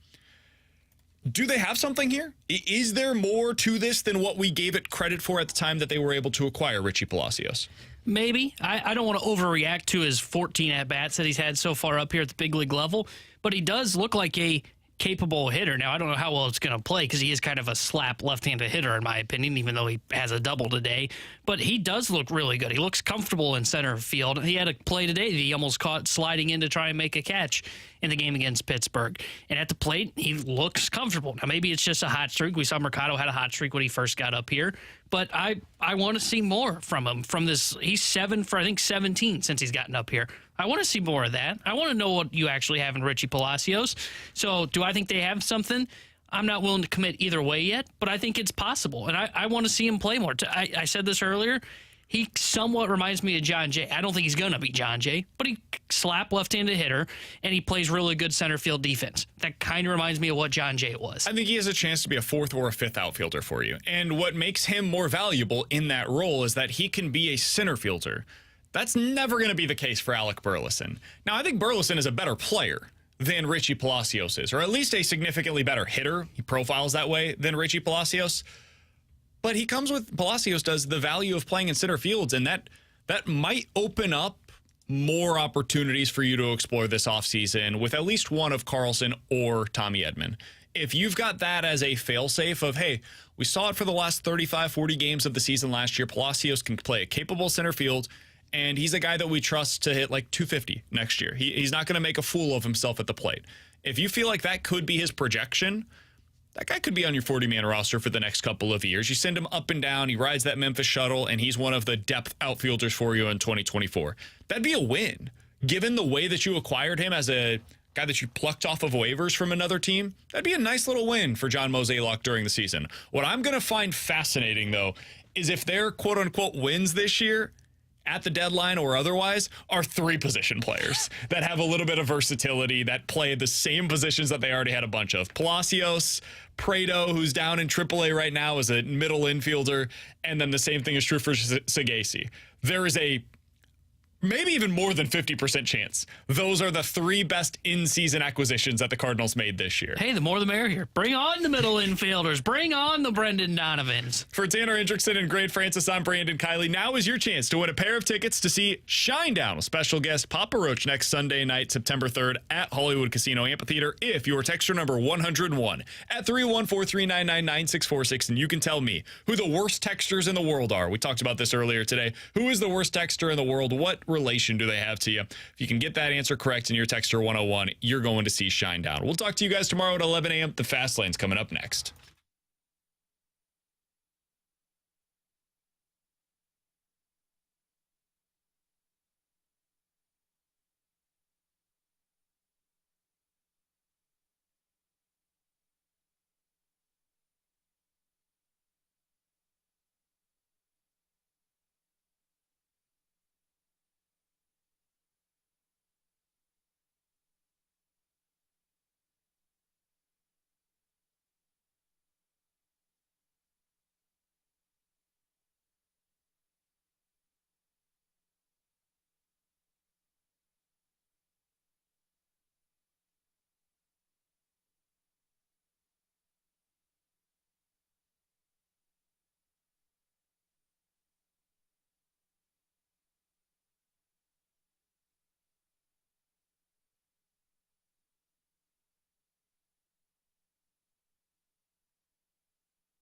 Do they have something here? Is there more to this than what we gave it credit for at the time that they were able to acquire Richie Palacios? Maybe. I don't want to overreact to his 14 at-bats that he's had so far up here at the big league level, but he does look like a capable hitter. Now, I don't know how well it's going to play because he is kind of a slap left-handed hitter, in my opinion, even though he has a double today. But he does look really good. He looks comfortable in center field. He had a play today that he almost caught sliding in to try and make a catch in the game against Pittsburgh. And at the plate, he looks comfortable. Now, maybe it's just a hot streak. We saw Mercado had a hot streak when he first got up here. But I want to see more from him. From this, he's 7 for, I think, 17 since he's gotten up here. I want to see more of that. I want to know what you actually have in Richie Palacios. So do I think they have something? I'm not willing to commit either way yet, but I think it's possible. And I want to see him play more. I said this earlier. He somewhat reminds me of John Jay. I don't think he's going to be John Jay, but he slap left-handed hitter, and he plays really good center field defense. That kind of reminds me of what John Jay was. I think he has a chance to be a 4th or a 5th outfielder for you. And what makes him more valuable in that role is that he can be a center fielder. That's never going to be the case for Alec Burleson. Now, I think Burleson is a better player than Richie Palacios is, or at least a significantly better hitter. He profiles that way than Richie Palacios. But he comes with, Palacios does, the value of playing in center fields, and that might open up more opportunities for you to explore this offseason with at least one of Carlson or Tommy Edman. If you've got that as a fail-safe of, hey, we saw it for the last 35, 40 games of the season last year, Palacios can play a capable center field, and he's a guy that we trust to hit like 250 next year. He's not going to make a fool of himself at the plate. If you feel like that could be his projection, that guy could be on your 40-man roster for the next couple of years. You send him up and down, he rides that Memphis shuttle, and he's one of the depth outfielders for you in 2024. That'd be a win. Given the way that you acquired him as a guy that you plucked off of waivers from another team, that'd be a nice little win for John Mozeliak during the season. What I'm going to find fascinating, though, is if their quote-unquote wins this year, at the deadline or otherwise, are 3 position players that have a little bit of versatility, that play the same positions that they already had a bunch of. Palacios, Prado, who's down in AAA right now as a middle infielder, and then the same thing is true for Sagasi. There is a maybe even more than 50% chance those are the 3 best in-season acquisitions that the Cardinals made this year. Hey, the more the merrier. Bring on the middle infielders. Bring on the Brendan Donovans. For Tanner Hendrickson and Grant Francis, I'm Brandon Kiley. Now is your chance to win a pair of tickets to see Shinedown, with special guest Papa Roach next Sunday night, September 3rd at Hollywood Casino Amphitheater. If your texture number 101 at 314-399-9646, and you can tell me who the worst texters in the world are. We talked about this earlier today. Who is the worst texter in the world? What relation do they have to you? If you can get that answer correct in your Texter 101, you're going to see Shinedown. We'll talk to you guys tomorrow at 11 a.m. The Fast Lane's coming up next.